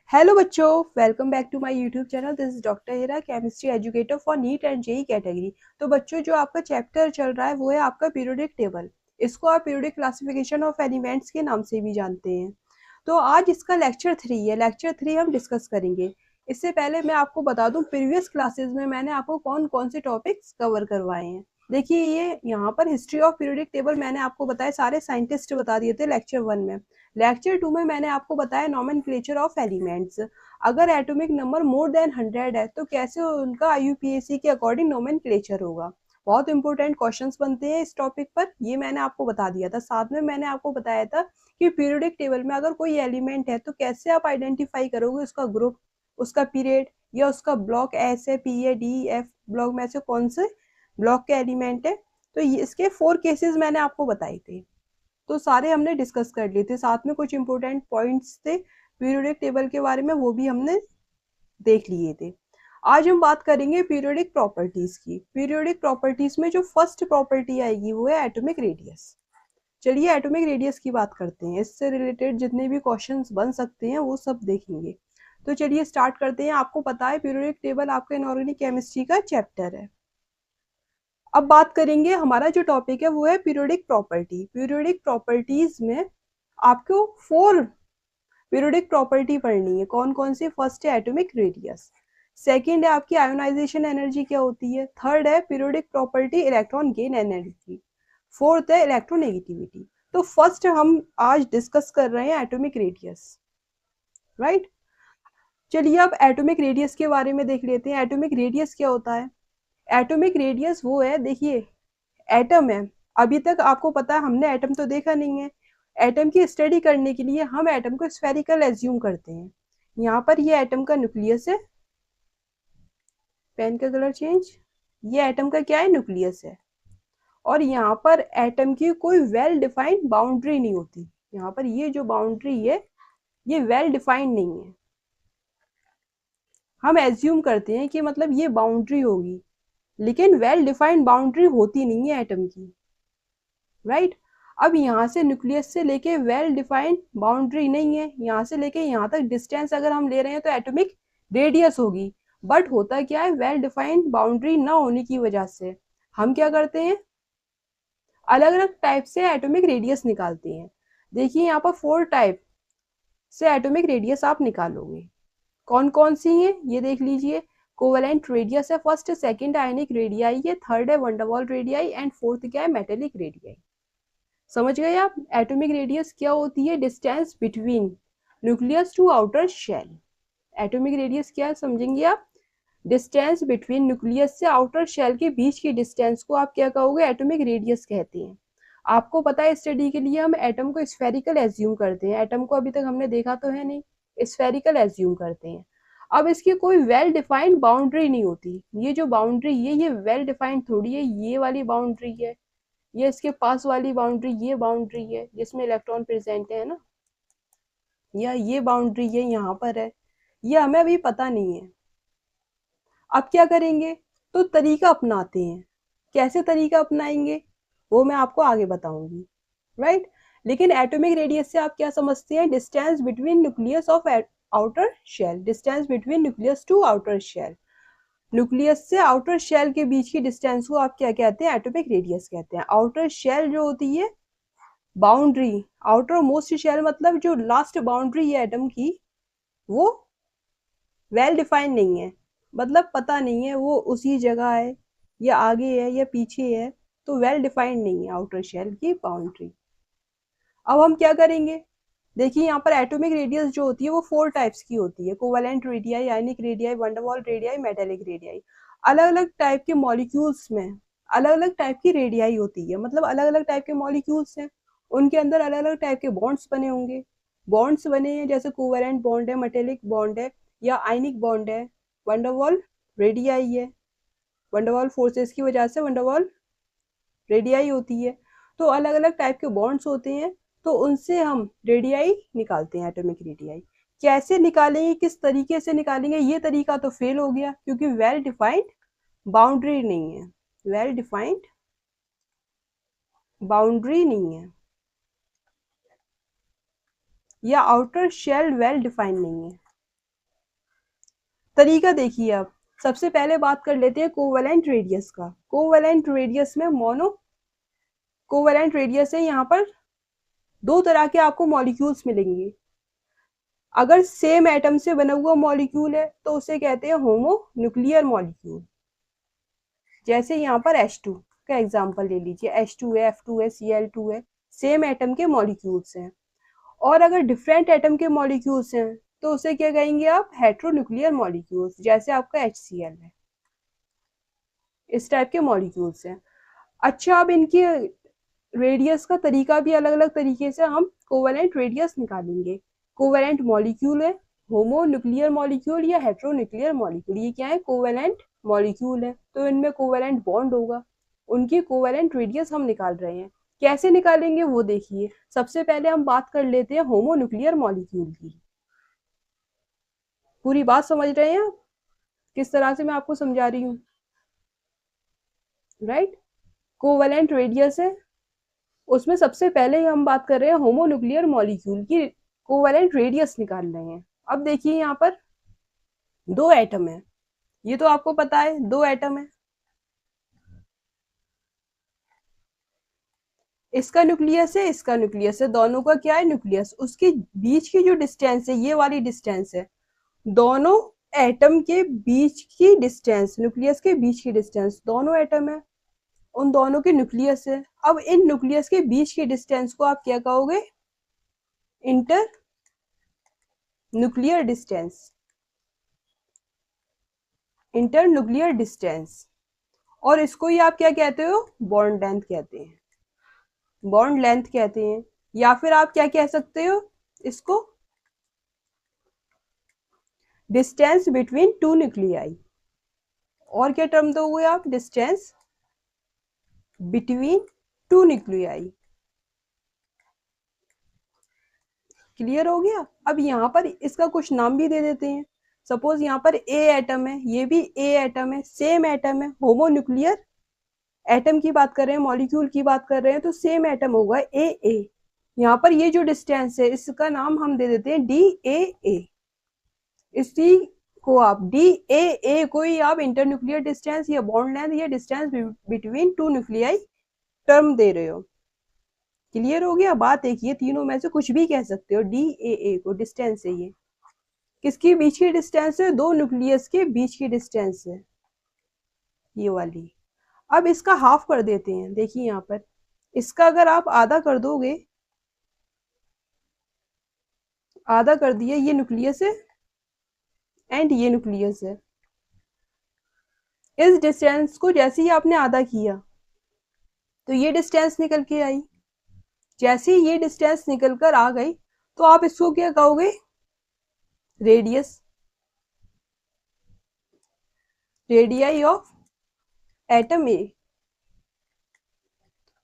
Hello बच्चों, welcome back to my YouTube channel. This is doctor Hira, chemistry educator for NEET and JEE category. तो बच्चों, जो आपका chapter चल रहा है वो है आपका पीरियोडिक टेबल। इसको आप पीरियोडिक क्लासिफिकेशन ऑफ एलिमेंट्स के नाम से भी जानते हैं। तो आज इसका लेक्चर 3 है। लेक्चर 3 हम डिस्कस करेंगे। इससे पहले मैं आपको बता दूं, प्रीवियस क्लासेस में मैंने आपको कौन कौन से टॉपिक्स कवर करवाए हैं। देखिए, ये यहाँ पर हिस्ट्री ऑफ पीरियोडिक टेबल मैंने आपको बताया, सारे साइंटिस्ट बता दिए थे लेक्चर 1 में। लेक्चर 2 में मैंने आपको बताया नॉमेनक्लेचर ऑफ एलिमेंट्स। अगर एटॉमिक नंबर मोर देन 100 है तो कैसे उनका आईयूपीएसी के अकॉर्डिंग नोमेनक्लेचर होगा। बहुत इंपॉर्टेंट क्वेश्चंस बनते हैं इस टॉपिक पर, ये मैंने आपको बता दिया था। साथ में मैंने आपको बताया था कि पीरियोडिक टेबल में अगर कोई एलिमेंट है तो कैसे आप आइडेंटिफाई करोगे उसका ग्रुप, उसका पीरियड या उसका ब्लॉक, एस है, पी है, डी, एफ ब्लॉक में से कौन से ब्लॉक के एलिमेंट है। तो इसके 4 केसेस मैंने आपको बताए थे, तो सारे हमने डिस्कस कर लिए थे। साथ में कुछ इंपॉर्टेंट पॉइंट्स थे पीरियोडिक टेबल के बारे में, वो भी हमने देख लिए थे। आज हम बात करेंगे पीरियोडिक प्रॉपर्टीज की। पीरियोडिक प्रॉपर्टीज में जो फर्स्ट प्रॉपर्टी आएगी वो है एटॉमिक रेडियस। चलिए एटॉमिक रेडियस की बात करते हैं। इससे रिलेटेड जितने भी क्वेश्चंस बन सकते हैं वो सब देखेंगे। तो चलिए स्टार्ट करते हैं। आपको पता है पीरियोडिक टेबल आपका इनऑर्गेनिक केमिस्ट्री का चैप्टर है। अब बात करेंगे, हमारा जो टॉपिक है वो है पीरियोडिक प्रॉपर्टी। पीरियोडिक प्रॉपर्टीज में आपको 4 पीरियोडिक प्रॉपर्टी पढ़नी है। कौन कौन सी? फर्स्ट है एटॉमिक रेडियस, सेकंड है आपकी आयोनाइजेशन एनर्जी क्या होती है, थर्ड है periodic property electron gain energy, fourth है इलेक्ट्रोनेगेटिविटी। तो फर्स्ट हम आज डिस्कस कर रहे हैं एटॉमिक रेडियस, राइट। चलिए अब एटॉमिक रेडियस के बारे में देख लेते हैं। एटॉमिक रेडियस क्या होता है? एटॉमिक रेडियस वो है, देखिए एटम है। अभी तक आपको पता है हमने एटम तो देखा नहीं है। एटम की स्टडी करने के लिए हम एटम को स्फेरिकल एज्यूम करते हैं। यहाँ पर ये एटम का न्यूक्लियस है, पेन का कलर चेंज, ये एटम का क्या है? न्यूक्लियस है। और यहाँ पर एटम की कोई वेल डिफाइंड बाउंड्री नहीं होती। यहाँ पर ये जो बाउंड्री है ये वेल डिफाइंड नहीं है। हम एज्यूम करते हैं कि मतलब ये बाउंड्री होगी, लेकिन वेल डिफाइंड बाउंड्री होती नहीं है एटम की, राइट। अब यहाँ से न्यूक्लियस से लेके वेल डिफाइंड बाउंड्री नहीं है, यहाँ से लेके यहाँ तक डिस्टेंस अगर हम ले रहे हैं तो एटॉमिक रेडियस होगी। बट होता क्या है, वेल डिफाइंड बाउंड्री ना होने की वजह से हम क्या करते हैं, अलग अलग टाइप से एटॉमिक रेडियस निकालते हैं। देखिए यहाँ पर 4 टाइप से एटॉमिक रेडियस आप निकालोगे। कौन कौन सी है ये देख लीजिए। कोवेलेंट रेडियस है फर्स्ट, सेकंड आयनिक रेडियाई है, थर्ड है वंडरवॉल रेडियाई एंड फोर्थ क्या है? Metallic radii. समझ गए आप? एटॉमिक रेडियस क्या होती है? Distance between nucleus to outer shell. Atomic radius क्या है समझेंगे आप? डिस्टेंस बिटवीन न्यूक्लियस से आउटर शेल के बीच की डिस्टेंस को आप क्या कहोगे? एटॉमिक रेडियस कहते हैं। आपको पता है स्टडी के लिए हम एटम को स्फेरिकल एज्यूम करते हैं। एटम को अभी तक हमने देखा तो है नहीं, स्फेरिकल एज्यूम करते हैं। अब इसकी कोई वेल डिफाइंड बाउंड्री नहीं होती। ये जो बाउंड्री है ये वेल डिफाइंड थोड़ी है। ये वाली बाउंड्री है, ये इसके पास वाली बाउंड्री, ये बाउंड्री है जिसमें इलेक्ट्रॉन प्रेजेंट है ना, या ये बाउंड्री है यहाँ पर है, ये हमें अभी पता नहीं है। अब क्या करेंगे? तो तरीका अपनाते हैं। कैसे तरीका अपनाएंगे वो मैं आपको आगे बताऊंगी, राइट। लेकिन एटॉमिक रेडियस से आप क्या समझते हैं? Distance between nucleus of outer shell, distance between nucleus to outer shell. Nucleus से आउटर शेल के बीच की डिस्टेंस को आप क्या कहते हैं? एटॉमिक रेडियस कहते हैं। आउटर शेल जो होती है बाउंड्री, आउटर मोस्ट शेल मतलब जो लास्ट बाउंड्री है एटम की, वो वेल डिफाइंड नहीं है। मतलब पता नहीं है वो उसी जगह है या आगे है या पीछे है, तो वेल डिफाइंड नहीं है आउटर शेल की बाउंड्री। अब हम क्या करेंगे? देखिए यहाँ पर एटॉमिक रेडियस जो होती है वो 4 टाइप्स की होती है। Covalent radii, ionic radii, van der Waals radii, metallic radii. अलग अलग टाइप के मॉलिक्यूल्स में अलग अलग टाइप की रेडियाई होती है। मतलब अलग अलग टाइप के मॉलिक्यूल्स हैं, उनके अंदर अलग अलग टाइप के बॉन्ड्स बने होंगे। बॉन्ड्स बने हैं जैसे कोवेलेंट बॉन्ड है, मेटेलिक बॉन्ड है या आयनिक बॉन्ड है, वंडरवॉल रेडियाई है। वंडरवॉल फोर्सेस की वजह से वंडरवॉल रेडियाई होती है। तो अलग अलग टाइप के बॉन्ड्स होते हैं, तो उनसे हम रेडियाई निकालते हैं, एटॉमिक रेडियाई। कैसे निकालेंगे, किस तरीके से निकालेंगे? ये तरीका तो फेल हो गया क्योंकि वेल डिफाइंड बाउंड्री नहीं है। वेल डिफाइंड बाउंड्री नहीं है, या आउटर शेल वेल डिफाइंड नहीं है। तरीका देखिए आप, सबसे पहले बात कर लेते हैं कोवेलेंट रेडियस का। कोवेलेंट रेडियस में कोवेलेंट रेडियस है, यहाँ पर दो तरह के आपको मॉलिक्यूल्स मिलेंगे। अगर सेम एटम से बना हुआ मॉलिक्यूल है तो उसे कहते हैं होमो न्यूक्लियर मॉलिक्यूल। जैसे यहाँ पर H2 का एग्जांपल ले लीजिए, H2 है, F2 है, Cl2 है, सेम एटम के मॉलिक्यूल्स हैं। और अगर डिफरेंट एटम के मॉलिक्यूल्स हैं तो उसे क्या कहेंगे आप, हेट्रोन्यूक्लियर मॉलिक्यूल्स। जैसे आपका HCl है, इस टाइप के मॉलिक्यूल्स हैं। अच्छा, अब इनकी रेडियस का तरीका भी अलग अलग तरीके से हम कोवेलेंट रेडियस निकालेंगे। कोवेलेंट मॉलिक्यूल है, होमो न्यूक्लियर मॉलिक्यूल या हेट्रोन्यूक्लियर मॉलिक्यूल, ये क्या है, कोवेलेंट मॉलिक्यूल है, तो इनमें कोवेलेंट बॉन्ड होगा, उनकी कोवेलेंट रेडियस हम निकाल रहे हैं। कैसे निकालेंगे वो देखिए। सबसे पहले हम बात कर लेते हैं होमो न्यूक्लियर मॉलिक्यूल की। पूरी बात समझ रहे हैं आप, किस तरह से मैं आपको समझा रही हूँ, राइट। कोवेलेंट रेडियस है, उसमें सबसे पहले हम बात कर रहे हैं होमो न्यूक्लियर मॉलिक्यूल की कोवेलेंट रेडियस निकाल रहे हैं। अब देखिए यहाँ पर दो एटम है, ये तो आपको पता है, दो एटम है, इसका न्यूक्लियस है, इसका न्यूक्लियस है, दोनों का क्या है, न्यूक्लियस। उसके बीच की जो डिस्टेंस है, ये वाली डिस्टेंस है, दोनों एटम के बीच की डिस्टेंस, न्यूक्लियस के बीच की डिस्टेंस, दोनों एटम है, उन दोनों के न्यूक्लियस है। अब इन न्यूक्लियस के बीच की डिस्टेंस को आप क्या कहोगे, inter nuclear distance, inter nuclear distance. और इसको ही आप क्या कहते हो, बॉन्ड लेंथ कहते हैं, बॉन्ड लेंथ कहते हैं। या फिर आप क्या कह सकते हो इसको, डिस्टेंस बिटवीन टू न्यूक्लियाई। और क्या टर्म दोगे आप, distance between two nuclei. Clear हो गया। अब यहाँ पर इसका कुछ नाम भी दे देते हैं। सपोज यहाँ पर ए एटम है, ये भी ए एटम है, सेम एटम है, होमो न्यूक्लियर एटम की बात कर रहे हैं, मॉलिक्यूल की बात कर रहे हैं, तो सेम एटम होगा ए ए। यहाँ पर ये जो डिस्टेंस है इसका नाम हम दे देते हैं डी ए ए। इसी को आप डी ए ए को ही आप इंटरन्यूक्लियर डिस्टेंस या बॉन्ड लेंथ या distance between two nuclei term दे रहे हो। क्लियर हो गया। बात एक, ये तीनों में से कुछ भी कह सकते हो, डी ए ए को डिस्टेंस है, ये किसके बीच की डिस्टेंस है, दो न्यूक्लियस के बीच की डिस्टेंस है, ये वाली। अब इसका हाफ कर देते हैं, देखिए यहाँ पर इसका अगर आप आधा कर दोगे, आधा कर दिया, ये न्यूक्लियस है एंड ये न्यूक्लियस है। इस डिस्टेंस को जैसे ही आपने आधा किया तो ये डिस्टेंस निकल के आई। जैसे ही ये डिस्टेंस निकल कर आ गई तो आप इसको क्या कहोगे, radius, radii of atom A,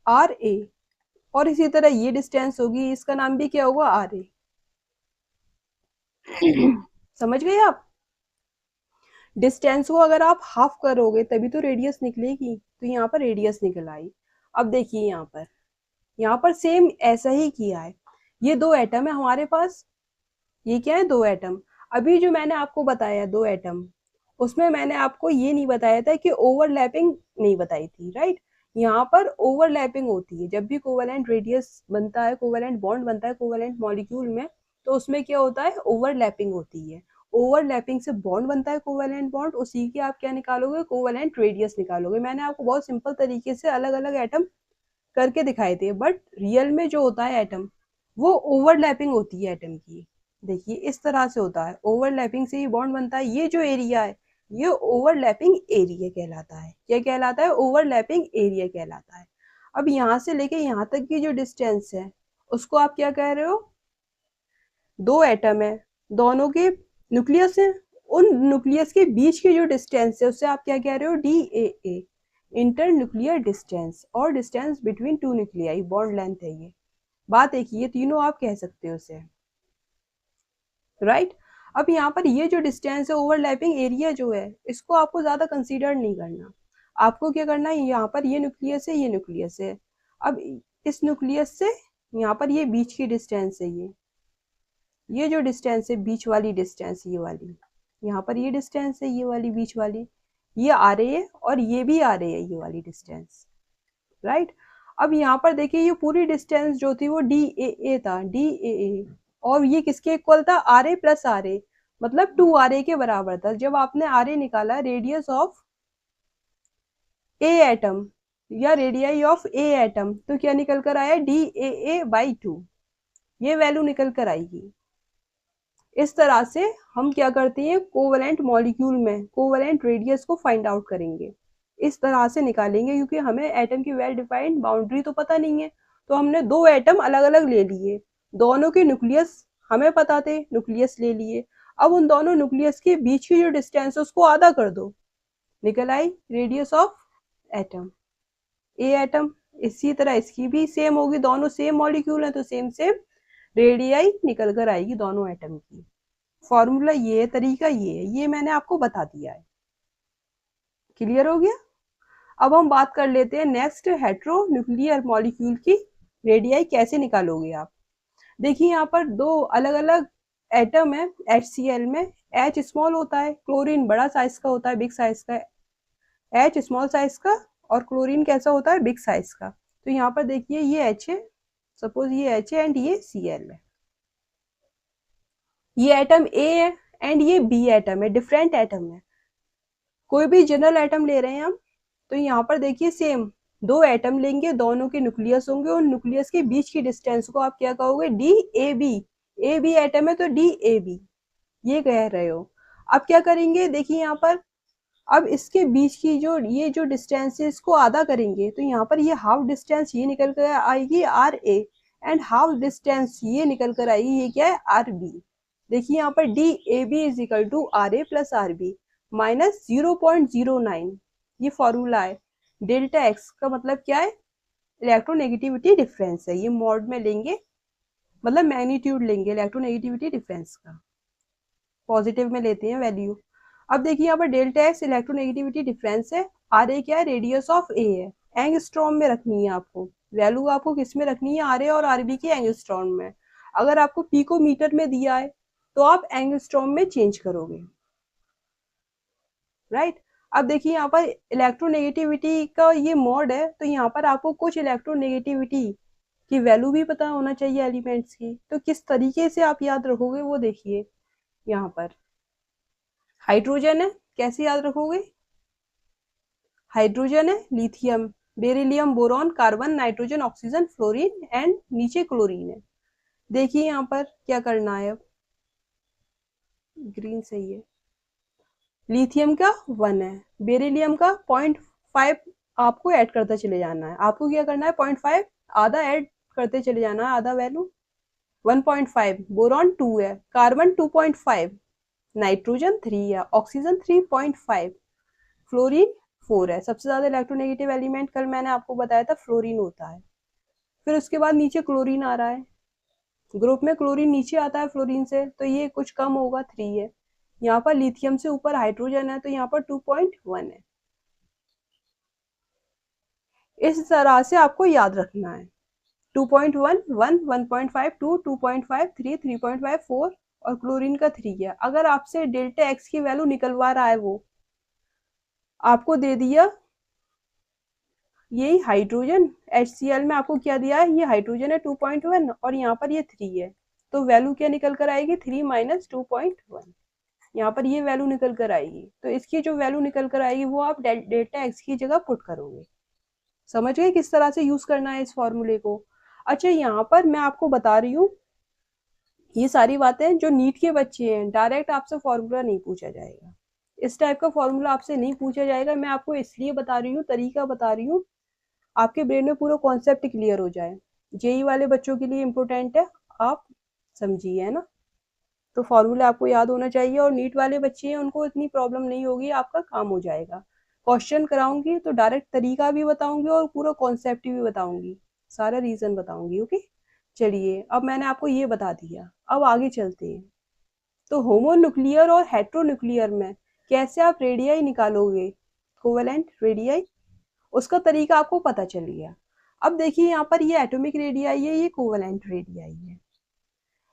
R A. और इसी तरह ये डिस्टेंस होगी, इसका नाम भी क्या होगा, आर ए। समझ गए आप। डिस्टेंस को अगर आप हाफ करोगे तभी तो रेडियस निकलेगी, तो यहाँ पर रेडियस निकल आई। अब देखिए यहाँ पर सेम ऐसा ही किया है। ये दो एटम है हमारे पास, ये क्या है, दो एटम। अभी जो मैंने आपको बताया दो एटम, उसमें मैंने आपको ये नहीं बताया था कि ओवरलैपिंग नहीं बताई थी, राइट। यहाँ पर ओवरलैपिंग होती है जब भी कोवेलेंट रेडियस बनता है, कोवेलेंट बॉन्ड बनता है कोवेलेंट मॉलिक्यूल में, तो उसमें क्या होता है, ओवरलैपिंग होती है। ओवरलैपिंग से बॉन्ड बनता है कोवेलेंट बॉन्ड, उसी की आप क्या निकालोगे, कोवेलेंट रेडियस निकालोगे। मैंने आपको बहुत सिंपल तरीके से अलग अलग एटम करके दिखाए थे, बट रियल में जो होता है एटम, वो ओवरलैपिंग होती है एटम की। देखिए इस तरह से होता है, ओवरलैपिंग से ही बॉन्ड बनता है। ये जो एरिया है ये ओवरलैपिंग एरिया कहलाता है। क्या कहलाता है, ओवरलैपिंग एरिया कहलाता है। अब यहाँ से लेके यहाँ तक की जो डिस्टेंस है उसको आप क्या कह रहे हो, दो एटम है, दोनों के न्यूक्लियस है, उन न्यूक्लियस के बीच की जो डिस्टेंस है उससे आप क्या कह रहे हो, D A A, internuclear distance, और distance between two nuclei, bond length है ये। बात एक, ये तीनों आप कह सकते हो उसे, राइट। अब यहाँ पर ये जो डिस्टेंस है, ओवरलैपिंग एरिया जो है, इसको आपको ज्यादा कंसीडर नहीं करना। आपको क्या करना है, यहाँ पर ये न्यूक्लियस है, ये न्यूक्लियस है। अब इस न्यूक्लियस से यहाँ पर ये बीच की डिस्टेंस है, ये जो डिस्टेंस है, बीच वाली डिस्टेंस ये वाली, यहाँ पर ये डिस्टेंस है, ये वाली बीच वाली, ये आ रही है और ये भी आ रही है, ये वाली डिस्टेंस, राइट। अब यहाँ पर देखिए ये पूरी डिस्टेंस जो थी वो डी ए था, डी ए, और ये किसके इक्वल था, are A plus R A, मतलब 2 आर ए के बराबर था। जब आपने आर ए निकाला, रेडियस ऑफ ए एटम या रेडियाई ऑफ ए एटम, तो क्या निकल कर आया, डी ए बाई 2, ये वैल्यू निकल कर आएगी। इस तरह से हम क्या करते हैं, कोवेलेंट मॉलिक्यूल में कोवेलेंट रेडियस को फाइंड आउट करेंगे, इस तरह से निकालेंगे, क्योंकि हमें एटम की वेल डिफाइंड बाउंड्री तो पता नहीं है। तो हमने दो एटम अलग अलग ले लिए, दोनों के न्यूक्लियस हमें पता थे, न्यूक्लियस ले लिए। अब उन दोनों न्यूक्लियस के बीच की जो डिस्टेंस है उसको आधा कर दो, निकल आई radius of atom, A atom. इसी तरह इसकी भी सेम होगी, दोनों सेम मॉलिक्यूल हैं तो सेम सेम रेडियाई निकल कर आएगी दोनों एटम की। फॉर्मूला ये है, तरीका ये है, ये मैंने आपको बता दिया है। क्लियर हो गया। अब हम बात कर लेते हैं नेक्स्ट, हेट्रो न्यूक्लियर मॉलिक्यूल की रेडियाई कैसे निकालोगे आप। देखिए यहाँ पर दो अलग अलग एटम है HCl में, H स्मॉल होता है, क्लोरीन बड़ा साइज का होता है, बिग साइज का, H स्मॉल साइज का, और क्लोरीन कैसा होता है, बिग साइज का। तो यहाँ पर देखिए ये H है, सपोज ये H है एंड ये Cl है, ये एटम A है एंड ये B एटम है, डिफरेंट एटम है। कोई भी जनरल एटम ले रहे हैं हम, तो यहाँ पर देखिए सेम दो एटम लेंगे, दोनों के न्यूक्लियस होंगे, और न्यूक्लियस के बीच की डिस्टेंस को आप क्या कहोगे, D A B. A B atom है तो डी ए बी, ये कह रहे हो। अब क्या करेंगे, देखिए यहाँ पर अब इसके बीच की जो ये जो डिस्टेंस है इसको आधा करेंगे, तो यहाँ पर ये हाफ डिस्टेंस ये निकल कर आएगी R A, and half distance ये निकल कर आएगी, ये क्या है, आर बी। देखिए यहाँ पर D A B is equal to R A plus R B minus 0.09, ये फॉर्मूला है। डेल्टा एक्स का मतलब क्या है, इलेक्ट्रोनेगेटिविटी डिफरेंस है, ये मॉड में लेंगे, मतलब मैग्नीट्यूड लेंगे इलेक्ट्रोनेगेटिविटी डिफरेंस का, पॉजिटिव में लेते हैं वैल्यू। अब देखिए यहाँ पर डेल्टा एक्स इलेक्ट्रोनेगेटिविटी डिफरेंस है, आर ए क्या है, रेडियस ऑफ ए है, एंगस्ट्रॉम में रखनी है आपको वैल्यू, आपको किस में रखनी है, आर ए और आर बी के एंगस्ट्रॉम में। अगर आपको पिकोमीटर में दिया है तो आप एंगस्ट्रॉम में चेंज करोगे, राइट। अब देखिए यहाँ पर इलेक्ट्रोनेगेटिविटी का ये मॉड है, तो यहाँ पर आपको कुछ इलेक्ट्रोनेगेटिविटी की वैल्यू भी पता होना चाहिए एलिमेंट्स की। तो किस तरीके से आप याद रखोगे वो देखिए, यहाँ पर हाइड्रोजन है, कैसे याद रखोगे, हाइड्रोजन है, lithium, beryllium, boron, carbon, nitrogen, oxygen, fluorine and नीचे क्लोरीन है। देखिए यहाँ पर क्या करना है, अब ग्रीन सही है, लिथियम का 1 है, बेरिलियम का 0.5 आपको ऐड करते चले जाना है। आपको क्या करना है, 0.5 आधा ऐड करते चले जाना है, आधा वैल्यू 1.5, बोरॉन 2 है, कार्बन 2.5, नाइट्रोजन 3 है, ऑक्सीजन 3.5, फ्लोरीन 4 है। सबसे ज्यादा इलेक्ट्रोनेगेटिव एलिमेंट कल मैंने आपको बताया था फ्लोरीन होता है। फिर उसके बाद नीचे क्लोरीन आ रहा है, ग्रुप में क्लोरीन नीचे आता है फ्लोरीन से, तो ये कुछ कम होगा 3 है। यहाँ पर लिथियम से ऊपर हाइड्रोजन है तो यहाँ पर 2.1 है। इस तरह से आपको याद रखना है, 2.1 1 1.5 2 2.5 3 3.5 4 और क्लोरीन का 3 है। अगर आपसे डेल्टा एक्स की वैल्यू निकलवा रहा है, वो आपको दे दिया यही हाइड्रोजन, HCl में आपको क्या दिया है, ये हाइड्रोजन है 2.1 और यहाँ पर ये 3 है, तो वैल्यू क्या निकल कर आएगी, 3 माइनस 2.1, यहाँ पर ये वैल्यू निकल कर आएगी। तो इसकी जो वैल्यू निकल कर आएगी वो आप डेल्टा एक्स की जगह पुट करोगे। समझ गए किस तरह से यूज करना है इस फॉर्मूले को। अच्छा यहाँ पर मैं आपको बता रही हूँ, ये सारी बातें जो नीट के बच्चे हैं, डायरेक्ट आपसे फॉर्मूला नहीं पूछा जाएगा, इस टाइप का फॉर्मूला आपसे नहीं पूछा जाएगा। मैं आपको इसलिए बता रही हूँ, तरीका बता रही हूँ, आपके ब्रेन में पूरा कॉन्सेप्ट क्लियर हो जाए। जेई वाले बच्चों के लिए इम्पोर्टेंट है, आप समझिए, है ना। तो फॉर्मूला आपको याद होना चाहिए, और नीट वाले बच्चे हैं उनको इतनी प्रॉब्लम नहीं होगी, आपका काम हो जाएगा। क्वेश्चन कराऊंगी तो डायरेक्ट तरीका भी बताऊंगी और पूरा कॉन्सेप्ट भी बताऊंगी, सारा रीजन बताऊंगी, ओके। चलिए अब मैंने आपको ये बता दिया, अब आगे चलते हैं। तो होमोन्यूक्लियर और हेट्रोन्यूक्लियर में कैसे आप रेडियाई निकालोगे, कोवेलेंट रेडियाई, उसका तरीका आपको पता चल गया। अब देखिए यहाँ पर ये एटॉमिक रेडियाई है, ये कोवेलेंट रेडियाई है।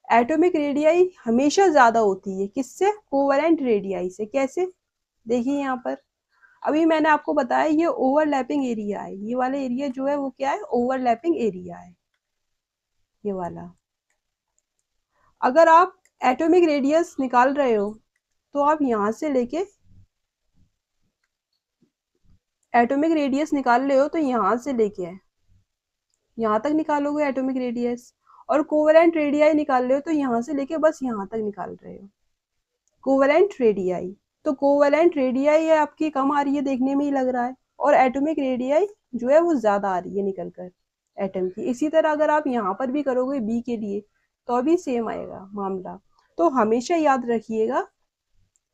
एटॉमिक रेडियाई हमेशा ज्यादा होती है किससे? कोवेलेंट रेडियाई से। कैसे? देखिए यहाँ पर अभी मैंने आपको बताया ये ओवरलैपिंग एरिया है, ये वाला एरिया जो है वो क्या है? ओवरलैपिंग एरिया है ये वाला। अगर आप एटॉमिक रेडियस निकाल रहे हो तो आप यहां से लेके एटॉमिक रेडियस निकाल रहे हो तो यहां से लेके यहाँ तक निकालोगे एटॉमिक रेडियस, और कोवेलेंट रेडियाई निकाल रहे हो तो यहाँ से लेके बस यहाँ तक निकाल रहे हो कोवेलेंट रेडियाई। तो कोवेलेंट रेडियाई है आपकी कम आ रही है, देखने में ही लग रहा है, और एटॉमिक रेडियाई जो है वो ज्यादा आ रही है निकल कर एटम की। इसी तरह अगर आप यहाँ पर भी करोगे बी के लिए तो अभी सेम आएगा मामला। तो हमेशा याद रखिएगा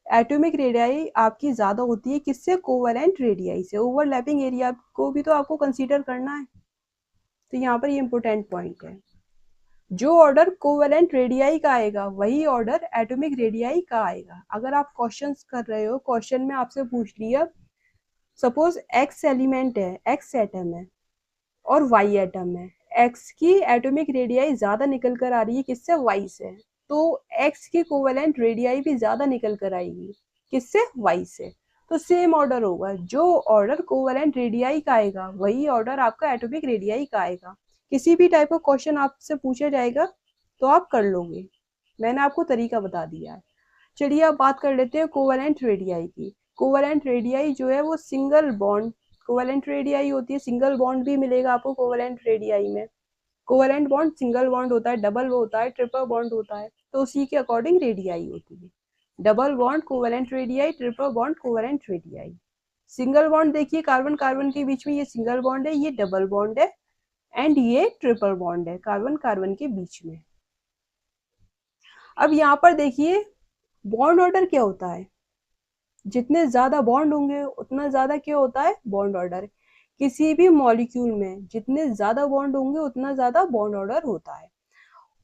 एटॉमिक रेडियाई आपकी ज्यादा होती है किससे? कोवेलेंट रेडियाई से। ओवरलैपिंग एरिया को भी तो आपको कंसीडर करना है, तो यहाँ पर ये इंपॉर्टेंट पॉइंट है। जो ऑर्डर कोवेलेंट रेडियाई का आएगा वही ऑर्डर एटॉमिक रेडियाई का आएगा। अगर आप क्वेश्चंस कर रहे हो, क्वेश्चन में आपसे पूछ लिया सपोज एक्स एलिमेंट है, एक्स एटम है और वाई एटम है, एक्स की एटॉमिक रेडियाई ज्यादा निकल कर आ रही है किससे? वाई से। तो एक्स की कोवेलेंट रेडियाई भी ज्यादा निकल कर आएगी किससे? वाई से। तो सेम ऑर्डर होगा, जो ऑर्डर कोवेलेंट रेडियाई का आएगा वही ऑर्डर आपका एटॉमिक रेडियाई का आएगा। किसी भी टाइप का क्वेश्चन आपसे पूछा जाएगा तो आप कर लोगे, मैंने आपको तरीका बता दिया है। चलिए अब बात कर लेते हैं कोवेलेंट रेडियाई की। कोवेलेंट रेडियाई जो है वो सिंगल बॉन्ड कोवेलेंट रेडियाई होती है, सिंगल बॉन्ड भी मिलेगा आपको कोवेलेंट रेडियाई में। कोवेलेंट बॉन्ड सिंगल बॉन्ड होता है, डबल होता है, ट्रिपल बॉन्ड होता है, तो उसी के अकॉर्डिंग रेडियाई होती है। Double bond covalent radii, triple bond covalent radii. Single bond देखिए कार्बन कार्बन के बीच में ये सिंगल बॉन्ड है, ये डबल बॉन्ड है, एंड ये ट्रिपल बॉन्ड है कार्बन कार्बन के बीच में। अब यहाँ पर देखिए बॉन्ड ऑर्डर क्या होता है? जितने ज्यादा बॉन्ड होंगे उतना ज्यादा क्या होता है? Bond order. किसी भी मॉलिक्यूल में जितने ज्यादा बॉन्ड होंगे उतना ज्यादा बॉन्ड ऑर्डर होता है।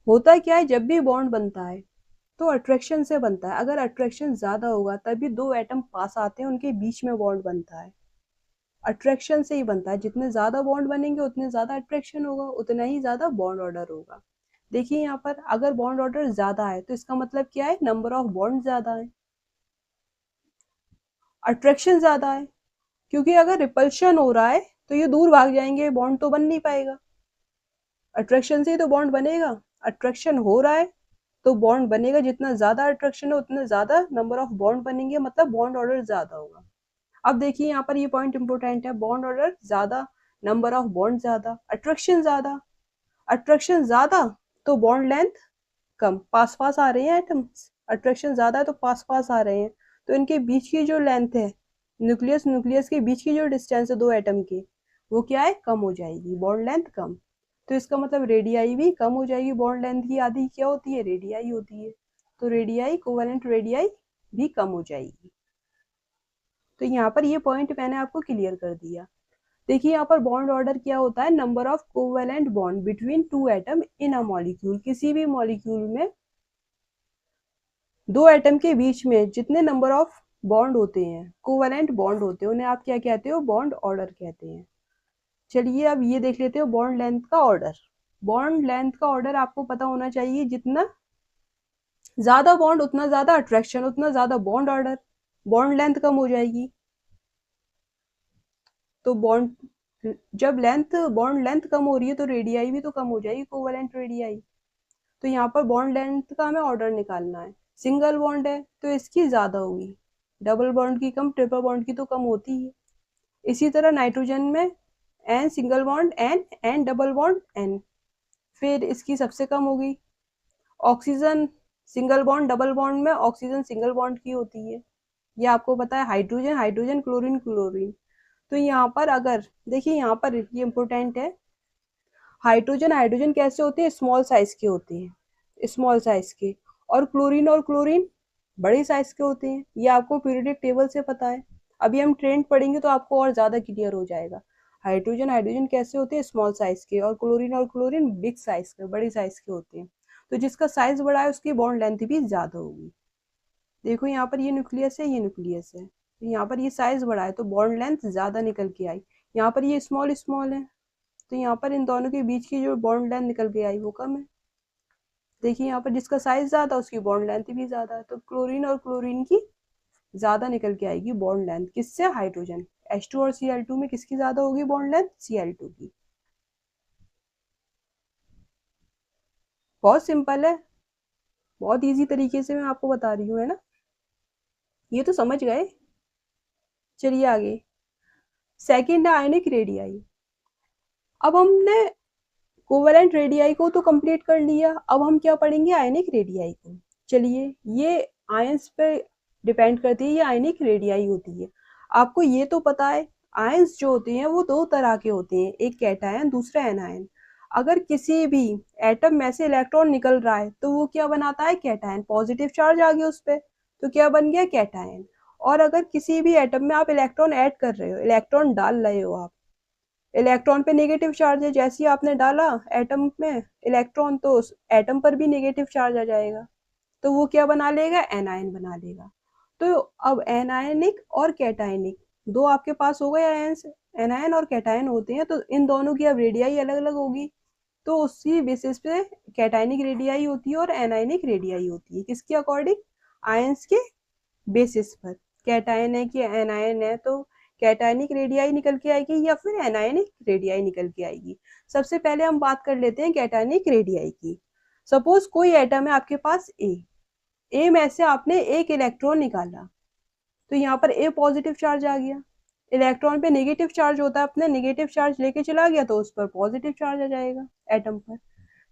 होता क्या है, जब भी बॉन्ड बनता है तो अट्रैक्शन से बनता है। अगर अट्रैक्शन ज्यादा होगा तभी दो एटम पास आते हैं, उनके बीच में बॉन्ड बनता है, अट्रैक्शन से ही बनता है। जितने ज्यादा बॉन्ड बनेंगे उतने ज्यादा अट्रैक्शन होगा, उतना ही ज्यादा बॉन्ड ऑर्डर होगा। देखिए यहाँ पर अगर बॉन्ड ऑर्डर ज्यादा है तो इसका मतलब क्या है? नंबर ऑफ बॉन्ड ज्यादा है, अट्रैक्शन ज्यादा है, क्योंकि अगर रिपल्शन हो रहा है तो ये दूर भाग जाएंगे, बॉन्ड तो बन नहीं पाएगा। अट्रैक्शन से ही तो बॉन्ड बनेगा, अट्रैक्शन हो रहा है तो बॉन्ड बनेगा, जितना ज्यादा अट्रैक्शन है उतना ज्यादा नंबर ऑफ बॉन्ड बनेंगे, मतलब बॉन्ड ऑर्डर ज्यादा होगा। अब देखिए यहाँ पर ये पॉइंट इंपोर्टेंट है, बॉन्ड ऑर्डर ज्यादा, नंबर ऑफ बॉन्ड ज्यादा, अट्रैक्शन ज्यादा। अट्रैक्शन ज्यादा तो बॉन्ड लेंथ कम, पास पास आ रहे हैं एटम्स, अट्रैक्शन ज्यादा है तो पास पास आ रहे हैं, तो इनके बीच की जो लेंथ है, न्यूक्लियस न्यूक्लियस के बीच की जो डिस्टेंस है दो एटम की, वो क्या है? कम हो जाएगी, बॉन्ड लेंथ कम। तो इसका मतलब रेडियाई भी कम हो जाएगी, बॉन्ड लेंथ की आधी क्या होती है? रेडियाई होती है। तो रेडियाई, कोवेलेंट रेडियाई भी कम हो जाएगी। तो यहाँ पर ये पॉइंट मैंने आपको क्लियर कर दिया। देखिए यहाँ पर बॉन्ड ऑर्डर क्या होता है? Number of covalent bond between two atom in a molecule. किसी भी मॉलिक्यूल में दो एटम के बीच में जितने नंबर ऑफ बॉन्ड होते हैं, कोवेलेंट बॉन्ड होते हैं, उन्हें आप क्या कहते हो? बॉन्ड ऑर्डर कहते हैं। चलिए अब ये देख लेते हो बॉन्ड लेंथ का ऑर्डर। बॉन्ड लेंथ का ऑर्डर आपको पता होना चाहिए, जितना ज्यादा बॉन्ड उतना ज्यादा अट्रैक्शन, उतना ज्यादा बॉन्ड ऑर्डर, बॉन्ड लेंथ कम हो जाएगी। तो बॉन्ड जब लेंथ बॉन्ड लेंथ कम हो रही है तो रेडियाई भी तो कम हो जाएगी, कोवेलेंट रेडियाई। तो यहाँ पर बॉन्ड लेंथ का हमें ऑर्डर निकालना है। सिंगल बॉन्ड है तो इसकी ज्यादा होगी, डबल बॉन्ड की कम, ट्रिपल बॉन्ड की तो कम होती है। इसी तरह नाइट्रोजन में N single bond N, N double bond N, फिर इसकी सबसे कम होगी। Oxygen single bond double bond में ऑक्सीजन सिंगल बॉन्ड की होती है, ये आपको पता है। Hydrogen hydrogen, chlorine chlorine. तो यहाँ पर अगर देखिए यहाँ पर ये इंपोर्टेंट है, हाइड्रोजन हाइड्रोजन कैसे होते हैं? स्मॉल साइज के होते हैं, स्मॉल साइज के, और क्लोरीन बड़े साइज के होते हैं। ये आपको पीरियोडिक टेबल से पता है, अभी हम ट्रेंड पढ़ेंगे तो आपको और ज्यादा क्लियर हो जाएगा। हाइड्रोजन हाइड्रोजन कैसे होते हैं? स्मॉल साइज के, और क्लोरीन बिग साइज के, बड़े साइज के होते हैं। तो जिसका साइज बड़ा है उसकी बॉन्ड लेंथ भी ज्यादा होगी। देखो यहाँ पर ये न्यूक्लियस है, ये न्यूक्लियस है, तो यहाँ पर ये साइज बड़ा है तो बॉन्ड लेंथ ज्यादा निकल के आई। यहाँ पर ये स्मॉल स्मॉल है तो यहाँ पर इन दोनों के बीच की जो बॉन्ड लेंथ निकल के आई वो कम है। देखिए यहाँ पर जिसका साइज ज़्यादा उसकी बॉन्ड लेंथ भी ज़्यादा है, तो क्लोरीन और क्लोरीन की ज़्यादा निकल के आएगी बॉन्ड लेंथ, किससे? हाइड्रोजन। H2 और Cl2 में किसकी ज़्यादा होगी बॉन्ड लेंथ? Cl2 की। बहुत सिंपल है, बहुत इजी तरीके से मैं आपको बता रही हूँ, है ना? ये तो समझ गए। चलिए आगे, सेकेंड है आयनिक रेडियाई। अब हमने कोवेलेंट रेडियाई को तो कंप्लीट कर लिया, अब हम क्या पढ़ेंगे? आयनिक रेडियाई को। चलिए, ये आयंस पे डिपेंड करती है, ये आयनिक रेडियाई होती है। आपको ये तो पता है आयंस जो होते हैं वो दो तरह के होते हैं, एक कैटायन दूसरा एनायन। अगर किसी भी एटम में से इलेक्ट्रॉन निकल रहा है तो वो क्या बनाता है? कैटायन। पॉजिटिव चार्ज आ गया उस पर तो क्या बन गया? कैटायन। और अगर किसी भी एटम में आप इलेक्ट्रॉन ऐड कर रहे हो, इलेक्ट्रॉन डाल रहे हो आप, इलेक्ट्रॉन पे नेगेटिव चार्ज है, जैसे ही आपने डाला एटम में इलेक्ट्रॉन तो उस एटम पर भी नेगेटिव चार्ज आ जाएगा, तो वो क्या बना लेगा? एनायन बना लेगा। तो अब एनायनिक और कैटायनिक दो आपके पास हो गए आयंस, एनायन और कैटायन होते हैं, तो इन दोनों की अब रेडियाई अलग अलग होगी। तो उसी बेसिस पे कैटायनिक रेडियाई होती है और एनायनिक रेडियाई होती है, किसके अकॉर्डिंग? आयंस के बेसिस पर। कैटायन है कि एनायन है, तो कैटायनिक रेडियाई निकल के आएगी या फिर एनायनिक रेडियाई निकल के आएगी। सबसे पहले हम बात कर लेते हैं कैटायनिक रेडियाई की। सपोज कोई एटम है आपके पास ए में से आपने एक इलेक्ट्रॉन निकाला, तो यहाँ पर ए पॉजिटिव चार्ज आ गया। इलेक्ट्रॉन पे नेगेटिव चार्ज होता है, अपने नेगेटिव चार्ज लेके चला गया तो उस पर पॉजिटिव चार्ज आ जाएगा एटम पर।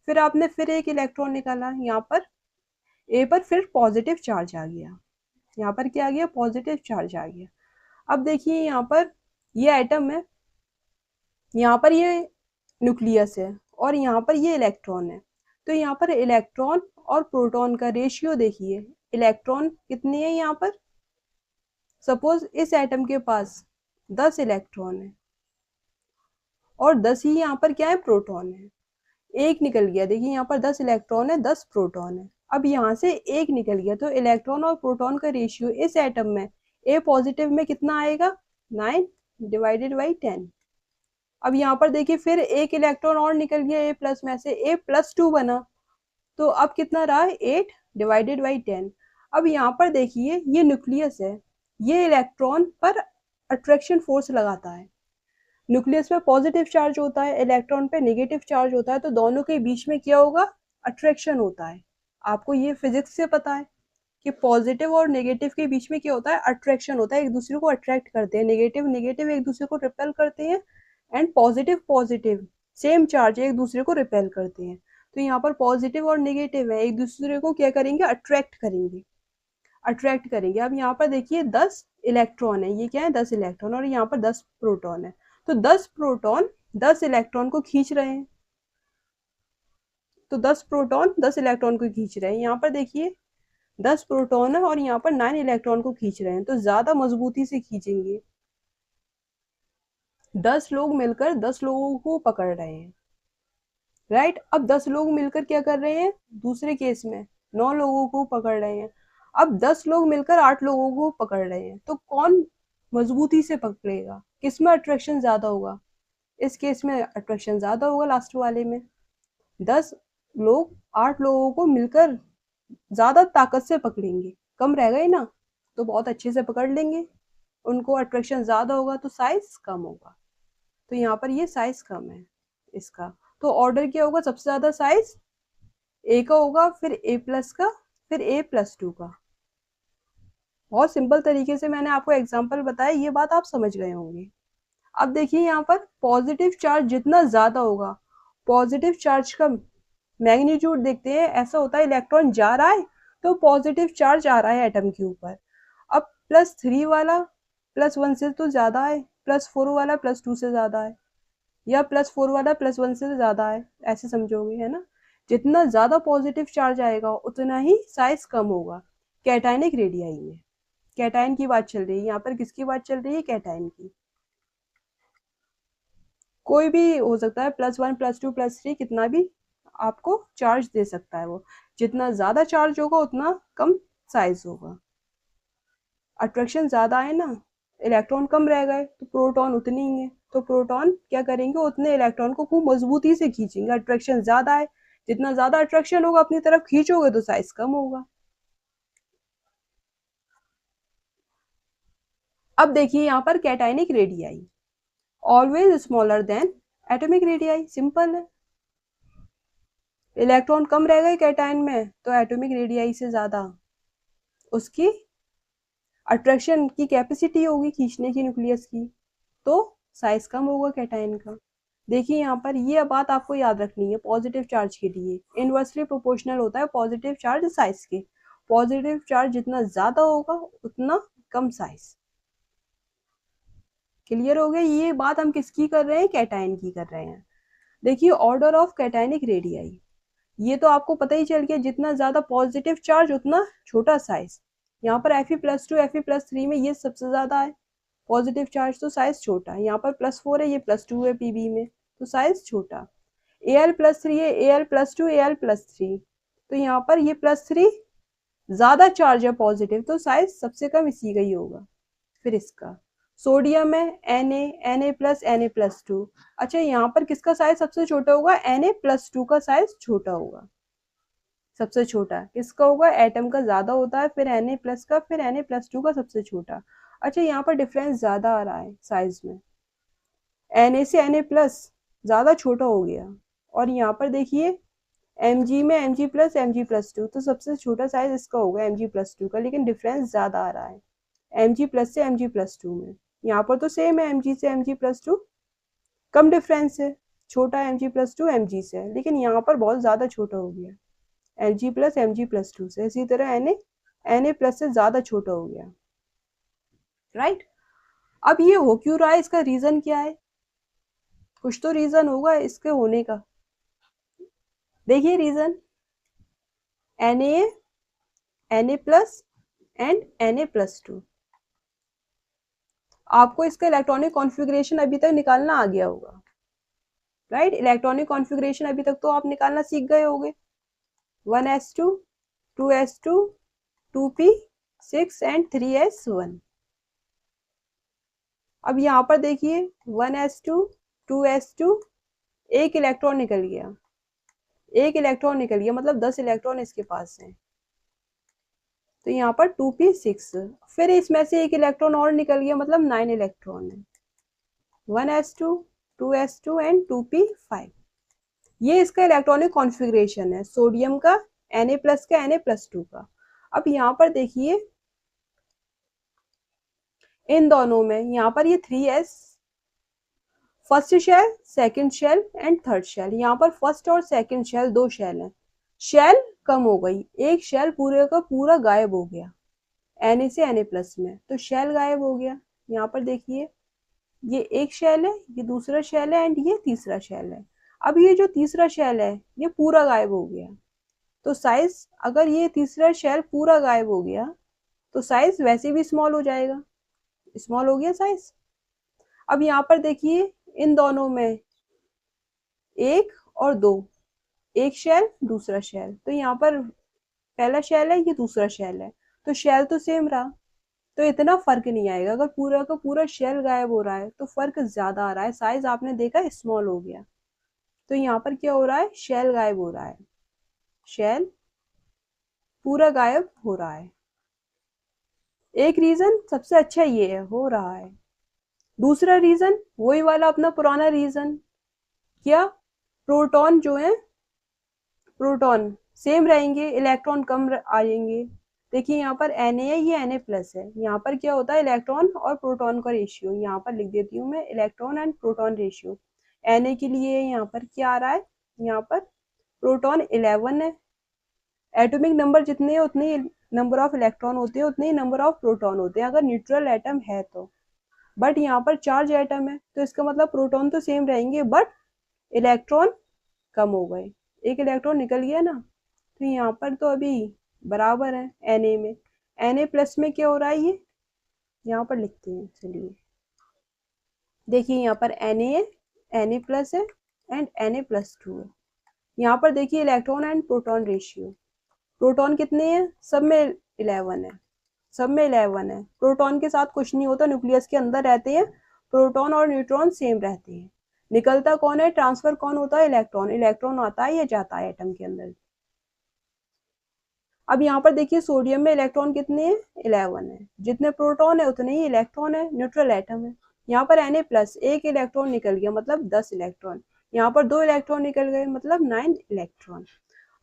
फिर आपने फिर एक इलेक्ट्रॉन निकाला, यहाँ पर ए पर फिर पॉजिटिव चार्ज आ गया, यहाँ पर क्या आ गया? पॉजिटिव चार्ज आ गया। अब देखिए यहाँ पर ये एटम है, यहाँ पर ये न्यूक्लियस है और यहाँ पर ये इलेक्ट्रॉन है। तो यहाँ पर इलेक्ट्रॉन और प्रोटॉन का रेशियो देखिए, इलेक्ट्रॉन कितने हैं यहाँ पर? सपोज इस एटम के पास 10 इलेक्ट्रॉन है और 10 ही यहाँ पर क्या है? प्रोटॉन है। एक निकल गया, देखिए यहाँ पर 10 इलेक्ट्रॉन है 10 प्रोटॉन है। अब यहाँ से एक निकल गया, तो इलेक्ट्रॉन और प्रोटॉन का रेशियो इस एटम में ए पॉजिटिव में कितना आएगा? 9 डिवाइडेड बाई 10। अब यहाँ पर देखिए फिर एक इलेक्ट्रॉन और निकल गया ए प्लस में से, ए प्लस 2 बना, तो अब कितना रहा? 8 डिवाइडेड बाई 10। अब यहाँ पर देखिए ये न्यूक्लियस है, ये इलेक्ट्रॉन पर अट्रैक्शन फोर्स लगाता है। न्यूक्लियस पे पॉजिटिव चार्ज होता है, इलेक्ट्रॉन पे नेगेटिव चार्ज होता है, तो दोनों के बीच में क्या होगा? अट्रैक्शन होता है। आपको ये फिजिक्स से पता है कि पॉजिटिव और नेगेटिव के बीच में क्या होता है? अट्रैक्शन होता है, एक दूसरे को अट्रैक्ट करते हैं। नेगेटिव नेगेटिव एक दूसरे को रिपेल करते हैं and positive positive same charge एक दूसरे को रिपेल करते हैं। तो यहाँ पर पॉजिटिव और नेगेटिव है, एक दूसरे को क्या करेंगे? अट्रैक्ट करेंगे, अट्रैक्ट करेंगे। अब यहाँ पर देखिए 10 इलेक्ट्रॉन है, ये क्या है? 10 इलेक्ट्रॉन, और यहाँ पर 10 प्रोटॉन है, तो 10 प्रोटॉन 10 इलेक्ट्रॉन को खींच रहे हैं, तो 10 प्रोटॉन 10 इलेक्ट्रॉन को खींच रहे हैं। यहाँ पर देखिए 10 प्रोटॉन है और यहाँ पर 9 इलेक्ट्रॉन को खींच रहे हैं, तो ज्यादा मजबूती से खींचेंगे। 10 लोग मिलकर 10 लोगों को पकड़ रहे हैं, राइट? अब 10 लोग मिलकर क्या कर रहे हैं? दूसरे केस में 9 लोगों को पकड़ रहे हैं। अब 10 लोग मिलकर 8 लोगों को पकड़ रहे हैं, तो कौन मजबूती से पकड़ेगा? किसमें अट्रैक्शन ज्यादा होगा? इस केस में अट्रैक्शन ज्यादा होगा लास्ट वाले में। 10 लोग 8 लोगों को मिलकर ज्यादा ताकत से पकड़ेंगे, कम रह गए ना, तो बहुत अच्छे से पकड़ लेंगे, उनको अट्रैक्शन ज्यादा होगा तो साइज कम होगा। तो यहाँ पर ये साइज कम है इसका, तो ऑर्डर क्या होगा? सबसे ज्यादा साइज ए का होगा, फिर ए प्लस का, फिर ए प्लस 2 का। बहुत सिंपल तरीके से मैंने आपको एग्जांपल बताया, ये बात आप समझ गए होंगे। अब देखिए यहाँ पर पॉजिटिव चार्ज जितना ज्यादा होगा, पॉजिटिव चार्ज का मैग्नीट्यूड देखते हैं, ऐसा होता है इलेक्ट्रॉन जा रहा है तो पॉजिटिव चार्ज आ रहा है एटम के ऊपर। अब +3 वाला +1 से तो ज्यादा है, +4 वाला +2 से ज्यादा है, या +4 वाला +1 से ज्यादा है, ऐसे समझोगे, है ना? जितना ज्यादा पॉजिटिव चार्ज आएगा उतना ही साइज कम होगा। कैटायनिक रेडियाई में कैटायन की बात चल रही है, यहाँ पर किसकी बात चल रही है? कैटायन की। कोई भी हो सकता है, +1 +2 +3, कितना भी आपको चार्ज दे सकता है वो। जितना ज्यादा चार्ज होगा उतना कम साइज होगा। अट्रैक्शन ज्यादा है ना, इलेक्ट्रॉन कम रह गए तो प्रोटॉन उतनी ही है, तो प्रोटॉन क्या करेंगे? उतने इलेक्ट्रॉन को खूब मजबूती से खींचेंगे। अट्रैक्शन ज्यादा है, जितना ज्यादा अट्रैक्शन होगा अपनी तरफ खींचोगे तो साइज कम होगा। अब देखिए यहाँ पर cationic radii always smaller than atomic radii, simple है। इलेक्ट्रॉन कम रहेगा कैटायन में तो एटॉमिक रेडियाई से ज्यादा उसकी अट्रैक्शन की कैपेसिटी होगी खींचने की न्यूक्लियस की, तो साइज कम होगा कैटायन का। देखिए यहाँ पर ये बात आपको याद रखनी है पॉजिटिव चार्ज के लिए इनवर्सली प्रोपोर्शनल होता है पॉजिटिव चार्ज साइज के। पॉजिटिव चार्ज जितना ज्यादा होगा उतना कम साइज। क्लियर हो गया? ये बात हम किसकी कर रहे हैं, कैटायन की कर रहे हैं। देखिए ऑर्डर ऑफ कैटायनिक रेडियाई, ये तो आपको पता ही चल गया जितना ज्यादा पॉजिटिव चार्ज उतना छोटा साइज। यहाँ पर Fe+2 Fe+3 में ये सबसे ज्यादा है पॉजिटिव चार्ज, तो साइज छोटा है। यहाँ पर +4 है, ये +2 है Pb में, तो साइज छोटा। Al+3 है, Al+2 Al+3, तो यहाँ पर ये +3 ज्यादा चार्ज है पॉजिटिव, तो साइज सबसे कम इसी का ही होगा। फिर इसका सोडियम है Na+Na+2, अच्छा यहाँ पर किसका साइज सबसे छोटा होगा, Na+2 का साइज छोटा होगा। सबसे छोटा किसका होगा, एटम का ज्यादा होता है, फिर Na+ का, फिर Na+2 का सबसे छोटा। अच्छा यहाँ पर डिफरेंस ज्यादा आ रहा है साइज में, Na से Na+ ज्यादा छोटा हो गया। और यहाँ पर देखिए Mg में Mg+, Mg+2, तो सबसे छोटा साइज इसका होगा Mg+2 का, लेकिन डिफरेंस ज्यादा आ रहा है Mg+ से Mg+2 में। यहाँ पर तो सेम है Mg से Mg+2, कम डिफरेंस है, छोटा Mg+2 Mg से, लेकिन यहाँ पर बहुत ज्यादा छोटा हो गया Mg+ Mg+2 से। इसी तरह Na+ से ज्यादा छोटा हो गया, राइट। अब ये हो क्यों रहा है, इसका रीजन क्या है, कुछ तो रीजन होगा इसके होने का। देखिए reason Na, Na+ and Na+2। आपको इसका इलेक्ट्रॉनिक कॉन्फ़िगरेशन अभी तक निकालना आ गया होगा, राइट। इलेक्ट्रॉनिक कॉन्फ़िगरेशन अभी तक तो आप निकालना सीख गए होंगे, 1s2 2s2 2p6 and 3s1। अब यहाँ पर देखिए 1s2 2s2, एक इलेक्ट्रॉन निकल गया, एक इलेक्ट्रॉन निकल गया मतलब 10 इलेक्ट्रॉन इसके पास है, तो यहाँ पर 2p6, फिर इसमें से एक इलेक्ट्रॉन और निकल गया मतलब 9 इलेक्ट्रॉन है, 1s2 2s2 एंड 2p5। ये इसका इलेक्ट्रॉनिक कॉन्फ़िगरेशन है सोडियम का, Na+ का, Na+2 का। अब यहाँ पर देखिए इन दोनों में, यहाँ पर ये 3s, first shell, second shell and third shell. यहाँ पर फर्स्ट और सेकंड शेल दो शेल हैं, शेल कम हो गई, एक शेल पूरे का पूरा गायब हो गया Na से Na+ में, तो शेल गायब हो गया। यहाँ पर देखिए ये एक शेल है, ये दूसरा शेल है एंड ये तीसरा शेल है। अब ये जो तीसरा शेल है ये पूरा गायब हो गया, तो साइज, अगर ये तीसरा शेल पूरा गायब हो गया तो साइज वैसे भी स्मॉल हो जाएगा, स्मॉल हो गया साइज। अब यहाँ पर देखिए इन दोनों में एक और दो, एक शेल दूसरा शेल, तो यहाँ पर पहला शेल है, ये दूसरा शेल है, तो शेल तो सेम रहा, तो इतना फर्क नहीं आएगा। अगर पूरा का पूरा शेल गायब हो रहा है तो फर्क ज्यादा आ रहा है, साइज आपने देखा स्मॉल हो गया। तो यहाँ पर क्या हो रहा है, शेल गायब हो रहा है, शेल पूरा गायब हो रहा है। एक रीजन सबसे अच्छा ये है, हो रहा है। दूसरा रीजन वही वाला अपना पुराना रीजन, क्या, प्रोटॉन जो है, प्रोटॉन सेम रहेंगे, इलेक्ट्रॉन कम आएंगे। देखिए यहाँ पर Na है, ये Na+ है, यहाँ पर क्या होता है इलेक्ट्रॉन और प्रोटॉन का रेशियो, यहाँ पर लिख देती हूँ मैं electron and proton ratio. Na के लिए यहाँ पर क्या आ रहा है, यहाँ पर प्रोटॉन 11 है, एटॉमिक नंबर जितने हैं उतने नंबर ऑफ इलेक्ट्रॉन होते हैं, उतने ही नंबर ऑफ प्रोटॉन होते हैं अगर न्यूट्रल एटम है तो। बट यहाँ पर चार्ज एटम है तो इसका मतलब प्रोटॉन तो सेम रहेंगे बट इलेक्ट्रॉन कम हो गए, एक इलेक्ट्रॉन निकल गया ना, तो यहाँ पर तो अभी बराबर है Na में। Na+ में क्या हो रहा है, ये यहाँ पर लिखते हैं, चलिए देखिए यहाँ पर Na है, Na+ है एंड Na+2 है। यहाँ पर देखिए electron and proton ratio, proton कितने हैं, सब में 11 है, सब में 11 है। प्रोटॉन के साथ कुछ नहीं होता, न्यूक्लियस के अंदर रहते हैं, प्रोटॉन और न्यूट्रॉन सेम रहते हैं। निकलता कौन है, ट्रांसफर कौन होता है, इलेक्ट्रॉन। इलेक्ट्रॉन आता है या जाता है एटम के अंदर। अब यहाँ पर देखिए सोडियम में इलेक्ट्रॉन कितने हैं, 11 है। जितने प्रोटॉन है उतने ही इलेक्ट्रॉन है, न्यूट्रल एटम है। यहाँ पर Na+, एक इलेक्ट्रॉन निकल गया मतलब 10 इलेक्ट्रॉन। यहाँ पर 2 इलेक्ट्रॉन निकल गए मतलब 9 इलेक्ट्रॉन।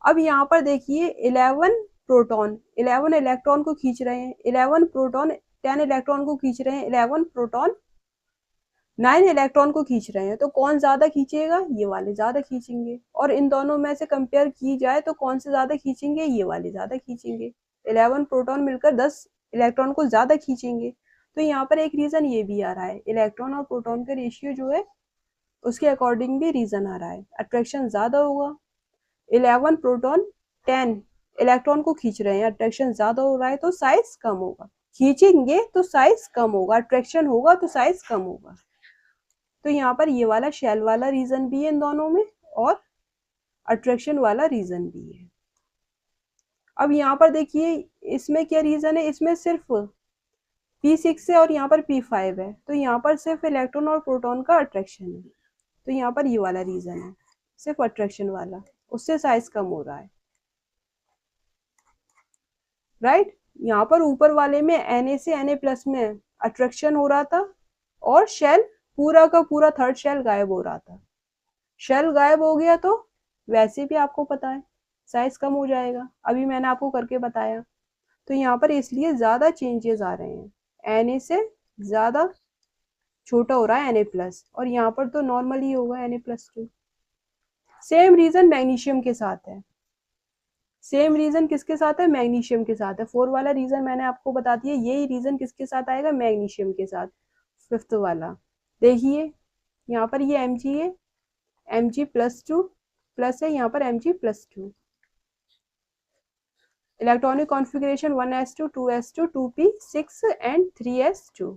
अब यहाँ पर देखिए 11 प्रोटॉन 11 इलेक्ट्रॉन को खींच रहे हैं, 11 प्रोटॉन 10 इलेक्ट्रॉन को खींच रहे हैं, 11 प्रोटॉन 9 इलेक्ट्रॉन को खींच रहे हैं। तो कौन ज्यादा खींचेगा, ये वाले ज्यादा खींचेंगे। और इन दोनों में से कंपेयर की जाए तो कौन से ज्यादा खींचेंगे, ये वाले ज्यादा खींचेंगे। 11 प्रोटॉन मिलकर 10 इलेक्ट्रॉन को ज्यादा खींचेंगे। तो यहाँ पर एक रीजन ये भी आ रहा है, इलेक्ट्रॉन और प्रोटॉन का रेशियो जो है उसके अकॉर्डिंग भी रीजन आ रहा है, अट्रैक्शन ज्यादा होगा। 11 प्रोटॉन 10 इलेक्ट्रॉन को खींच रहे हैं, अट्रैक्शन ज्यादा हो रहा है तो साइज कम होगा। खींचेंगे तो साइज कम होगा, अट्रैक्शन होगा तो साइज कम होगा। तो यहाँ पर ये वाला शेल वाला रीजन भी है इन दोनों में, और अट्रैक्शन वाला रीजन भी है। अब यहाँ पर देखिए इसमें क्या रीजन है, इसमें सिर्फ P6 है और यहाँ पर P5 है। तो यहाँ पर सिर्फ इलेक्ट्रॉन और प्रोटॉन का अट्रैक्शन है। तो यहाँ पर ये वाला रीजन है, सिर्फ अट्रैक्शन वाला, उससे साइज कम हो रहा है। राइट। यहाँ पर ऊपर वाले में Na से Na+ में अट्रैक्शन हो रहा था और शेल पूरा का पूरा थर्ड शेल गायब हो रहा था। शेल गायब हो गया तो वैसे भी आपको पता है साइज कम हो जाएगा, अभी मैंने आपको करके बताया। तो यहाँ पर इसलिए ज्यादा चेंजेस आ रहे हैं, Na से ज्यादा छोटा हो रहा है Na+, और यहाँ पर तो नॉर्मल ही होगा Na+2। सेम रीजन मैग्नीशियम के साथ है। सेम रीजन किसके साथ है, मैग्नीशियम के साथ है। 4 वाला रीजन मैंने आपको बता दिया, यही रीजन किसके साथ आएगा, मैग्नीशियम के साथ। 5th वाला देखिए, यहाँ पर ये Mg है, Mg+2 प्लस है, यहाँ पर Mg+2। Electronic configuration 1s2 2s2 2p6 and 3s2।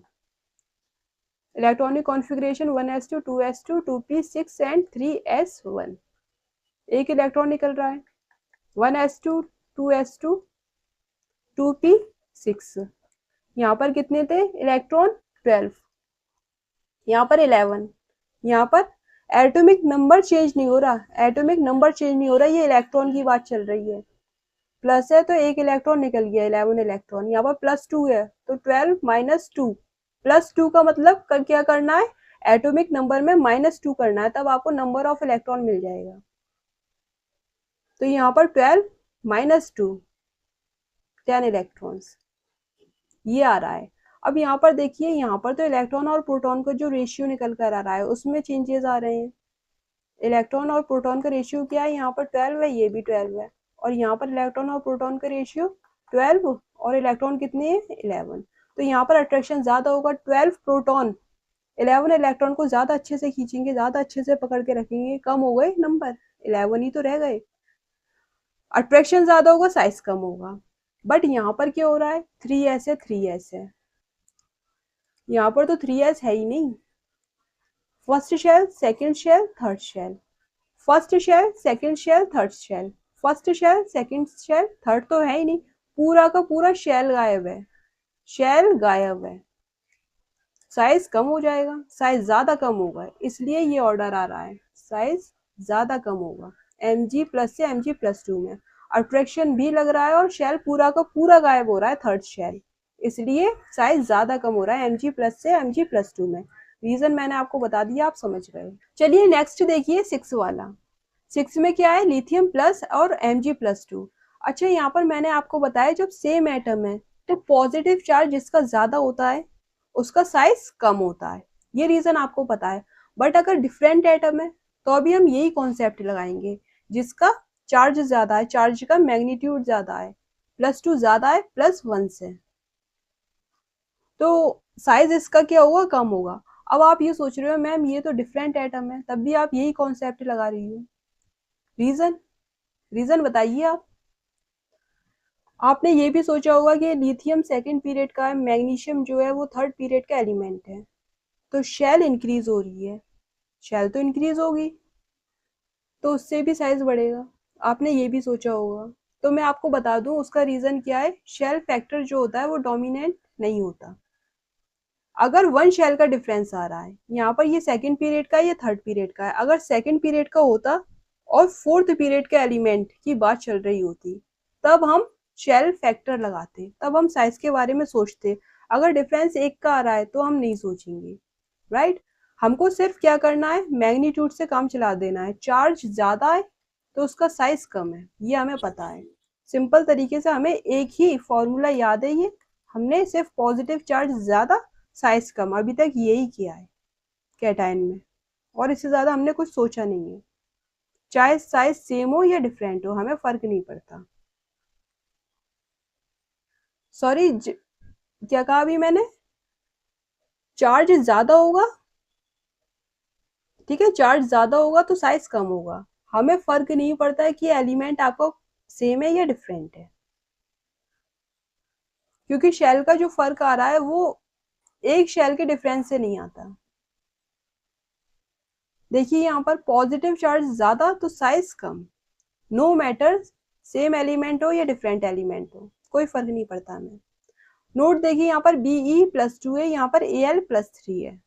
Electronic configuration 1s2 2s2 2p6 and 3s1। एक इलेक्ट्रॉन निकल रहा है, 1s2 2s2 2p6। यहाँ पर कितने थे इलेक्ट्रॉन, 12। यहाँ पर 11। यहाँ पर एटॉमिक नंबर चेंज नहीं हो रहा, एटॉमिक नंबर चेंज नहीं हो रहा, ये इलेक्ट्रॉन की बात चल रही है। प्लस है तो एक इलेक्ट्रॉन निकल गया, 11 इलेक्ट्रॉन। यहाँ पर +2 है तो 12 - 2। +2 का मतलब क्या करना है, एटॉमिक नंबर में -2 करना है, तब आपको नंबर ऑफ इलेक्ट्रॉन मिल जाएगा। तो यहाँ पर 12 - 2 10 इलेक्ट्रॉन्स, ये आ रहा है। अब यहाँ पर देखिए, यहाँ पर तो इलेक्ट्रॉन और प्रोटॉन का जो रेशियो निकल कर आ रहा है उसमें चेंजेस आ रहे हैं। इलेक्ट्रॉन और प्रोटॉन का रेशियो क्या है, यहाँ पर 12 है, ये भी 12 है। और यहाँ पर इलेक्ट्रॉन और प्रोटॉन का रेशियो 12 और इलेक्ट्रॉन कितने हैं, 11। तो यहाँ पर अट्रैक्शन ज्यादा होगा, 12 प्रोटॉन 11 इलेक्ट्रॉन को ज्यादा अच्छे से खींचेंगे, ज्यादा अच्छे से पकड़ के रखेंगे। कम हो गए नंबर, 11 ही तो रह गए। अट्रैक्शन ज्यादा होगा, साइज कम होगा। बट यहाँ पर क्या हो रहा है, 3s है 3s है, यहाँ पर तो 3s है ही नहीं। First shell, second shell, third shell, first shell, second shell, third shell, first shell, second shell, third तो है ही नहीं। पूरा का पूरा शेल गायब है, शेल गायब है। साइज कम हो जाएगा, साइज ज्यादा कम होगा, इसलिए ये ऑर्डर आ रहा है, साइज ज्यादा कम होगा। Mg+ से Mg+2 में अट्रैक्शन भी लग रहा है और शेल पूरा का पूरा गायब हो रहा है, थर्ड शेल, इसलिए साइज ज्यादा कम हो रहा है Mg+ से Mg+2 में। रीजन मैंने आपको बता दिया, आप समझ गए। चलिए नेक्स्ट देखिए 6 वाला। 6 में क्या है, लिथियम प्लस और Mg+2। अच्छा, यहाँ पर मैंने आपको बताया जब सेम एटम है तो पॉजिटिव चार्ज जिसका ज्यादा होता है उसका साइज कम होता है, ये रीजन आपको पता है। बट अगर डिफरेंट एटम है तो अभी हम यही कॉन्सेप्ट लगाएंगे, जिसका चार्ज ज्यादा है, चार्ज का मैग्नीट्यूड ज्यादा है, +2 ज्यादा है +1 से, तो साइज इसका क्या होगा, कम होगा। अब आप ये सोच रहे हो मैम ये तो डिफरेंट एटम है, तब भी आप यही कॉन्सेप्ट लगा रही हो। रीजन, रीजन बताइए आप। आपने ये भी सोचा होगा कि लिथियम सेकंड पीरियड का है, मैग्नीशियम जो है वो थर्ड पीरियड का एलिमेंट है, तो शेल इंक्रीज हो रही है, शेल तो इंक्रीज होगी तो उससे भी साइज बढ़ेगा, आपने ये भी सोचा होगा। तो मैं आपको बता दूं उसका रीजन क्या है, शेल फैक्टर जो होता है वो डोमिनेंट नहीं होता। अगर वन शेल का डिफरेंस आ रहा है, यहाँ पर ये सेकंड पीरियड का है, ये थर्ड पीरियड का है, अगर सेकंड पीरियड का होता और फोर्थ पीरियड के एलिमेंट की बात चल रही होती, तब हम शेल फैक्टर लगाते, तब हम साइज के बारे में सोचते। अगर डिफरेंस एक का आ रहा है तो हम नहीं सोचेंगे, राइट। हमको सिर्फ क्या करना है, मैग्नीट्यूड से काम चला देना है। चार्ज ज्यादा है तो उसका साइज कम है, ये हमें पता है। सिंपल तरीके से हमें एक ही फॉर्मूला याद है, ये हमने सिर्फ पॉजिटिव चार्ज ज्यादा साइज कम, अभी तक यही किया है कैटायन में, और इससे ज्यादा हमने कुछ सोचा नहीं है। चाहे साइज सेम हो या डिफरेंट हो, हमें फर्क नहीं पड़ता। सॉरी, क्या कहा अभी मैंने? चार्ज ज्यादा होगा, ठीक है, चार्ज ज्यादा होगा तो साइज कम होगा। हमें फर्क नहीं पड़ता है कि एलिमेंट आपको सेम है या डिफरेंट है, क्योंकि शेल का जो फर्क आ रहा है वो एक शेल के डिफरेंस से नहीं आता। देखिए यहाँ पर पॉजिटिव चार्ज ज्यादा तो साइज कम, नो मैटर सेम एलिमेंट हो या डिफरेंट एलिमेंट हो, कोई फर्क नहीं पड़ता हमें। नोट देखिए यहाँ पर Be+2 है, यहाँ पर Al+3 है।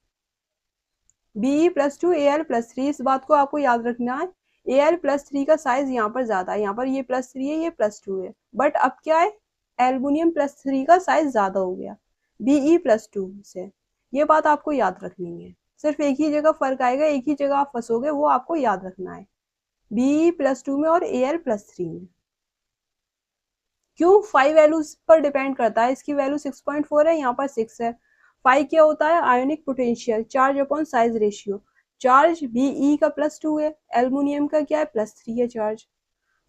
Be+2 Al+3, इस बात को आपको याद रखना है। Al+3 का साइज यहाँ पर ज्यादा है, यहाँ पर ये +3 है, ये +2 है, बट अब क्या है, एल्युमिनियम+3 का साइज ज्यादा हो गया Be+2 से। ये बात आपको याद रखनी है। सिर्फ एक ही जगह फर्क आएगा, एक ही जगह आप फंसोगे, वो आपको याद रखना है, Be+2 में और Al+3 में। क्यों? 5 वैल्यूज पर डिपेंड करता है, इसकी वैल्यू 6.4 है, यहाँ पर 6 है। 5 क्या होता है? Ionic potential, charge upon size ratio. Charge Be का +2 है, एल्युमिनियम का क्या है, +3 है चार्ज।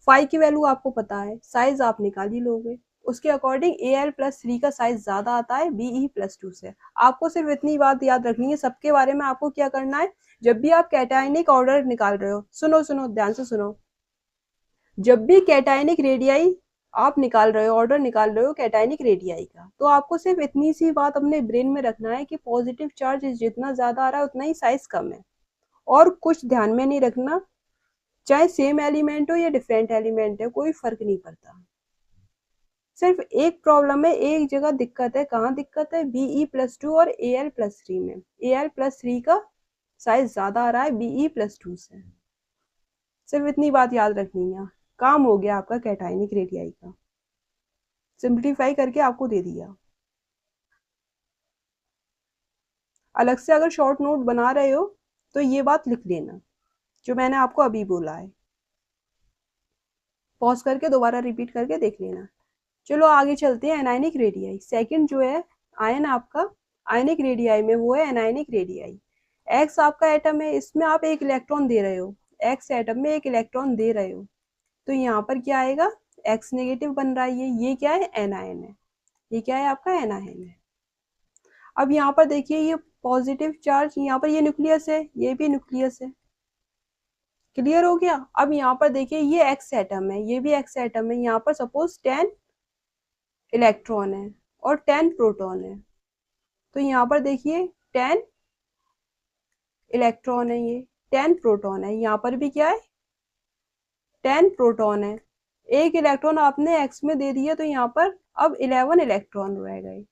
5 की वैल्यू आपको पता है, साइज आप निकाल ही लोगे, उसके अकॉर्डिंग Al+3 का साइज ज्यादा आता है Be+2 से। आपको सिर्फ इतनी बात याद रखनी है, सबके बारे में आपको क्या करना है, जब भी आप कैटायनिक ऑर्डर निकाल रहे हो, सुनो सुनो ध्यान से सुनो, जब भी कैटायनिक रेडियाई आप निकाल रहे हो, ऑर्डर निकाल रहे हो कैटायनिक रेडियाई का, तो आपको सिर्फ इतनी सी बात अपने ब्रेन में रखना है कि पॉजिटिव चार्ज जितना ज्यादा आ रहा है उतना ही साइज कम है, और कुछ ध्यान में नहीं रखना। चाहे सेम एलिमेंट हो या डिफरेंट एलिमेंट है, कोई फर्क नहीं पड़ता। सिर्फ एक प्रॉब्लम है, एक जगह दिक्कत है। कहाँ दिक्कत है? Be+2 और Al+3 में। Al+3 का साइज ज्यादा आ रहा है Be+2 से। सिर्फ इतनी बात याद रखनी है, काम हो गया आपका कैटायनिक रेडियाई का। सिंप्लीफाई करके आपको दे दिया। अलग से अगर शॉर्ट नोट बना रहे हो तो ये बात लिख लेना जो मैंने आपको अभी बोला है, पॉज करके दोबारा रिपीट करके देख लेना। चलो आगे चलते हैं। एनायनिक रेडियाई, सेकंड जो है आयन आपका आयनिक रेडियाई में, वो है एनायनिक रेडियाई। एक्स आपका एटम है, इसमें आप एक इलेक्ट्रॉन दे रहे हो, एक्स एटम में एक इलेक्ट्रॉन दे रहे हो, तो यहाँ पर क्या आएगा, एक्स नेगेटिव बन रहा है, ये क्या है, एनायन है, ये क्या है आपका, एनायन है। अब यहाँ पर देखिए ये पॉजिटिव चार्ज, यहाँ पर ये न्यूक्लियस है, ये भी न्यूक्लियस है, क्लियर हो गया। अब यहाँ पर देखिए ये एक्स एटम है, ये भी एक्स एटम है, यहाँ पर सपोज 10 इलेक्ट्रॉन है और 10 प्रोटॉन है, तो यहाँ पर देखिए 10 इलेक्ट्रॉन है, ये 10 प्रोटॉन है, यहाँ पर भी क्या है, 10 प्रोटॉन है। एक इलेक्ट्रॉन आपने एक्स में दे दिया, तो यहाँ पर अब 11 इलेक्ट्रॉन रह गए,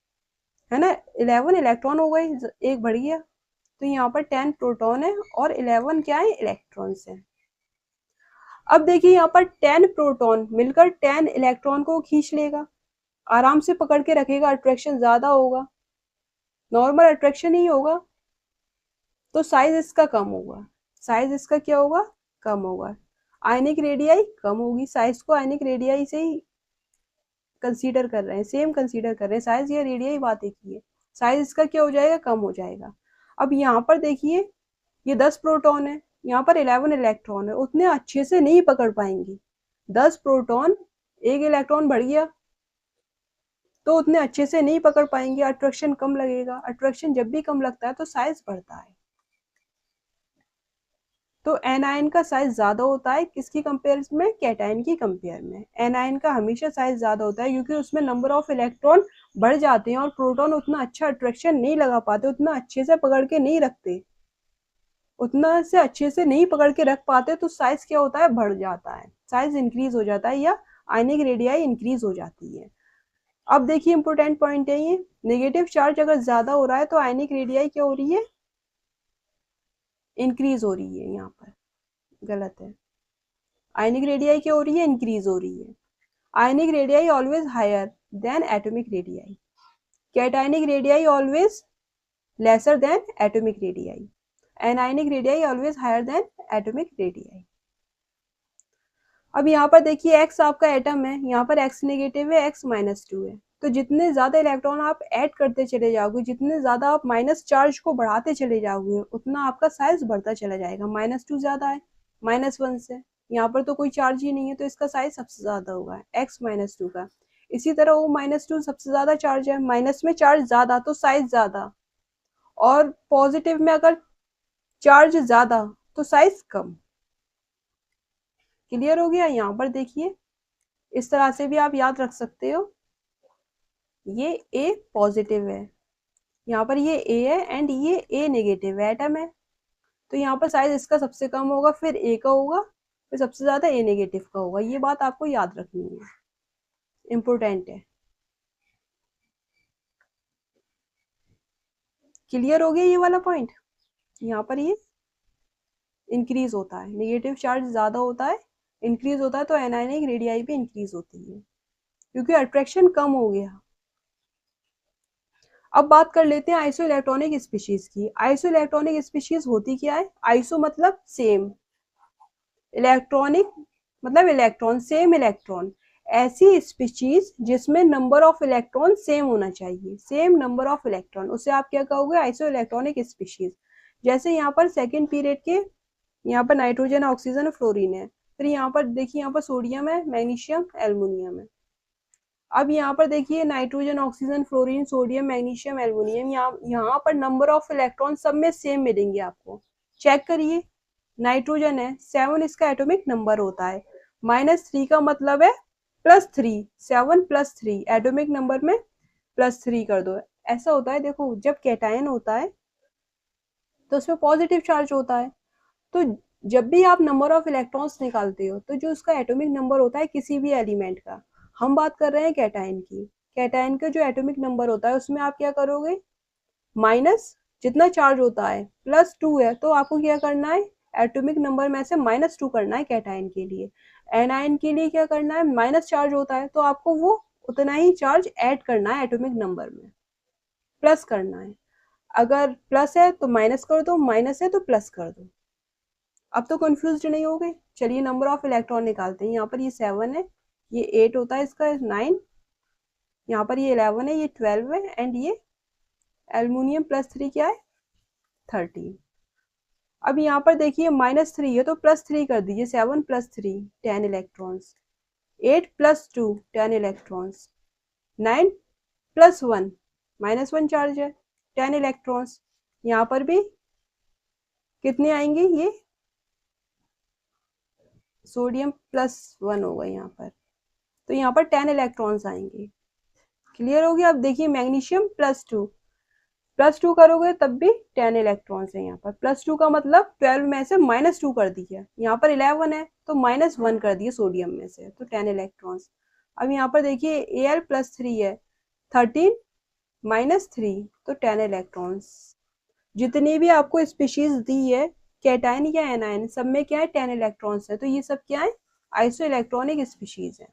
है ना, 11 इलेक्ट्रॉन हो गए, एक बढ़ गया, तो यहाँ पर 10 प्रोटॉन है और 11 क्या है, इलेक्ट्रॉन्स है। अब देखिए यहाँ पर 10 प्रोटॉन मिलकर 10 इलेक्ट्रॉन को खींच लेगा, आराम से पकड़ के रखेगा, अट्रैक्शन ज्यादा होगा, नॉर्मल अट्रैक्शन ही होगा, तो साइज इसका कम होगा, साइज इसका क्या होगा, कम होगा। आयनिक रेडियाई कम होगी, साइज को आयनिक रेडियाई से ही कंसीडर कर रहे हैं, सेम कंसीडर कर रहे हैं, साइज या रेडियाई बात एक ही है, साइज इसका क्या हो जाएगा, कम हो जाएगा। अब यहाँ पर देखिए ये 10 प्रोटॉन है, यहाँ पर 11 इलेक्ट्रॉन है, उतने अच्छे से नहीं पकड़ पाएंगे, 10 प्रोटॉन एक इलेक्ट्रॉन बढ़ गया तो उतने अच्छे से नहीं पकड़ पाएंगे, अट्रैक्शन कम लगेगा, अट्रैक्शन जब भी कम लगता है तो साइज बढ़ता है। तो एनायन का साइज ज्यादा होता है, किसकी कंपेयर में, कैटायन की कंपेयर में। एनायन का हमेशा साइज ज्यादा होता है क्योंकि उसमें नंबर ऑफ इलेक्ट्रॉन बढ़ जाते हैं और प्रोटॉन उतना अच्छा अट्रैक्शन नहीं लगा पाते, उतना अच्छे से पकड़ के नहीं रखते, उतना से अच्छे से नहीं पकड़ के रख पाते, तो साइज क्या होता है, बढ़ जाता है, साइज इंक्रीज हो जाता है, या आयनिक रेडियाई इंक्रीज हो जाती है। अब देखिए इंपॉर्टेंट पॉइंट है ये, नेगेटिव चार्ज अगर ज्यादा हो रहा है तो आयनिक रेडियाई क्या हो रही है, इंक्रीज हो रही है, यहाँ पर गलत है। आयनिक रेडियाई क्या हो रही है, इंक्रीज हो रही है। Ionic radii always higher than atomic radii, cationic radii always lesser than atomic radii, anionic radii always higher than atomic radii। अब यहाँ पर देखिए x आपका एटम है, यहाँ पर x नेगेटिव है, x -2 है, तो जितने ज्यादा इलेक्ट्रॉन आप ऐड करते चले जाओगे, जितने ज्यादा आप माइनस चार्ज को बढ़ाते चले जाओगे, उतना आपका साइज बढ़ता चला जाएगा। -2 ज्यादा है -1 से, यहाँ पर तो कोई चार्ज ही नहीं है, तो इसका साइज सबसे ज्यादा होगा x -2 का। इसी तरह वो -2 सबसे ज्यादा चार्ज है, माइनस में चार्ज ज्यादा तो साइज ज्यादा, और पॉजिटिव में अगर चार्ज ज्यादा तो साइज कम। क्लियर हो गया। यहाँ पर देखिए इस तरह से भी आप याद रख सकते हो, ये A पॉजिटिव है, यहाँ पर ये A है एंड ये A नेगेटिव एटम है, तो यहाँ पर साइज इसका सबसे कम होगा, फिर A का होगा, फिर सबसे ज्यादा A नेगेटिव का होगा। ये बात आपको याद रखनी है, इम्पोर्टेंट है। क्लियर हो गया ये वाला पॉइंट। यहाँ पर ये इंक्रीज होता है, नेगेटिव चार्ज ज्यादा होता है, इंक्रीज होता है, तो एनायनिक रेडियाई भी इंक्रीज होती है क्योंकि अट्रैक्शन कम हो गया। अब बात कर लेते हैं आइसो इलेक्ट्रॉनिक स्पीशीज की। आइसो इलेक्ट्रॉनिक स्पीशीज होती क्या है, आइसो मतलब सेम, इलेक्ट्रॉनिक मतलब इलेक्ट्रॉन, सेम इलेक्ट्रॉन, ऐसी स्पीशीज जिसमें नंबर ऑफ इलेक्ट्रॉन सेम होना चाहिए, सेम नंबर ऑफ इलेक्ट्रॉन, उसे आप क्या कहोगे, आइसो इलेक्ट्रॉनिक स्पीशीज। जैसे यहाँ पर सेकेंड पीरियड के, यहाँ पर नाइट्रोजन, ऑक्सीजन, फ्लोरीन है, फिर यहाँ पर देखिए, यहाँ पर सोडियम है, मैग्नीशियम, एल्युमिनियम है। अब यहाँ पर देखिए nitrogen, oxygen, fluorine, sodium, magnesium, aluminium, यहाँ पर नंबर ऑफ इलेक्ट्रॉन सब में सेम मिलेंगे आपको। चेक करिए, नाइट्रोजन है 7 इसका एटॉमिक नंबर होता है, -3 का मतलब है +3, 7 + 3 एटॉमिक नंबर में +3 कर दो। ऐसा होता है, देखो जब कैटायन होता है तो उसमें पॉजिटिव चार्ज होता है, तो जब भी आप नंबर ऑफ इलेक्ट्रॉन्स निकालते हो तो जो उसका एटॉमिक नंबर होता है किसी भी एलिमेंट का, हम बात कर रहे हैं कैटायन की, कैटायन का जो एटॉमिक नंबर होता है उसमें आप क्या करोगे, माइनस जितना चार्ज होता है +2 है, तो आपको क्या करना है, एटॉमिक नंबर में से -2 करना है कैटायन के लिए। एनायन के लिए क्या करना है, माइनस चार्ज होता है तो आपको वो उतना ही चार्ज ऐड करना है एटॉमिक नंबर में, प्लस करना है। अगर प्लस है तो माइनस कर दो, माइनस है तो प्लस कर दो। अब तो कंफ्यूज नहीं हो गए। चलिए नंबर ऑफ इलेक्ट्रॉन निकालते हैं। यहाँ पर ये 7 है, ये 8 होता है, इसका 9, यहाँ पर ये 11 है, ये 12 है, एंड ये एल्युमिनियम +3 क्या है, 13। अब यहाँ पर देखिए -3 है तो +3 कर दीजिए, 7 + 3 10 इलेक्ट्रॉन्स, 8 + 2 10 इलेक्ट्रॉन्स, 9 + 1 -1 चार्ज है 10 इलेक्ट्रॉन्स। यहाँ पर भी कितने आएंगे, ये सोडियम +1 होगा यहाँ पर, तो यहाँ पर 10 इलेक्ट्रॉन्स आएंगे। क्लियर हो गया। अब देखिए मैग्नीशियम +2 करोगे तब भी 10 इलेक्ट्रॉन्स है यहाँ पर, +2 का मतलब 12 में से -2 कर दिया, यहाँ पर 11 है तो -1 कर दिए सोडियम में से, तो 10 इलेक्ट्रॉन्स। अब यहाँ पर देखिए Al +3 है, 13 -3 तो 10 इलेक्ट्रॉन्स। जितनी भी आपको स्पीशीज दी है कैटायन या एनायन, सब में क्या है, 10 इलेक्ट्रॉन्स है, तो ये सब क्या है, आइसो इलेक्ट्रॉनिक स्पीशीज है।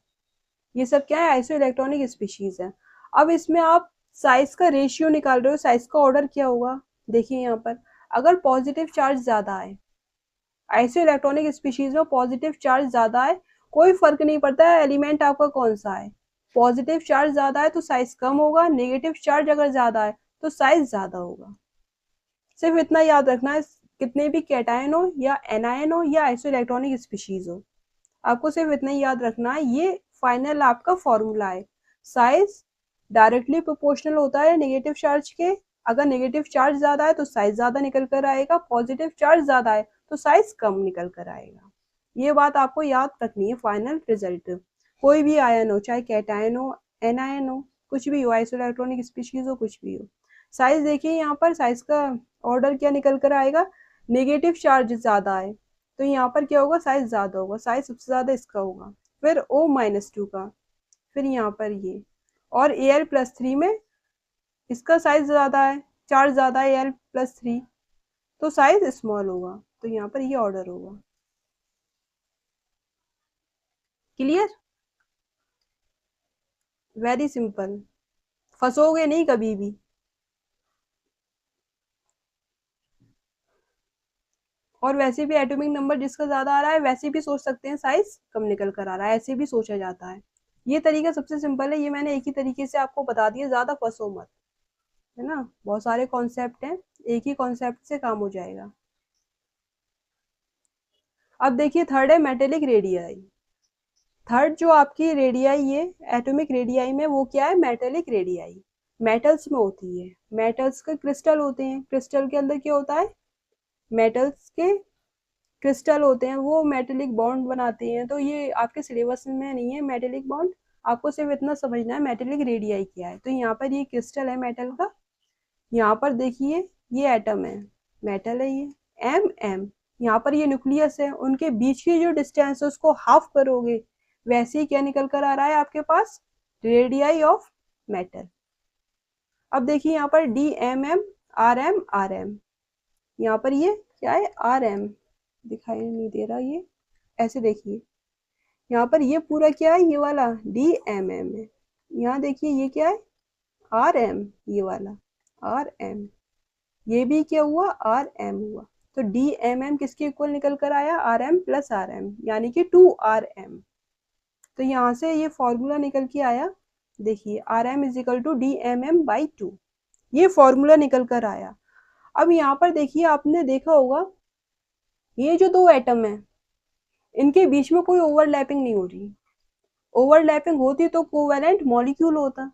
ये सब क्या है, आइसो इलेक्ट्रॉनिक स्पीशीज है। अब इसमें आप साइज का रेशियो निकाल रहे हो, साइज का ऑर्डर क्या होगा, देखिए यहाँ पर अगर पॉजिटिव चार्ज ज्यादा है, आइसो इलेक्ट्रॉनिक स्पीशीज में पॉजिटिव चार्ज ज्यादा है, कोई फर्क नहीं पड़ता है एलिमेंट आपका कौन सा है, पॉजिटिव चार्ज ज्यादा है तो साइज कम होगा, नेगेटिव चार्ज अगर ज्यादा है तो साइज ज्यादा होगा। सिर्फ इतना याद रखना है, कितने भी कैटायन हो या एनायन हो या आइसो इलेक्ट्रॉनिक स्पीशीज हो, आपको सिर्फ इतना ही याद रखना है, ये फाइनल आपका फॉर्मूला है। साइज डायरेक्टली प्रोपोर्शनल होता है नेगेटिव चार्ज के, अगर नेगेटिव चार्ज ज्यादा है तो साइज ज्यादा निकल कर आएगा, पॉजिटिव चार्ज ज्यादा है तो साइज कम निकल कर आएगा। ये बात आपको याद रखनी है। फाइनल रिजल्ट कोई भी आयन हो, चाहे कैटायन हो, एनायन हो, कुछ भी हो, आइसो इलेक्ट्रॉनिक स्पीशीज हो, कुछ भी हो, साइज देखिए यहाँ पर साइज का ऑर्डर क्या निकल कर आएगा, नेगेटिव चार्ज ज्यादा है तो यहाँ पर क्या होगा, साइज ज्यादा होगा, साइज सबसे ज्यादा इसका होगा, फिर O -2 का, फिर यहाँ पर ये और Al+3 में इसका साइज ज़्यादा है, चार्ज ज़्यादा है Al+3, तो साइज स्मॉल होगा, तो यहाँ पर ये ऑर्डर होगा। क्लियर? वेरी सिंपल, फंसोगे नहीं कभी भी। और वैसे भी एटॉमिक नंबर जिसका ज्यादा आ रहा है वैसे भी सोच सकते हैं साइज कम निकल कर आ रहा है, ऐसे भी सोचा जाता है। ये तरीका सबसे सिंपल है, ये मैंने एक ही तरीके से आपको बता दिया, ज्यादा फंसो मत, है ना। बहुत सारे कॉन्सेप्ट हैं, एक ही कॉन्सेप्ट से काम हो जाएगा। अब देखिए थर्ड है मेटेलिक रेडियाई। थर्ड जो आपकी रेडियाई है एटॉमिक रेडियाई में, वो क्या है, मेटेलिक रेडियाई। मेटल्स में होती है, मेटल्स के क्रिस्टल होते हैं, क्रिस्टल के अंदर क्या होता है, मेटल्स के क्रिस्टल होते हैं, वो मेटेलिक बॉन्ड बनाते हैं। तो ये आपके सिलेबस में नहीं है मेटेलिक बॉन्ड, आपको सिर्फ इतना समझना है मेटेलिक रेडियाई क्या है। तो यहाँ पर ये क्रिस्टल है मेटल का, यहाँ पर देखिए ये एटम है, मेटल है ये एम एम, यहाँ पर ये न्यूक्लियस है, उनके बीच की जो डिस्टेंस है उसको हाफ करोगे, वैसे ही क्या निकल कर आ रहा है आपके पास, रेडियाई ऑफ मेटल। अब देखिए यहाँ पर D M M R M, यहाँ पर ये क्या है आर एम, दिखाई नहीं दे रहा ये, ऐसे देखिए यहाँ पर ये पूरा क्या है, ये वाला डी एम एम है, यहाँ देखिए ये क्या है आर एम, ये वाला आर एम, ये भी क्या हुआ आर एम हुआ। तो डी एम एम किसके इक्वल निकल कर आया, R M plus R M, यानी कि 2 RM। तो यहाँ से ये फॉर्मूला निकल के आया, देखिए R M is equal to D M M by 2, ये फॉर्मूला निकल कर आया। अब यहाँ पर देखिए आपने देखा होगा ये जो दो एटम है इनके बीच में कोई ओवरलैपिंग नहीं हो रही, ओवरलैपिंग होती तो कोवेलेंट मॉलिक्यूल होता।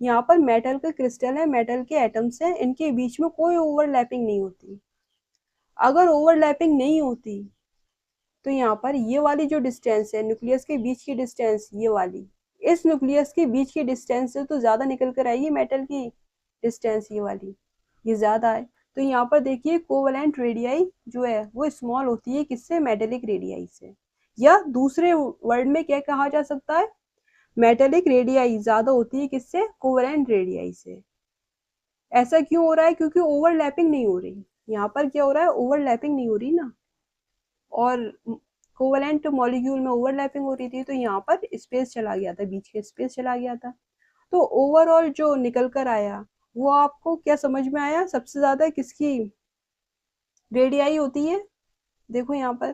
यहाँ पर मेटल के क्रिस्टल है, मेटल के एटम्स हैं, इनके बीच में कोई ओवरलैपिंग नहीं होती। अगर ओवरलैपिंग नहीं होती तो यहाँ पर ये वाली जो डिस्टेंस है न्यूक्लियस के बीच की डिस्टेंस, ये वाली इस न्यूक्लियस के बीच की डिस्टेंस से तो ज्यादा निकल कर आएगी मेटल की डिस्टेंस, ये वाली ये ज्यादा है। तो यहाँ पर देखिए कोवेलेंट रेडियाई जो है वो स्मॉल होती है किससे, मेटेलिक रेडियाई से, या दूसरे वर्ड में क्या कहा जा सकता है, मेटेलिक रेडियाई ज्यादा होती है किससे, कोवेलेंट रेडियाई से। ऐसा क्यों हो रहा है, क्योंकि ओवरलैपिंग नहीं हो रही, यहाँ पर क्या हो रहा है ओवरलैपिंग नहीं हो रही ना, और कोवेलेंट मॉलिक्यूल में ओवरलैपिंग हो रही थी, तो यहाँ पर स्पेस चला गया था, बीच के स्पेस चला गया था। तो ओवरऑल जो निकल कर आया वो आपको क्या समझ में आया, सबसे ज्यादा किसकी रेडियाई होती है। देखो यहाँ पर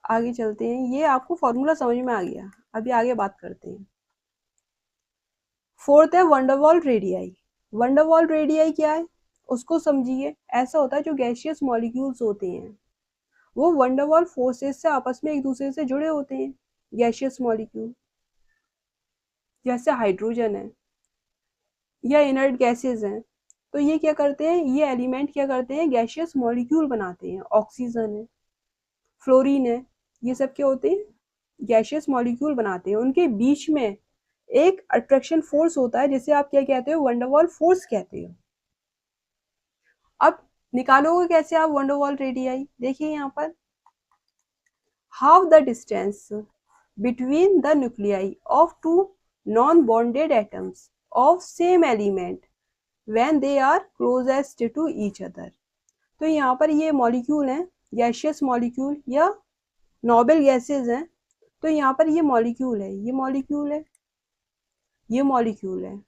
आगे चलते हैं, ये आपको फॉर्मूला समझ में आ गया, अभी आगे बात करते हैं। फोर्थ है वंडरवॉल रेडियाई। वंडरवॉल रेडियाई क्या है उसको समझिए। ऐसा होता है जो गैसियस मॉलिक्यूल्स होते हैं वो वंडरवॉल फोर्सेस से आपस में एक दूसरे से जुड़े होते हैं, गैसियस मॉलिक्यूल जैसे हाइड्रोजन है या इनर्ट गैसेस हैं, तो ये क्या करते हैं, ये एलिमेंट क्या करते हैं, गैसियस मॉलिक्यूल बनाते हैं। ऑक्सीजन है, फ्लोरीन है, ये सब क्या होते हैं, गैसियस मॉलिक्यूल बनाते हैं। उनके बीच में एक अट्रैक्शन फोर्स होता है जिसे आप क्या कहते हो, वंडरवॉल फोर्स कहते हो। अब निकालोगे कैसे आप वंडरवॉल रेडियाई, देखिए यहाँ पर half the distance between the nuclei of two non-bonded atoms of same element when they are closest to each other। तो यहाँ पर ये मॉलिक्यूल हैं, गैसियस मॉलिक्यूल या नोबल गैसेस हैं। तो यहाँ पर ये मॉलिक्यूल है, ये मॉलिक्यूल है, ये मॉलिक्यूल है,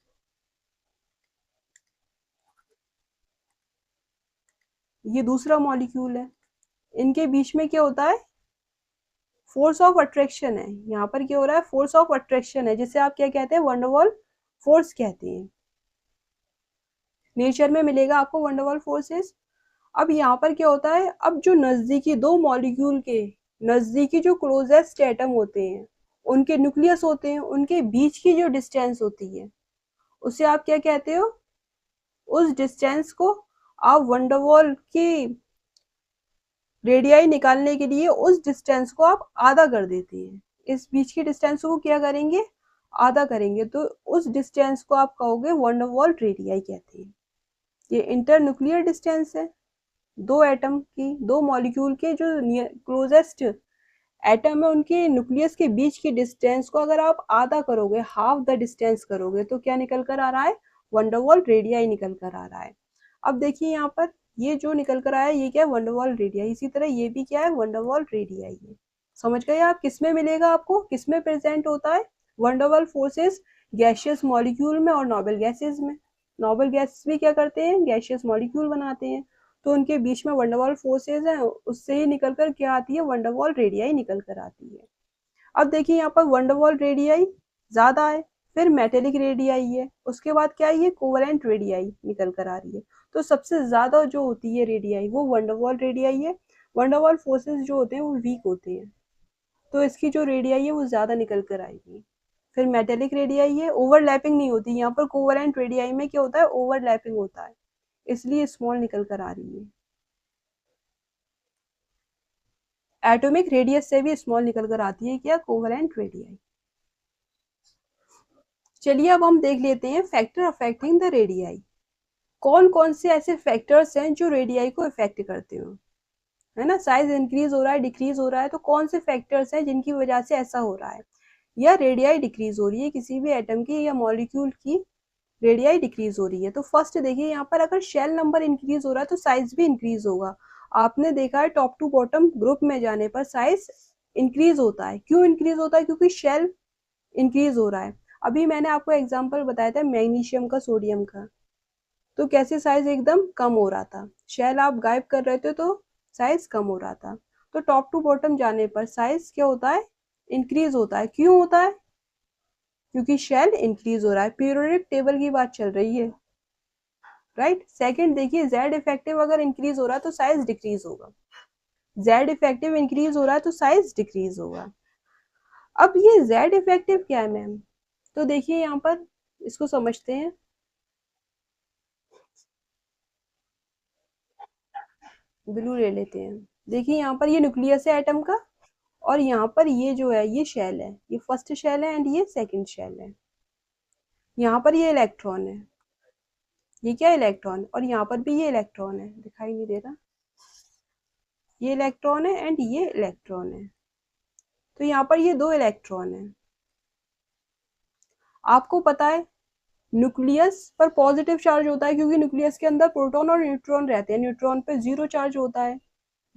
ये दूसरा मॉलिक्यूल है। इनके बीच में क्या होता है, फोर्स ऑफ अट्रैक्शन है। यहाँ पर क्या हो रहा है, फोर्स ऑफ अट्रैक्शन है, जिसे आप क्या कहते हैं, वंडरवॉल फोर्स कहते हैं। नेचर में मिलेगा आपको वंडरवॉल फोर्सेस। अब यहाँ पर क्या होता है, अब जो नजदीकी दो मॉलिक्यूल के नजदीकी जो क्लोजेस्ट एटम होते हैं, उनके न्यूक्लियस होते हैं, उनके बीच की जो डिस्टेंस होती है उसे आप क्या कहते हो, उस डिस्टेंस को आप वंडरवॉल की रेडियाई निकालने के लिए उस डिस्टेंस को आप आधा कर देते हैं। इस बीच की डिस्टेंस को क्या करेंगे, आधा करेंगे, तो उस डिस्टेंस को आप कहोगे वंडरवॉल रेडियाई कहते हैं। ये इंटरन्यूक्लियर डिस्टेंस है दो एटम की, दो मॉलिक्यूल के जो क्लोजेस्ट एटम में उनके न्यूक्लियस के बीच की डिस्टेंस को अगर आप आधा करोगे, हाफ द डिस्टेंस करोगे, तो क्या निकल कर आ रहा है? वंडरवॉल रेडियाई निकल कर आ रहा है। अब देखिए यहाँ पर ये जो निकल कर आया ये क्या है? Van der Waals radii. इसी तरह ये भी क्या है? वंडरवॉल रेडियाई है। समझ गए आप? किस में मिलेगा आपको? किस में प्रेजेंट होता है वंडरवॉल फोर्सेस? गैसियस मॉलिक्यूल में और नोबल गैसेस में। नोबल गैसेस भी क्या करते हैं? गैसियस मॉलिक्यूल बनाते हैं, तो उनके बीच में वंडरवॉल फोर्सेस हैं, उससे ही निकल कर क्या आती है? वंडरवॉल रेडियाई निकल कर आती है। अब देखिए यहाँ पर वंडरवॉल रेडियाई ज्यादा है, फिर मेटेलिक रेडियाई है, उसके बाद क्या है? ये कोवेलेंट रेडियाई निकल कर आ रही है। तो सबसे ज्यादा जो होती है रेडियाई वो वंडरवॉल रेडियाई है। वंडरवॉल फोर्सेस जो होते हैं वो वीक होते हैं, तो इसकी जो रेडियाई है वो ज्यादा निकल कर आएगी। फिर मेटेलिक रेडियाई है, ओवरलैपिंग नहीं होती यहाँ पर। कोवेलेंट रेडियाई में क्या होता है? ओवरलैपिंग होता है, इसलिए स्मॉल निकल कर आ रही है। एटॉमिक रेडियस से भी स्मॉल निकल कर आती है क्या? Covalent radii. चलिए अब हम देख लेते हैं फैक्टर अफेक्टिंग द रेडियाई। कौन कौन से ऐसे फैक्टर्स हैं जो रेडियाई को इफेक्ट करते हो, है ना? साइज इंक्रीज हो रहा है, डिक्रीज हो रहा है, तो कौन से फैक्टर्स हैं जिनकी वजह से ऐसा हो रहा है, या रेडियाई डिक्रीज हो रही है किसी भी एटम की या मॉलिक्यूल की? रेडियाई डिक्रीज हो रही है, तो फर्स्ट देखिए यहाँ पर अगर शेल नंबर इंक्रीज हो रहा है तो साइज भी इंक्रीज होगा। आपने देखा है टॉप टू बॉटम ग्रुप में जाने पर साइज इंक्रीज होता है। क्यों इंक्रीज होता है? क्योंकि शेल इंक्रीज हो रहा है। अभी मैंने आपको एग्जांपल बताया था मैग्नीशियम का, सोडियम का, तो कैसे साइज एकदम कम हो रहा था, शेल आप गायब कर रहे थे तो साइज कम हो रहा था। तो टॉप टू बॉटम जाने पर साइज क्या होता है? इंक्रीज होता है। क्यों होता है? क्योंकि शेल इंक्रीज हो रहा है। पीरियोडिक टेबल की बात चल रही है, राइट। सेकंड देखिए, जेड इफेक्टिव अगर इंक्रीज हो रहा है तो साइज डिक्रीज होगा। जेड इफेक्टिव इंक्रीज हो रहा है तो साइज डिक्रीज होगा। अब ये जेड इफेक्टिव क्या है मैम? तो देखिए यहाँ पर इसको समझते हैं। ब्लू ले लेते हैं। देखिए यहाँ पर ये न्यूक्लियस है एटम का, और यहाँ पर ये जो है ये शेल है, ये फर्स्ट शेल है एंड ये सेकंड शेल है। यहाँ पर ये इलेक्ट्रॉन है, ये क्या है? इलेक्ट्रॉन। और यहाँ पर भी ये इलेक्ट्रॉन है, दिखाई नहीं दे रहा, ये इलेक्ट्रॉन है एंड ये इलेक्ट्रॉन है। तो यहाँ पर ये दो इलेक्ट्रॉन है। आपको पता है न्यूक्लियस पर पॉजिटिव चार्ज होता है, क्योंकि न्यूक्लियस के अंदर प्रोटॉन और न्यूट्रॉन रहते हैं। न्यूट्रॉन पे जीरो चार्ज होता है।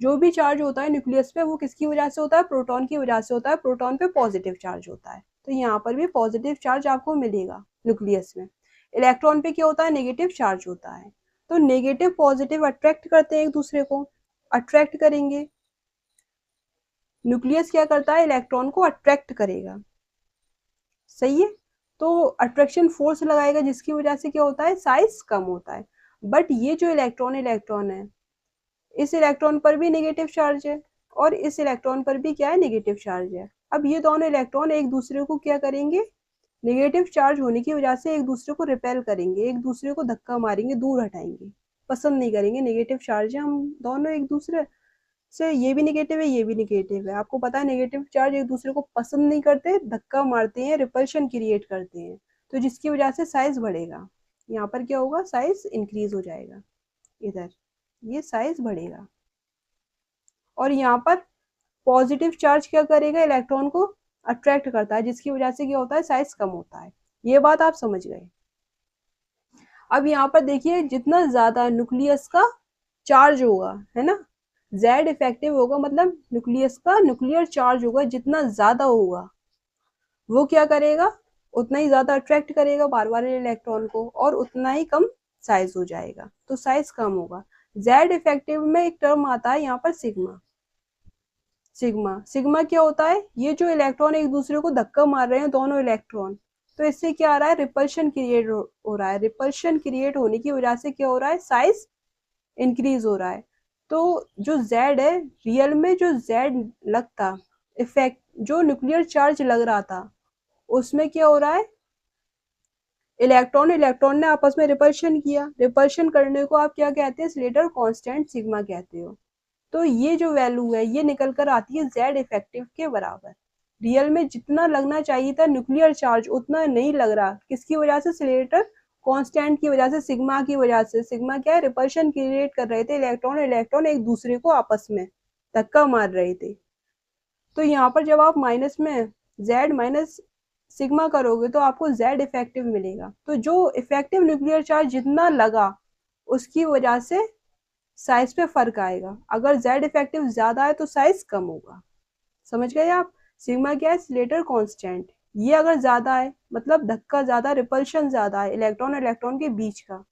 जो भी चार्ज होता है न्यूक्लियस पे वो किसकी वजह से होता है? प्रोटॉन की वजह से होता है। प्रोटॉन पे पॉजिटिव चार्ज होता है, तो यहाँ पर भी पॉजिटिव चार्ज आपको मिलेगा न्यूक्लियस में। इलेक्ट्रॉन पे क्या होता है? नेगेटिव चार्ज होता है। तो नेगेटिव पॉजिटिव अट्रैक्ट करते हैं एक दूसरे को, अट्रैक्ट करेंगे। न्यूक्लियस क्या करता है? इलेक्ट्रॉन को अट्रैक्ट करेगा, सही है। तो अट्रैक्शन फोर्स लगाएगा, जिसकी वजह से क्या होता है? साइज कम होता है। बट ये जो इलेक्ट्रॉन है, इस इलेक्ट्रॉन पर भी नेगेटिव चार्ज है और इस इलेक्ट्रॉन पर भी क्या है? नेगेटिव चार्ज है। अब ये दोनों इलेक्ट्रॉन एक दूसरे को क्या करेंगे? नेगेटिव चार्ज होने की वजह से एक दूसरे को रिपेल करेंगे, एक दूसरे को धक्का मारेंगे, दूर हटाएंगे, पसंद नहीं करेंगे। नेगेटिव चार्ज है, हम दोनों एक दूसरे से, ये भी नेगेटिव है ये भी नेगेटिव है। आपको पता है नेगेटिव चार्ज एक दूसरे को पसंद नहीं करते, धक्का मारते हैं, रिपल्शन क्रिएट करते हैं, तो जिसकी वजह से साइज बढ़ेगा। यहाँ पर क्या होगा? साइज इंक्रीज हो जाएगा, इधर ये साइज बढ़ेगा। और यहाँ पर पॉजिटिव चार्ज क्या करेगा? इलेक्ट्रॉन को अट्रैक्ट करता है, जिसकी वजह से क्या होता है? साइज कम होता है। ये बात आप समझ गए। अब यहाँ पर देखिए, जितना ज्यादा न्यूक्लियस का चार्ज होगा, है ना, जेड इफेक्टिव होगा, मतलब न्यूक्लियस का न्यूक्लियर चार्ज होगा जितना ज्यादा होगा, वो क्या करेगा? उतना ही ज्यादा अट्रैक्ट करेगा बार बार इलेक्ट्रॉन को, और उतना ही कम साइज हो जाएगा, तो साइज कम होगा। जेड इफेक्टिव में एक टर्म आता है यहाँ पर सिग्मा। सिग्मा सिग्मा क्या होता है? ये जो इलेक्ट्रॉन एक दूसरे को धक्का मार रहे हैं दोनों इलेक्ट्रॉन, तो इससे क्या आ रहा है? रिपल्शन क्रिएट हो रहा है। रिपल्शन क्रिएट होने की वजह से क्या हो रहा है? साइज इंक्रीज हो रहा है। तो जो Z है, रियल में जो Z लगता इफेक्ट, जो न्यूक्लियर चार्ज लग रहा था, उसमें क्या हो रहा है? इलेक्ट्रॉन ने आपस में रिपल्शन किया। रिपल्शन करने को आप क्या कहते हैं? स्लेटर कांस्टेंट सिग्मा कहते हो। तो ये जो वैल्यू है ये निकल कर आती है जेड इफेक्टिव के बराबर। रियल में जितना लगना चाहिए था न्यूक्लियर चार्ज उतना नहीं लग रहा, किसकी वजह से? स्लेटर कांस्टेंट की वजह से, सिग्मा की वजह से। सिग्मा क्या है? रिपल्शन क्रिएट कर रहे थे इलेक्ट्रॉन एक दूसरे को आपस में धक्का मार रहे थे, तो यहाँ पर जब आप माइनस में Z माइनस सिग्मा करोगे तो आपको Z इफेक्टिव मिलेगा। तो जो इफेक्टिव न्यूक्लियर चार्ज जितना लगा उसकी वजह से साइज पे फर्क आएगा। अगर Z इफेक्टिव ज्यादा है तो साइज कम होगा। समझ गए आप? सिग्मा क्या है? Slater constant. ये अगर ज्यादा है मतलब धक्का ज्यादा, रिपल्शन ज्यादा है इलेक्ट्रॉन और इलेक्ट्रॉन के बीच का।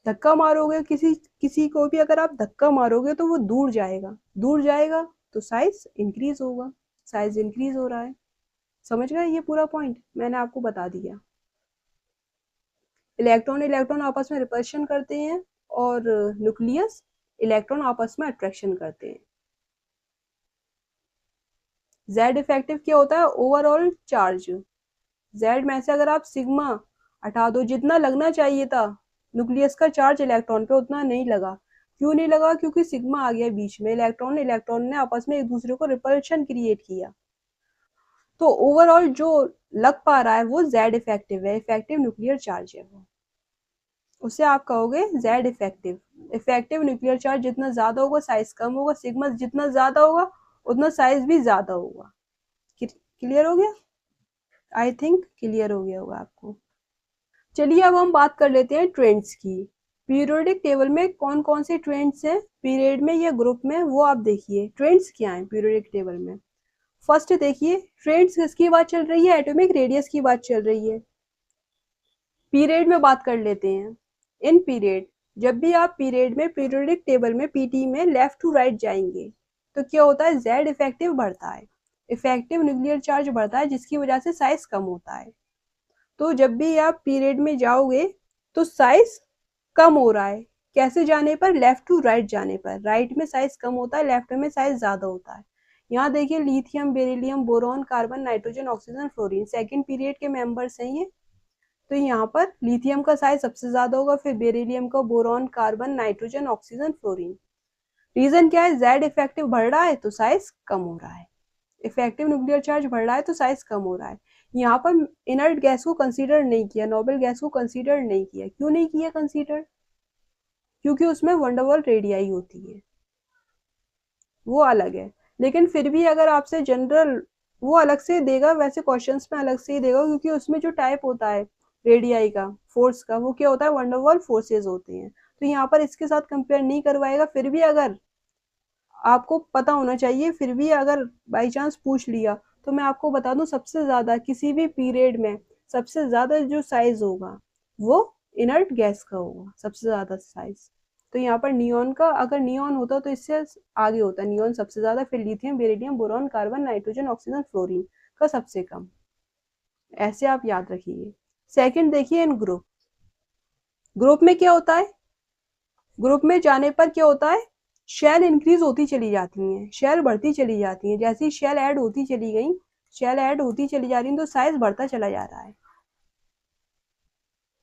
धक्का मारोगे किसी किसी को भी, अगर आप धक्का मारोगे तो वो दूर जाएगा, दूर जाएगा तो साइज इंक्रीज होगा। साइज इंक्रीज हो रहा है। समझ गए? ये पूरा पॉइंट मैंने आपको बता दिया। इलेक्ट्रॉन इलेक्ट्रॉन आपस में रिपल्शन करते हैं और न्यूक्लियस इलेक्ट्रॉन आपस में अट्रैक्शन करते हैं। जेड इफेक्टिव क्या होता है? Overall charge. जेड में से अगर आप सिग्मा हटा दो, जितना लगना चाहिए था न्यूक्लियस का चार्ज इलेक्ट्रॉन पे उतना नहीं लगा। क्यों नहीं लगा? क्योंकि सिग्मा आ गया बीच में, इलेक्ट्रॉन इलेक्ट्रॉन ने आपस में एक दूसरे को रिपल्शन क्रिएट किया। तो ओवरऑल जो लग पा रहा है वो जेड इफेक्टिव है, इफेक्टिव न्यूक्लियर चार्ज है वो। उससे आप कहोगे Z effective. Effective nuclear charge जितना ज्यादा होगा साइज कम होगा, सिग्मा जितना ज्यादा होगा उतना साइज भी ज्यादा होगा। क्लियर हो गया? आई थिंक क्लियर हो गया होगा आपको। चलिए अब हम बात कर लेते हैं ट्रेंड्स की। पीरियोडिक टेबल में कौन कौन से ट्रेंड्स हैं, पीरियड में या ग्रुप में, वो आप देखिए। ट्रेंड्स क्या हैं पीरियोडिक टेबल में? फर्स्ट देखिए, ट्रेंड्स किसकी बात चल रही है? एटॉमिक रेडियस की बात चल रही है। पीरियड में बात कर लेते हैं। इन पीरियड, जब भी आप पीरियड में पीरियोडिक टेबल में पीटी में लेफ्ट टू राइट जाएंगे तो क्या होता है? जेड इफेक्टिव बढ़ता है, इफेक्टिव न्यूक्लियर चार्ज बढ़ता है, जिसकी वजह से साइज कम होता है। तो जब भी आप पीरियड में जाओगे तो साइज कम हो रहा है। कैसे जाने पर? लेफ्ट टू राइट जाने पर। राइट में साइज कम होता है, लेफ्ट में साइज ज्यादा होता है। यहाँ देखिए, lithium, beryllium, boron, carbon, nitrogen, oxygen, fluorine, second period के मेंबर्स हैं ये। तो यहाँ पर लिथियम का साइज सबसे ज्यादा होगा, फिर बेरिलियम का, boron, carbon, nitrogen, oxygen, fluorine. Reason क्या है? जेड इफेक्टिव बढ़ रहा है तो साइज कम हो रहा है, इफेक्टिव न्यूक्लियर चार्ज बढ़ रहा है तो साइज कम हो रहा है। यहाँ पर इनर्ट गैस को कंसीडर नहीं किया, नोबल गैस को कंसीडर नहीं किया। क्यों नहीं किया कंसीडर? क्योंकि उसमें वंडरवॉल रेडियाई होती है, वो अलग है। लेकिन फिर भी अगर आपसे जनरल, वो अलग से देगा, वैसे क्वेश्चंस में अलग से ही देगा, क्योंकि उसमें जो टाइप होता है रेडियाई का, फोर्स का, वो क्या होता है? वंडरवॉल फोर्सेज होते हैं। तो यहाँ पर इसके साथ कंपेयर नहीं करवाएगा। फिर भी अगर आपको पता होना चाहिए, फिर भी अगर बाई चांस पूछ लिया तो मैं आपको बता दूं, सबसे ज्यादा किसी भी पीरियड में सबसे ज्यादा जो साइज होगा वो इनर्ट गैस का होगा, सबसे ज्यादा साइज। तो यहाँ पर नियॉन का, अगर नियॉन होता तो इससे आगे होता, नियॉन सबसे ज्यादा, फिर lithium, beryllium, boron, carbon, nitrogen, oxygen, fluorine का सबसे कम। ऐसे आप याद रखिए। सेकंड देखिए, इन ग्रुप, ग्रुप में क्या होता है? ग्रुप में जाने पर क्या होता है? शेल इंक्रीज होती चली जाती हैं, शेल बढ़ती चली जाती हैं। जैसी शेल ऐड होती चली गई, शेल ऐड होती चली जा रही है तो साइज बढ़ता चला जा रहा है।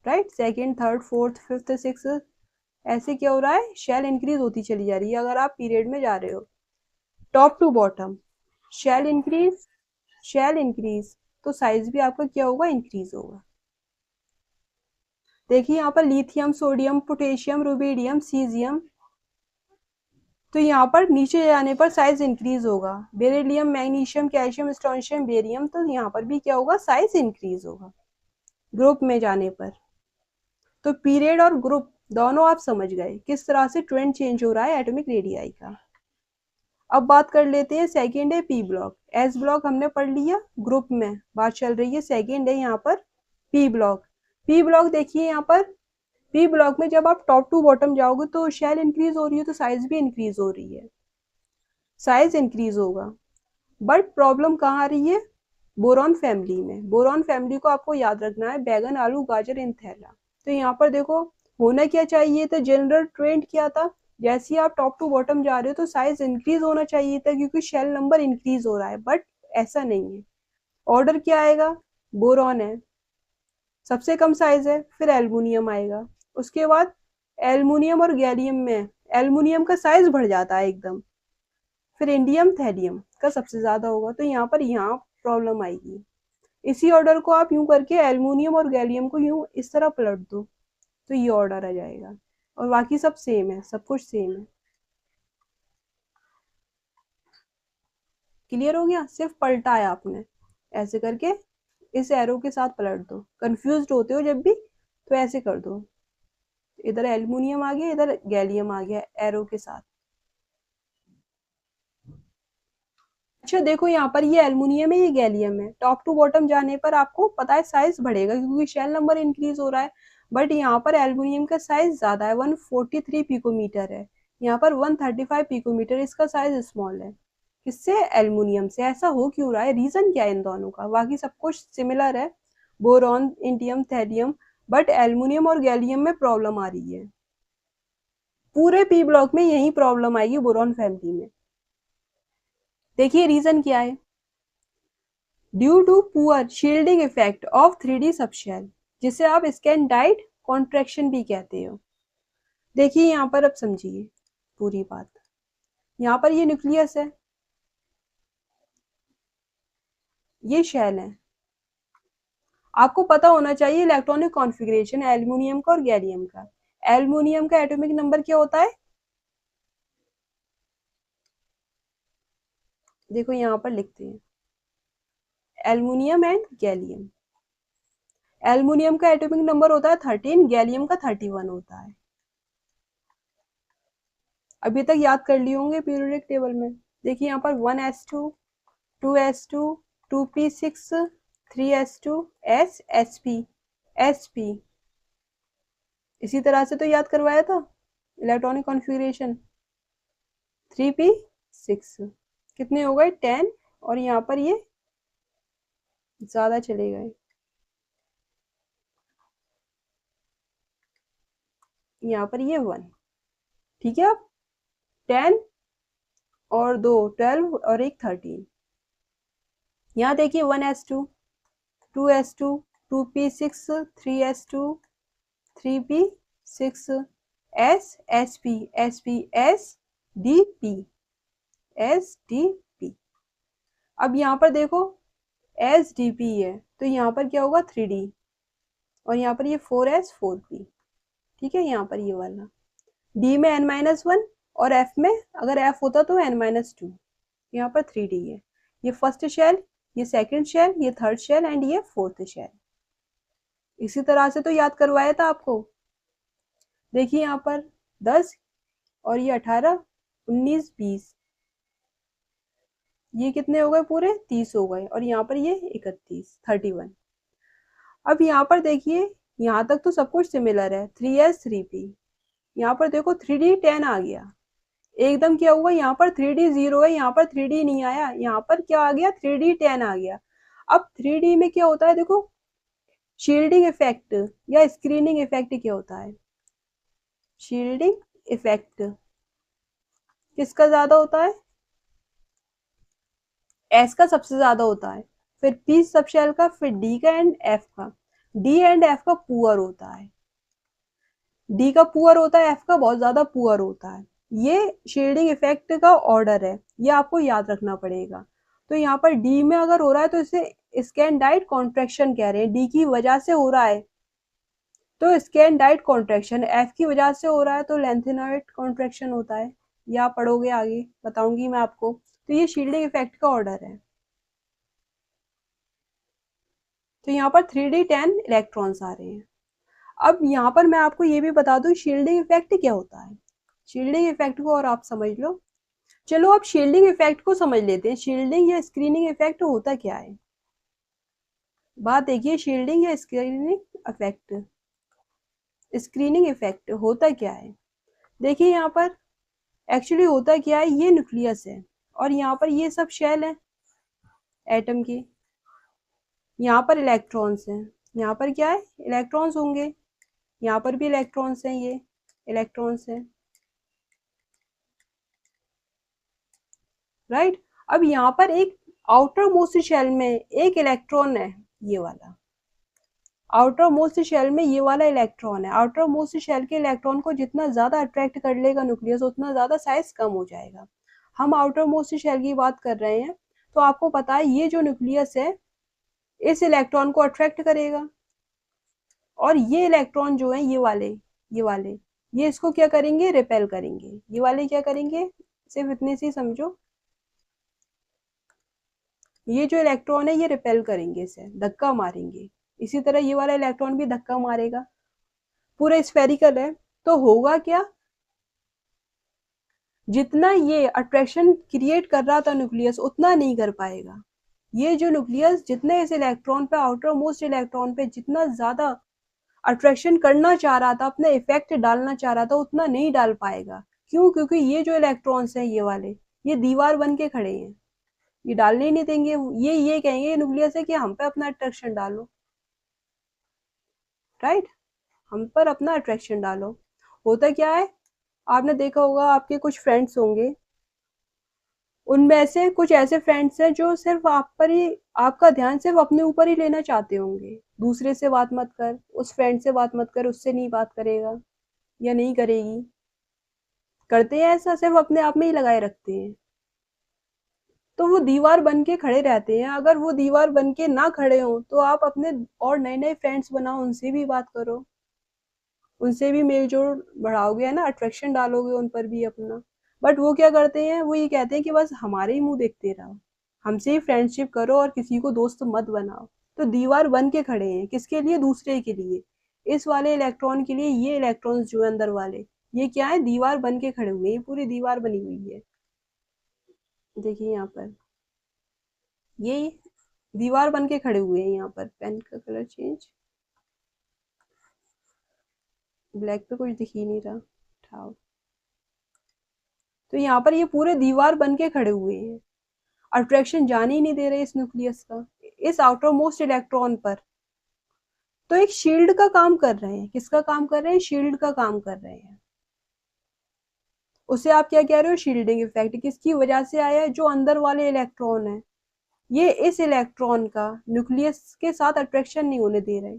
Right? Second, third, fourth, fifth, six, ऐसे क्या हो रहा है? शेल इंक्रीज होती चली जा रही है अगर आप पीरियड में जा रहे हो। Top to bottom, shell increase, shell increase, तो साइज भी आपका क्या होगा? इंक्रीज होगा। देखिए यहाँ पर lithium, sodium, potassium, rubidium, caesium, तो यहाँ पर नीचे जाने पर साइज इंक्रीज होगा। Beryllium, magnesium, calcium, strontium, barium, तो यहाँ पर भी क्या होगा? साइज इंक्रीज होगा ग्रुप में जाने पर। तो पीरियड और ग्रुप दोनों आप समझ गए किस तरह से ट्रेंड चेंज हो रहा है एटॉमिक रेडियाई का। अब बात कर लेते हैं, सेकेंड है पी ब्लॉक। एस ब्लॉक हमने पढ़ लिया, ग्रुप में बात चल रही है। सेकेंड है यहाँ पर पी ब्लॉक। पी ब्लॉक देखिए यहाँ पर, पी ब्लॉक में जब आप टॉप टू बॉटम जाओगे तो शेल इंक्रीज हो रही है तो साइज भी इंक्रीज हो रही है, साइज इंक्रीज होगा। बट प्रॉब्लम कहाँ आ रही है? बोरॉन फैमिली में। बोरॉन फैमिली को आपको याद रखना है, बैगन, आलू, गाजर, इंथैला। तो यहाँ पर देखो, होना क्या चाहिए था? जनरल ट्रेंड क्या था? जैसे ही आप टॉप टू बॉटम जा रहे हो तो साइज इंक्रीज होना चाहिए था, क्योंकि शेल नंबर इंक्रीज हो रहा है। बट ऐसा नहीं है। ऑर्डर क्या आएगा? बोरॉन है, सबसे कम साइज है, फिर एल्युमिनियम आएगा, उसके बाद एल्युमिनियम और गैलियम में एल्युमिनियम का साइज बढ़ जाता है एकदम, फिर इंडियम, थैलियम का सबसे ज्यादा होगा। तो यहाँ पर यहाँ प्रॉब्लम आएगी। इसी ऑर्डर को आप यूं करके एल्युमिनियम और गैलियम को यूं इस तरह पलट दो तो ये ऑर्डर आ जाएगा, और बाकी सब सेम है, सब कुछ सेम है। क्लियर हो गया? सिर्फ पलटाया आपने, ऐसे करके इस एरो के साथ पलट दो। कंफ्यूज होते हो जब भी तो ऐसे कर दो, इधर एल्युमिनियम आ गया, इधर गैलियम आ गया एरो के साथ। अच्छा देखो यहाँ पर ये एल्युमिनियम है, ये गैलियम है। टॉप टू बॉटम जाने पर आपको पता है साइज बढ़ेगा क्योंकि शेल नंबर इंक्रीज हो रहा है। बट यहाँ पर एल्युमिनियम का साइज ज्यादा है, 143 पिकोमीटर है। यहाँ पर 135 पिकोमीटर, इसका साइज स्मॉल है। किससे? एल्युमिनियम से। ऐसा हो क्यों रहा है? रीजन क्या है इन दोनों का? बाकी सब कुछ सिमिलर है, boron, indium, thallium, but aluminium और गैलियम में प्रॉब्लम आ रही है। पूरे पी ब्लॉक में यही प्रॉब्लम आएगी बोरॉन फैमिली में। देखिए रीजन क्या है। Due to poor shielding effect of 3D subshell, जिसे आप स्कैंडाइट कॉन्ट्रैक्शन भी कहते हो। देखिए यहाँ पर अब समझिए पूरी बात। यहाँ पर ये न्यूक्लियस है, ये शेल है। आपको पता होना चाहिए इलेक्ट्रॉनिक कॉन्फ़िगरेशन एल्युमिनियम का और गैलियम का। एल्युमिनियम का एटॉमिक नंबर क्या होता है? देखो यहाँ पर लिखते हैं, एल्युमिनियम एंड गैलियम। एल्युमिनियम का एटॉमिक नंबर होता है 13, गैलियम का 31 होता है। अभी तक याद कर लिए होंगे पीरियोडिक टेबल में। देखिए यहाँ पर 1s2, 2s2, 2p6, 3s2, sp, sp। इसी तरह से तो याद करवाया था इलेक्ट्रॉनिक कॉन्फ़िगरेशन। 3p6 कितने हो गए? 10, और यहाँ पर ये ज्यादा चले गए, यहाँ पर ये 1। ठीक है, अब 10 और 2 12 और एक 13। यहाँ देखिए 1s2, 2s2, 2p6, 3s2, 3p6, sp, sp, sdp, sdp। अब यहाँ पर देखो sdp है तो यहाँ पर क्या होगा? 3d, और यहाँ पर ये 4s 4p। ठीक है, यहाँ पर ये वाला d में n-1 और f में अगर f होता तो n-2। यहाँ पर 3d है। ये फर्स्ट शेल, ये सेकंड शेल, ये थर्ड शेल एंड ये फोर्थ शेल। इसी तरह से तो याद करवाया था आपको। देखिए यहाँ पर 10 और ये 18, 19, 20, ये कितने हो गए? पूरे 30 हो गए, और यहाँ पर ये 31, 31। अब यहाँ पर देखिए, यहाँ तक तो सब कुछ सिमिलर है, 3s 3p। यहाँ पर देखो 3d 10 आ गया, एकदम क्या हुआ? यहाँ पर 3d 0 है, यहाँ पर 3d नहीं आया, यहाँ पर क्या आ गया? 3d 10 आ गया। अब 3d में क्या होता है देखो, शील्डिंग इफेक्ट या स्क्रीनिंग इफेक्ट क्या होता है? शील्डिंग इफेक्ट किसका ज्यादा होता है? एस का सबसे ज्यादा होता है, फिर पी सबशेल का, फिर डी का एंड एफ का। डी एंड एफ का पुअर होता है, डी का पुअर होता है, एफ का बहुत ज्यादा पुअर होता है। ये शील्डिंग इफेक्ट का ऑर्डर है, ये आपको याद रखना पड़ेगा। तो यहाँ पर डी में अगर हो रहा है तो इसे स्कैंडाइट कॉन्ट्रैक्शन कह रहे हैं, डी की वजह से हो रहा है तो स्कैंडाइट कॉन्ट्रैक्शन, एफ की वजह से हो रहा है तो लेंथेनॉइड कॉन्ट्रैक्शन होता है। ये आप पढ़ोगे आगे, बताऊंगी मैं आपको। तो ये शील्डिंग इफेक्ट का ऑर्डर है। तो यहाँ पर 3d 10 इलेक्ट्रॉन्स आ रहे हैं। अब यहाँ पर मैं आपको ये भी बता दूं शील्डिंग इफेक्ट क्या होता है। शील्डिंग इफेक्ट को और आप समझ लो। चलो अब शील्डिंग इफेक्ट को समझ लेते हैं। शील्डिंग या स्क्रीनिंग इफेक्ट होता क्या है? बात देखिए, शील्डिंग या स्क्रीनिंग इफेक्ट, स्क्रीनिंग इफेक्ट होता क्या है? देखिए यहाँ पर एक्चुअली होता क्या है, ये न्यूक्लियस है और यहाँ पर ये सब शेल है एटम के। यहाँ पर इलेक्ट्रॉन्स हैं, यहाँ पर क्या है? इलेक्ट्रॉन्स होंगे, यहाँ पर भी इलेक्ट्रॉन्स हैं, ये इलेक्ट्रॉन्स हैं, राइट। अब यहाँ पर एक आउटर मोस्ट शेल में एक इलेक्ट्रॉन है, ये वाला आउटर मोस्ट शेल में ये वाला इलेक्ट्रॉन है। आउटर मोस्ट शेल के इलेक्ट्रॉन को जितना ज्यादा अट्रैक्ट कर लेगा न्यूक्लियस, उतना ज्यादा साइज कम हो जाएगा। हम आउटर मोस्ट शेल की बात कर रहे हैं, तो आपको पता है ये जो न्यूक्लियस है इस इलेक्ट्रॉन को अट्रैक्ट करेगा, और ये इलेक्ट्रॉन जो है ये वाले ये इसको क्या करेंगे? रिपेल करेंगे। ये वाले क्या करेंगे? सिर्फ इतने से समझो, ये जो इलेक्ट्रॉन है ये रिपेल करेंगे, इसे धक्का मारेंगे। इसी तरह ये वाला इलेक्ट्रॉन भी धक्का मारेगा। पूरा स्फेरिकल है, तो होगा क्या, जितना ये अट्रैक्शन क्रिएट कर रहा था न्यूक्लियस उतना नहीं कर पाएगा। ये जो न्यूक्लियस जितने इस इलेक्ट्रॉन पे, आउटर मोस्ट इलेक्ट्रॉन पे जितना ज्यादा अट्रैक्शन करना चाह रहा था, अपने इफेक्ट डालना चाह रहा था, उतना नहीं डाल पाएगा। क्यों? क्योंकि ये जो इलेक्ट्रॉन्स हैं ये वाले, ये दीवार बन के खड़े हैं, ये डालने ही नहीं देंगे। ये कहेंगे न्यूक्लियस है कि हम पे अपना अट्रैक्शन डालो, राइट, हम पर अपना अट्रैक्शन डालो। होता क्या है, आपने देखा होगा, आपके कुछ फ्रेंड्स होंगे, उनमें से कुछ ऐसे फ्रेंड्स हैं जो सिर्फ आप पर ही, आपका ध्यान सिर्फ अपने ऊपर ही लेना चाहते होंगे। दूसरे से बात मत कर, उस फ्रेंड से बात मत कर, उससे नहीं बात करेगा या नहीं करेगी। करते हैं ऐसा, सिर्फ अपने आप में ही लगाए रखते हैं। तो वो दीवार बन के खड़े रहते हैं। अगर वो दीवार बन के ना खड़े हों तो आप अपने और नए नए फ्रेंड्स बनाओ, उनसे भी बात करो, उनसे भी मेल जोल बढ़ाओगे, है ना, अट्रैक्शन डालोगे उन पर भी अपना। बट वो क्या करते हैं, वो ये कहते हैं कि बस हमारे ही मुंह देखते रहो, हमसे ही फ्रेंडशिप करो और किसी को दोस्त मत बनाओ। तो दीवार बन के खड़े हैं, किसके लिए? दूसरे के लिए। इस वाले इलेक्ट्रॉन के लिए ये इलेक्ट्रॉन्स जो है अंदर वाले, ये क्या है, दीवार बन के खड़े हुए हैं। ये पूरी दीवार बनी हुई है, देखिए यहाँ पर, ये दीवार बन के खड़े हुए हैं। यहाँ पर पेन का कलर चेंज, ब्लैक पे कुछ दिख ही नहीं रहा, उठाओ। तो यहाँ पर ये पूरे दीवार बन के खड़े हुए हैं, अट्रैक्शन जाने ही नहीं दे रहे इस न्यूक्लियस का, इस आउटर मोस्ट इलेक्ट्रॉन पर। तो एक शील्ड का काम कर रहे हैं। किसका काम कर रहे हैं? शील्ड का काम कर रहे हैं। उसे आप क्या कह रहे हो? Shielding effect. किसकी वजह से आया है? जो अंदर वाले इलेक्ट्रॉन है, ये इस इलेक्ट्रॉन का न्यूक्लियस के साथ अट्रैक्शन नहीं होने दे रहे।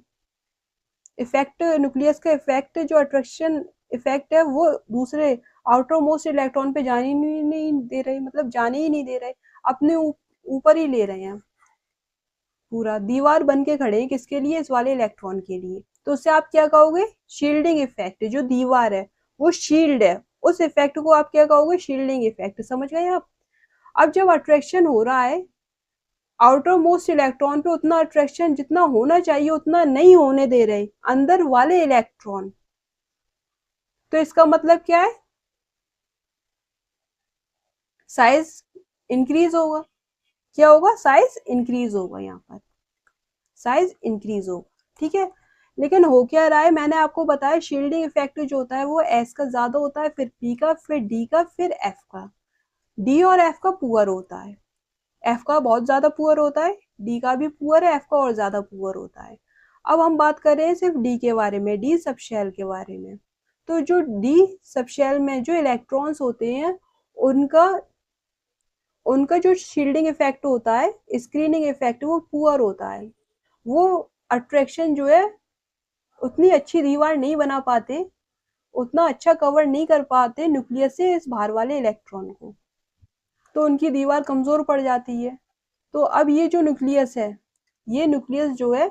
इफेक्ट, न्यूक्लियस का इफेक्ट, जो अट्रैक्शन इफेक्ट है, वो दूसरे आउटर मोस्ट इलेक्ट्रॉन पे जाने ही नहीं दे रहे, मतलब जाने ही नहीं दे रहे, अपने ऊपर ही ले रहे हैं। पूरा दीवार बन के खड़े हैं, किसके लिए? इस वाले इलेक्ट्रॉन के लिए। तो उससे आप क्या कहोगे? Shielding effect. जो दीवार है वो शील्ड है, उस इफेक्ट को आप क्या कहोगे? Shielding effect. समझ गए आप? अब जब अट्रैक्शन हो रहा है आउटर मोस्ट इलेक्ट्रॉन पे, उतना अट्रैक्शन जितना होना चाहिए उतना नहीं होने दे रहे अंदर वाले इलेक्ट्रॉन। तो इसका मतलब क्या है? साइज इंक्रीज होगा। क्या होगा? साइज इंक्रीज होगा। यहाँ पर साइज इंक्रीज होगा, ठीक है। लेकिन हो क्या रहा है, मैंने आपको बताया शील्डिंग इफेक्ट जो होता है वो एस का ज्यादा होता है, फिर पी का, फिर डी का, फिर एफ का। डी और एफ का पुअर होता है। एफ का बहुत ज्यादा पुअर होता है, डी का भी पुअर है, एफ का और ज्यादा पुअर होता है। अब हम बात कर रहे हैं सिर्फ डी के बारे में, डी सबशेल के बारे में। तो जो डी सबशेल में जो इलेक्ट्रॉन्स होते हैं, उनका उनका जो शील्डिंग इफेक्ट होता है, स्क्रीनिंग इफेक्ट, वो पुअर होता है। वो अट्रैक्शन जो है, उतनी अच्छी दीवार नहीं बना पाते, उतना अच्छा कवर नहीं कर पाते न्यूक्लियस से इस बाहर वाले इलेक्ट्रॉन को, तो उनकी दीवार कमजोर पड़ जाती है। तो अब ये जो न्यूक्लियस है, ये न्यूक्लियस जो है,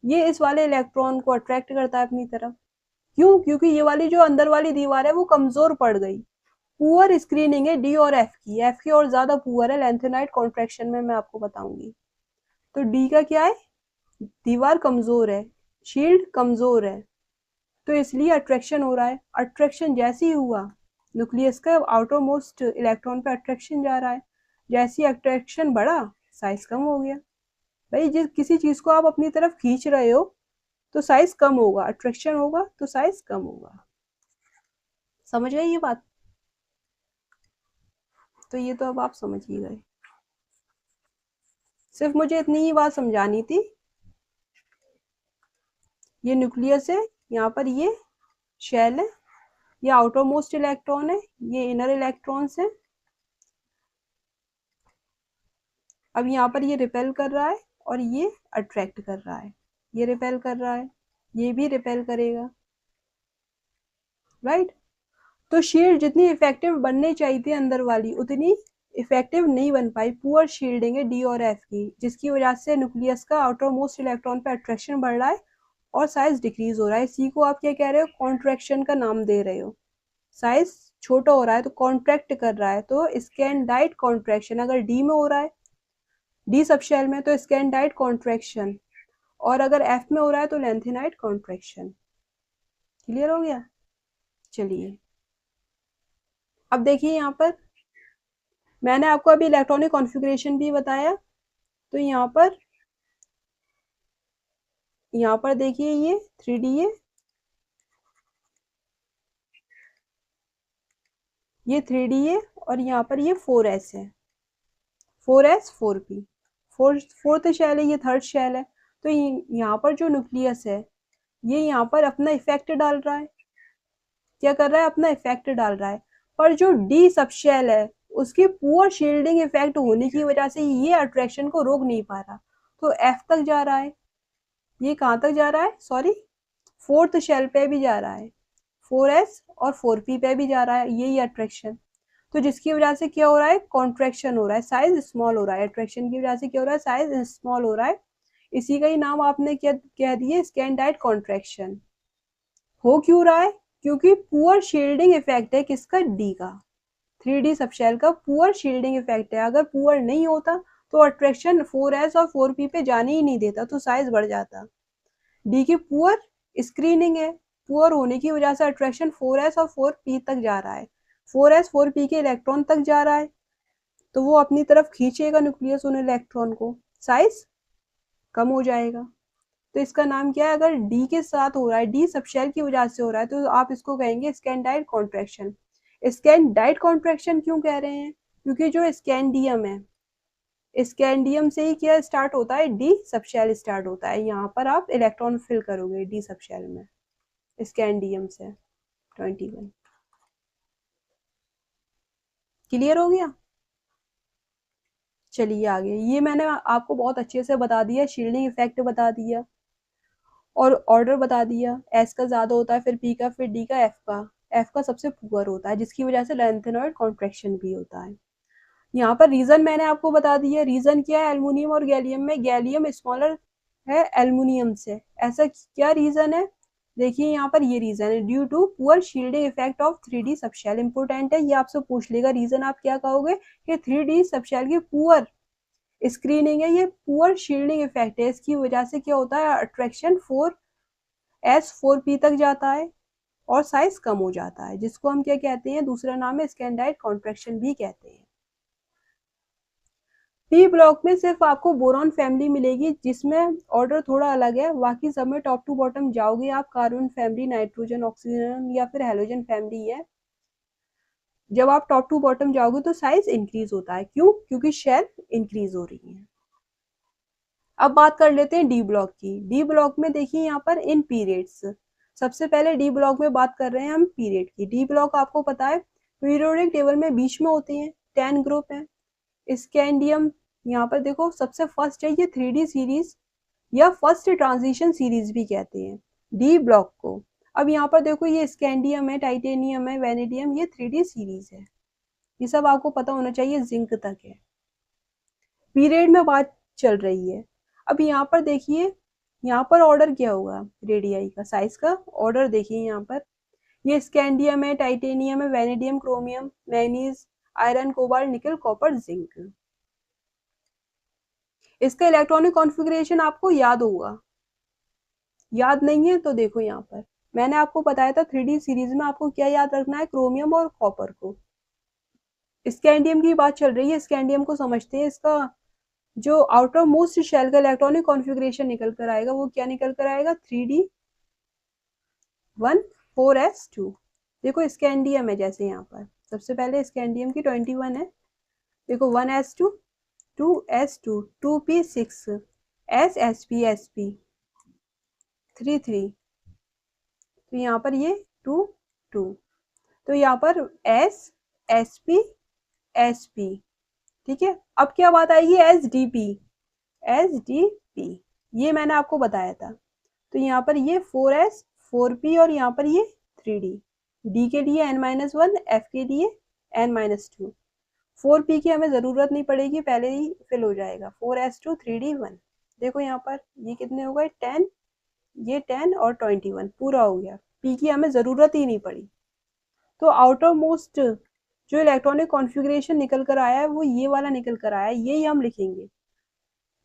ये इस वाले इलेक्ट्रॉन को अट्रैक्ट करता है अपनी तरफ। क्यों? क्योंकि ये वाली जो अंदर वाली दीवार है वो कमजोर पड़ गई। पुअर स्क्रीनिंग है डी और एफ की और ज्यादा पुअर है लेंथेनाइट कॉन्ट्रैक्शन में, मैं आपको बताऊंगी। तो डी का क्या है? दीवार कमजोर है, शील्ड कमजोर है, तो इसलिए अट्रैक्शन हो रहा है। अट्रैक्शन जैसे ही हुआ, न्यूक्लियस का आउटर मोस्ट इलेक्ट्रॉन पे अट्रैक्शन जा रहा है, जैसे ही अट्रैक्शन बढ़ा, साइज कम हो गया। भाई जिस किसी चीज को आप अपनी तरफ खींच रहे हो तो साइज कम होगा, अट्रैक्शन होगा तो साइज कम होगा। समझ गए ये बात? तो ये तो अब आप समझ ही गए। सिर्फ मुझे इतनी ही बात समझानी थी। ये न्यूक्लियस है, यहाँ पर ये शेल है, ये आउटर मोस्ट इलेक्ट्रॉन है, ये इनर इलेक्ट्रॉन्स है। अब यहाँ पर ये रिपेल कर रहा है और ये अट्रैक्ट कर रहा है, ये रिपेल कर रहा है, ये भी रिपेल करेगा, राइट। तो शील्ड जितनी इफेक्टिव बननी चाहिए थी अंदर वाली, उतनी इफेक्टिव नहीं बन पाई। पुअर शील्डिंग है डी और एफ की, जिसकी वजह से न्यूक्लियस का आउटर मोस्ट इलेक्ट्रॉन पे अट्रैक्शन बढ़ रहा है और साइज डिक्रीज हो रहा है। इसी को आप क्या कह रहे हो? कॉन्ट्रैक्शन का नाम दे रहे हो। साइज छोटा हो रहा है तो कॉन्ट्रैक्ट कर रहा है, तो स्कैंडाइट कॉन्ट्रैक्शन। अगर डी में हो रहा है डी सब शेल में तो स्कैंडाइट कॉन्ट्रैक्शन, और अगर एफ में हो रहा है तो लेंथेनाइट कॉन्ट्रैक्शन। क्लियर हो गया? चलिए अब देखिए यहाँ पर मैंने आपको अभी इलेक्ट्रॉनिक कॉन्फ़िगरेशन भी बताया। तो यहाँ पर देखिए ये 3D है, ये 3D है, और यहाँ पर ये 4s है, 4s 4p, फोर्थ शेल है, ये थर्ड शेल है। तो यहाँ पर जो न्यूक्लियस है ये यहाँ पर अपना इफेक्ट डाल रहा है। क्या कर रहा है? अपना इफेक्ट डाल रहा है। पर जो डी सबशेल है उसकी पुअर शील्डिंग इफेक्ट होने की वजह से ये अट्रैक्शन को रोक नहीं पा रहा, तो एफ तक जा रहा है। ये कहाँ तक जा रहा है? सॉरी, फोर्थ शेल पे भी जा रहा है, 4s और 4p पे भी जा रहा है यही अट्रैक्शन। तो जिसकी वजह से क्या हो रहा है? कॉन्ट्रैक्शन हो रहा है, साइज स्मॉल हो रहा है। अट्रैक्शन की वजह से क्या हो रहा है? साइज स्मॉल हो रहा है। इसी का ही नाम आपने क्या कह दिए? स्कैंडाइट कॉन्ट्रैक्शन। हो क्यों रहा है? क्योंकि पुअर शील्डिंग इफेक्ट है किसका? डी का, 3D सबशेल का पुअर शील्डिंग इफेक्ट है। अगर पुअर नहीं होता तो अट्रैक्शन 4s और 4p पे जाने ही नहीं देता, तो साइज बढ़ जाता। डी की पुअर स्क्रीनिंग है, पुअर होने की वजह से अट्रैक्शन 4s और 4p तक जा रहा है, 4s 4p के इलेक्ट्रॉन तक जा रहा है, तो वो अपनी तरफ खींचेगा न्यूक्लियस उन इलेक्ट्रॉन को, साइज कम हो जाएगा। तो इसका नाम क्या है? अगर डी के साथ हो रहा है, डी सबशेल की वजह से हो रहा है, तो आप इसको कहेंगे स्कैंडाइट कॉन्ट्रैक्शन। स्कैंडाइट कॉन्ट्रैक्शन क्यों कह रहे हैं? क्योंकि जो स्कैंडियम है, स्कैंडियम से ही क्या स्टार्ट होता है? डी सबशेल स्टार्ट होता है। यहाँ पर आप इलेक्ट्रॉन फिल करोगे डी सबशेल में स्कैंडियम से 21। क्लियर हो गया? चलिए आगे, ये मैंने आपको बहुत अच्छे से बता दिया, शील्डिंग इफेक्ट बता दिया और ऑर्डर बता दिया। एस का ज्यादा होता है, फिर पी का, फिर डी का, एफ का सबसे पुअर होता है, जिसकी वजह से लेंथेनॉइड कॉन्ट्रैक्शन भी होता है। यहाँ पर रीजन मैंने आपको बता दिया। रीजन क्या है? एल्युमिनियम और गैलियम में गैलियम स्मॉलर है एल्युमिनियम से। ऐसा क्या रीजन है? देखिए यहाँ पर ये रीजन है, due to poor shielding effect of 3D subshell. Important है, ये आपसे पूछ लेगा रीजन, आप क्या कहोगे? कि 3D सबशेल की पुअर स्क्रीनिंग है, ये पुअर शील्डिंग इफेक्ट है, इसकी वजह से क्या होता है? अट्रैक्शन 4s 4p तक जाता है और साइज कम हो जाता है, जिसको हम क्या कहते हैं? दूसरा नाम है स्कैंडाइट कॉन्ट्रैक्शन भी कहते हैं। पी ब्लॉक में सिर्फ आपको बोरॉन फैमिली मिलेगी, जिसमें ऑर्डर थोड़ा अलग है, बाकी सब में टॉप टू बॉटम जाओगे आप। कार्बन फैमिली, नाइट्रोजन, ऑक्सीजन या फिर हेलोजन फैमिली है। जब आप टॉप टू बॉटम जाओगे तो साइज इंक्रीज होता है। क्यों? क्योंकि शेल इंक्रीज हो रही है। अब बात कर लेते हैं डी ब्लॉक की। डी ब्लॉक में देखिए यहाँ पर इन पीरियड्स, सबसे पहले डी ब्लॉक में बात कर रहे हैं हम पीरियड की। डी ब्लॉक आपको पता है पीरियोडिक टेबल में बीच में होते हैं, 10 ग्रुप है। स्कैंडियम यहाँ पर देखो सबसे फर्स्ट है, ये 3D सीरीज या फर्स्ट ट्रांजिशन सीरीज भी कहते हैं डी ब्लॉक को। अब यहाँ पर देखो ये स्कैंडियम है, टाइटेनियम है, वेनेडियम, ये 3D सीरीज है। ये सब आपको पता होना चाहिए, जिंक तक है। पीरियड में बात चल रही है। अब यहाँ पर देखिए, यहाँ पर ऑर्डर क्या होगा? रेडियाई का, साइज का ऑर्डर देखिए यहाँ पर। ये स्कैंडियम है, टाइटेनियम है, vanadium, chromium, manganese, iron, cobalt, निकल, कॉपर, जिंक। इसका इलेक्ट्रॉनिक कॉन्फ़िगरेशन आपको याद होगा। याद नहीं है तो देखो यहाँ पर मैंने आपको बताया था 3D सीरीज में आपको क्या याद रखना है? क्रोमियम और कॉपर को। स्कैंडियम की बात चल रही है, स्कैंडियम को समझते हैं। इसका जो आउटर मोस्ट शेल का इलेक्ट्रॉनिक कॉन्फ़िगरेशन निकल कर आएगा, वो क्या निकल कर आएगा? 3D1 4s2। देखो स्कैंडियम है, जैसे यहाँ पर सबसे पहले स्कैंडियम की 21 है, देखो 1s2 2s2 2p6 sp 3 तो यहाँ पर ये 2 2, तो यहाँ पर sp sp। ठीक है, अब क्या बात आएगी? SDP ये मैंने आपको बताया था। तो यहाँ पर ये 4s 4p और यहाँ पर ये 3D। D के लिए n-1, F के लिए n-2। 4p की हमें ज़रूरत नहीं पड़ेगी, पहले ही फिल हो जाएगा। 4s2 3D1। देखो यहाँ पर ये कितने हो गए? 10, ये 10 और 21 पूरा हो गया। p की हमें ज़रूरत ही नहीं पड़ी। तो आउटर मोस्ट जो इलेक्ट्रॉनिक कॉन्फ़िगरेशन निकल कर आया है वो ये वाला निकल कर आया है, यही हम लिखेंगे।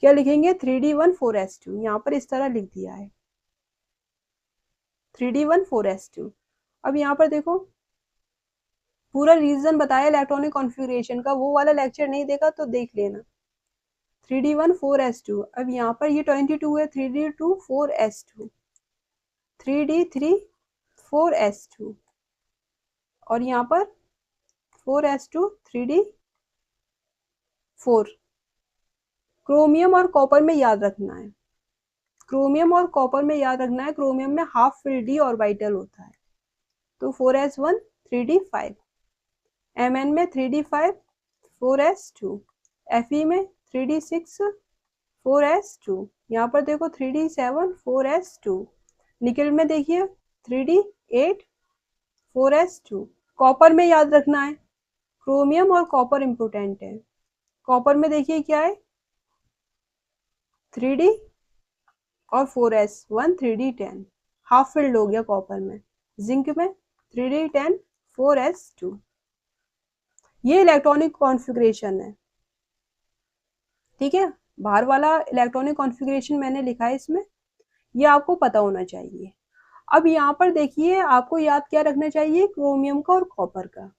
क्या लिखेंगे 3d1 4s2, यहाँ पर इस तरह लिख दिया है 3d1 4s2। अब यहाँ पर देखो पूरा रीजन बताया इलेक्ट्रॉनिक कॉन्फ़िगरेशन का, वो वाला लेक्चर नहीं देखा तो देख लेना। 3d1 4s2, अब यहाँ पर ये 22 है, 3d2 4s2, 3d3 4s2 और यहाँ पर 4s2 3d4। क्रोमियम और कॉपर में याद रखना है, क्रोमियम और कॉपर में याद रखना है, क्रोमियम में हाफ फिल डी ऑर्बिटल होता है, तो 4s1 3d5, Mn में 3d5 4s2, Fe में 3d6 4s2, यहाँ पर देखो 3d7 4s2, निकल में देखिए 3d8 4s2। कॉपर में याद रखना है, क्रोमियम और कॉपर इंपोर्टेंट है। कॉपर में देखिए क्या है 3d और 4s1 3d10, हाफ फिल्ड हो गया कॉपर में। जिंक में 3d10 4s2। ये इलेक्ट्रॉनिक कॉन्फ़िगरेशन है, ठीक है। बाहर वाला इलेक्ट्रॉनिक कॉन्फ़िगरेशन मैंने लिखा है इसमें, ये आपको पता होना चाहिए। अब यहाँ पर देखिए आपको याद क्या रखना चाहिए, क्रोमियम का और कॉपर का।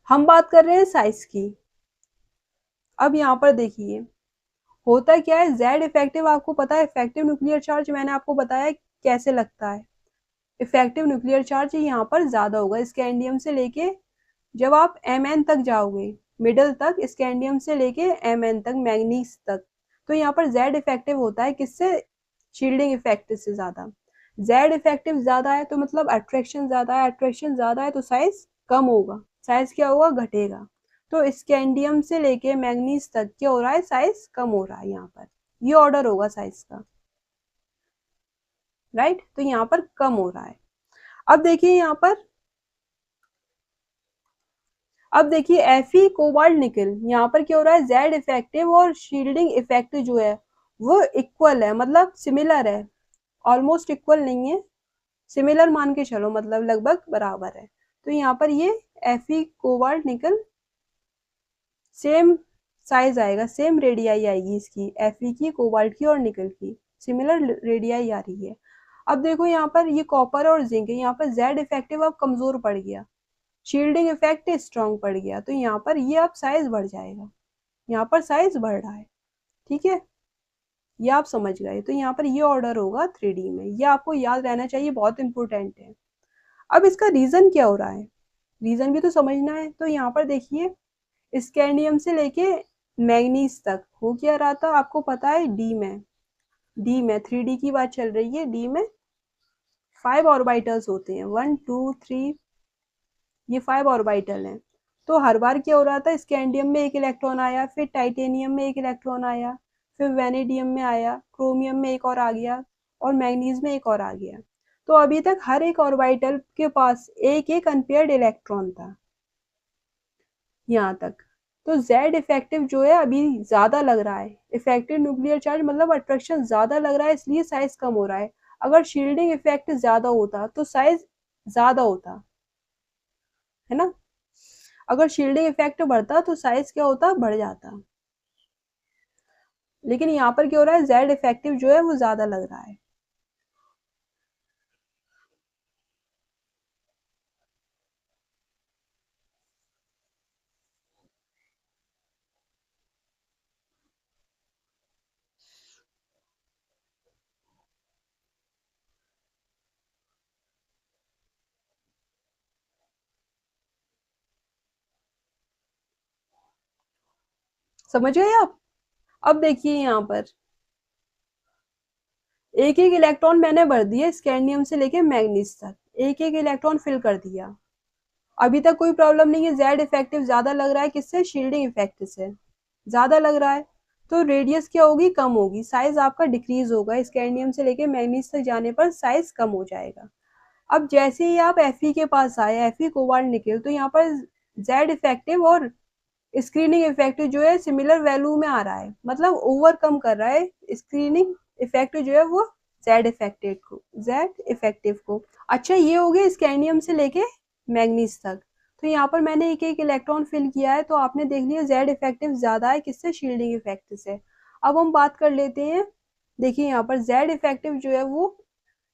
हम बात कर रहे हैं साइज की। अब यहाँ पर देखिए होता क्या है, जेड इफेक्टिव आपको पता है, इफेक्टिव न्यूक्लियर चार्ज मैंने आपको बताया कैसे लगता है। इफेक्टिव न्यूक्लियर चार्ज यहाँ पर ज्यादा होगा स्कैंडियम से लेके, जब आप Mn तक जाओगे मिडल तक, स्कैंडियम से लेके Mn तक, मैग्नीज तक, तो यहाँ पर जेड इफेक्टिव होता है किससे, शील्डिंग इफेक्ट से ज्यादा। जेड इफेक्टिव ज्यादा है तो मतलब अट्रैक्शन ज्यादा है, अट्रैक्शन ज्यादा है तो साइज कम होगा, साइज क्या होगा, घटेगा। तो स्कैंडियम से लेके मैग्नीज तक क्या हो रहा है, साइज कम हो रहा है, यहाँ पर ये ऑर्डर होगा साइज का, राइट। तो यहाँ पर कम हो रहा है। अब देखिए यहाँ पर, अब देखिए Fe कोबाल्ट निकल, यहाँ पर क्या हो रहा है, जेड इफेक्टिव और शील्डिंग इफेक्ट जो है वो इक्वल है, मतलब सिमिलर है, ऑलमोस्ट इक्वल नहीं है, सिमिलर मान के चलो, मतलब लगभग बराबर है। तो यहाँ पर ये Fe cobalt nickel same size आएगा, सेम रेडियाई आएगी इसकी, Fe की, कोबाल्ट की और निकल की सिमिलर रेडियाई आ रही है। अब देखो यहाँ पर ये कॉपर और जिंक है, यहाँ पर जेड इफेक्टिव अब कमजोर पड़ गया, शील्डिंग इफेक्ट स्ट्रॉन्ग पड़ गया, तो यहाँ पर ये अब साइज बढ़ जाएगा, यहाँ पर साइज बढ़ रहा है, ठीक है, ये आप समझ गए। तो यहाँ पर ये ऑर्डर होगा 3D में, ये आपको याद रहना चाहिए, बहुत इंपॉर्टेंट है। अब इसका रीजन क्या हो रहा है, रीजन भी तो समझना है। तो यहाँ पर देखिए स्कैंडियम से लेके मैग्नीज तक हो क्या रहा था, आपको पता है डी में, डी में 3D की बात चल रही है, डी में 5 ऑर्बिटल्स होते हैं, 1 2 3, ये 5 ऑर्बिटल हैं। तो हर बार क्या हो रहा था, स्कैंडियम में एक इलेक्ट्रॉन आया, फिर टाइटेनियम में एक इलेक्ट्रॉन आया, फिर वेनेडियम में आया, क्रोमियम में एक और आ गया और मैग्नीज में एक और आ गया। तो अभी तक हर एक ऑर्बिटल के पास एक एक अनपेयर्ड इलेक्ट्रॉन था यहाँ तक। तो जेड इफेक्टिव जो है अभी ज्यादा लग रहा है, इफेक्टिव न्यूक्लियर चार्ज मतलब अट्रैक्शन ज्यादा लग रहा है, इसलिए साइज कम हो रहा है। अगर शील्डिंग इफेक्ट ज्यादा होता तो साइज ज्यादा होता, है ना। अगर शील्डिंग इफेक्ट बढ़ता तो साइज क्या होता, बढ़ जाता। लेकिन यहाँ पर क्या हो रहा है, जेड इफेक्टिव जो है वो ज्यादा लग रहा है। समझ गए आप। अब देखिए यहाँ पर एक एक इलेक्ट्रॉन मैंने भर दिया, स्कैंडियम से लेके मैग्नीज तक एक एक इलेक्ट्रॉन फिल कर दिया, अभी तक कोई प्रॉब्लम नहीं है। जेड इफेक्टिव ज्यादा लग रहा है, किससे, शील्डिंग इफेक्ट से ज्यादा लग रहा है, तो रेडियस क्या होगी, कम होगी, साइज आपका डिक्रीज होगा, स्कैंडियम से लेके मैग्नीज तक जाने पर साइज कम हो जाएगा। अब जैसे ही आप Fe के पास आए, Fe कोबाल्ट निकल, तो यहाँ पर जेड इफेक्टिव और स्क्रीनिंग इफेक्ट जो है सिमिलर वैल्यू में आ रहा है, मतलब ओवरकम कर रहा है स्क्रीनिंग इफेक्ट जो है वो जेड इफेक्टिव को। अच्छा ये हो गया स्कैंडियम से लेके मैग्नीज तक। तो यहाँ पर मैंने एक एक इलेक्ट्रॉन फिल किया है, तो आपने देख लिया जेड इफेक्टिव ज्यादा है, किससे, शील्डिंग इफेक्ट से। अब हम बात कर लेते हैं, देखिए यहाँ पर जेड इफेक्टिव जो है वो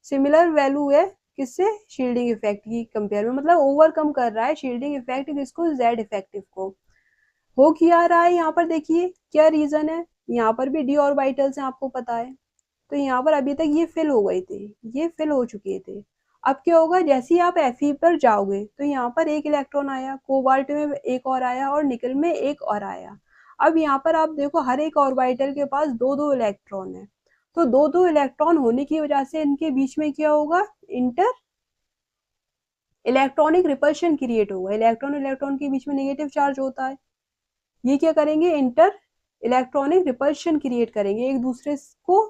सिमिलर वैल्यू है किससे, शील्डिंग इफेक्ट की कंपेयर में, मतलब ओवरकम कर रहा है शील्डिंग इफेक्ट किसको, जेड इफेक्टिव को। हो क्या रहा है यहाँ पर, देखिए क्या रीजन है, यहाँ पर भी डी ऑर्बिटल्स हैं आपको पता है, तो यहाँ पर अभी तक ये फिल हो गए थे, ये फिल हो चुके थे। अब क्या होगा, जैसे ही आप Fe पर जाओगे तो यहाँ पर एक इलेक्ट्रॉन आया, कोबाल्ट में एक और आया और निकल में एक और आया। अब यहाँ पर आप देखो हर एक ऑर्बिटल के पास दो दो इलेक्ट्रॉन है, तो दो दो इलेक्ट्रॉन होने की वजह से इनके बीच में क्या होगा, इंटर इलेक्ट्रॉनिक रिपल्शन क्रिएट होगा। इलेक्ट्रॉन इलेक्ट्रॉन के बीच में नेगेटिव चार्ज होता है, ये क्या करेंगे, इंटर इलेक्ट्रॉनिक रिपल्शन क्रिएट करेंगे, एक दूसरे को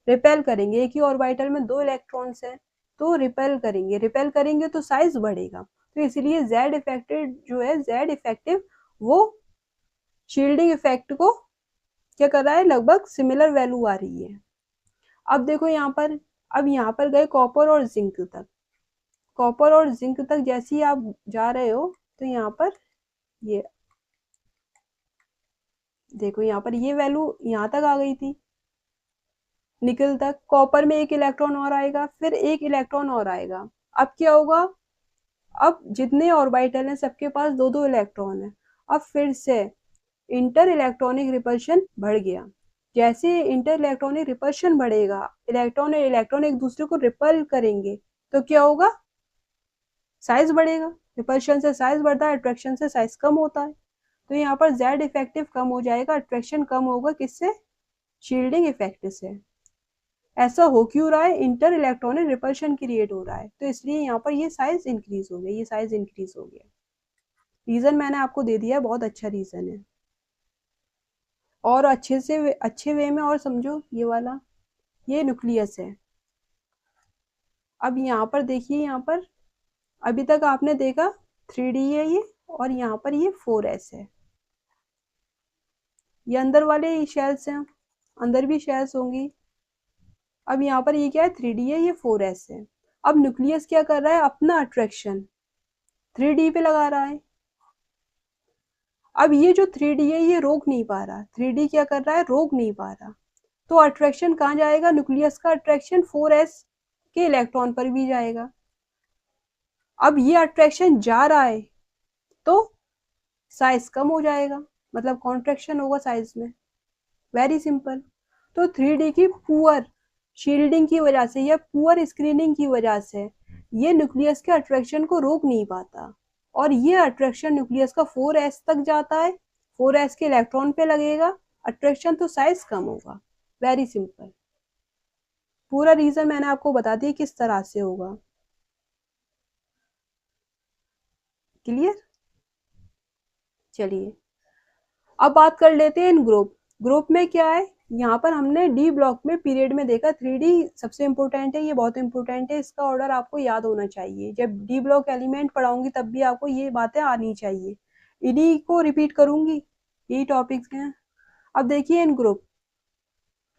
रिपेल करेंगे। एक ही ऑर्बिटल में दो इलेक्ट्रॉन्स हैं तो रिपेल करेंगे, रिपेल करेंगे तो साइज बढ़ेगा। तो इसलिए जेड इफेक्टेड जो है, जेड इफेक्टिव वो शील्डिंग इफेक्ट को क्या कर रहा है, लगभग सिमिलर वैल्यू आ रही है। अब देखो यहाँ पर, अब यहाँ पर गए कॉपर और जिंक तक, कॉपर और जिंक तक जैसे ही आप जा रहे हो तो यहाँ पर ये देखो, यहाँ पर ये वैल्यू यहाँ तक आ गई थी, निकल तक। कॉपर में एक इलेक्ट्रॉन और आएगा, फिर एक इलेक्ट्रॉन और आएगा। अब क्या होगा, अब जितने ऑर्बिटल हैं सबके पास दो दो इलेक्ट्रॉन है, अब फिर से इंटर इलेक्ट्रॉनिक रिपल्शन बढ़ गया। जैसे इंटर इलेक्ट्रॉनिक रिपल्शन बढ़ेगा, इलेक्ट्रॉन और इलेक्ट्रॉन एक दूसरे को रिपल करेंगे, तो क्या होगा, साइज बढ़ेगा। रिपल्शन से साइज बढ़ता है, अट्रैक्शन से साइज कम होता है। तो यहाँ पर जेड इफेक्टिव कम हो जाएगा, अट्रैक्शन कम होगा, किससे, शील्डिंग इफेक्ट से। ऐसा हो क्यों रहा है, इंटर इलेक्ट्रॉनिक रिपल्शन क्रिएट हो रहा है, तो इसलिए यहाँ पर ये साइज इंक्रीज हो गया, ये साइज इंक्रीज हो गया। रीजन मैंने आपको दे दिया, बहुत अच्छा रीजन है। और अच्छे वे में और समझो ये वाला, ये न्यूक्लियस है। अब यहाँ पर देखिए, यहाँ पर अभी तक आपने देखा 3D है ये, और यहाँ पर ये 4s है, ये अंदर वाले शेल्स हैं, अंदर भी शेल्स होंगी। अब यहाँ पर ये क्या है, 3D है, ये 4s है। अब न्यूक्लियस क्या कर रहा है, अपना अट्रैक्शन 3D पे लगा रहा है। अब ये जो 3D है ये रोक नहीं पा रहा, 3D क्या कर रहा है, रोक नहीं पा रहा, तो अट्रैक्शन कहाँ जाएगा, न्यूक्लियस का अट्रैक्शन 4s के इलेक्ट्रॉन पर भी जाएगा। अब ये अट्रैक्शन जा रहा है तो साइज कम हो जाएगा, मतलब कॉन्ट्रैक्शन होगा साइज में, वेरी सिंपल। तो 3D की पुअर शील्डिंग की वजह से या पुअर स्क्रीनिंग की वजह से ये न्यूक्लियस के अट्रैक्शन को रोक नहीं पाता, और ये अट्रैक्शन न्यूक्लियस का 4s तक जाता है, 4s के इलेक्ट्रॉन पे लगेगा अट्रैक्शन, तो साइज कम होगा, वेरी सिंपल। पूरा रीजन मैंने आपको बता दिया किस तरह से होगा, क्लियर। चलिए अब बात कर लेते हैं इन ग्रुप। ग्रुप में क्या है, यहाँ पर हमने डी ब्लॉक में पीरियड में देखा 3D सबसे इंपॉर्टेंट है, ये बहुत इंपॉर्टेंट है, इसका ऑर्डर आपको याद होना चाहिए। जब डी ब्लॉक एलिमेंट पढ़ाऊंगी तब भी आपको ये बातें आनी चाहिए, इन्हीं को रिपीट करूंगी, यही टॉपिक्स हैं। अब देखिए इन ग्रुप,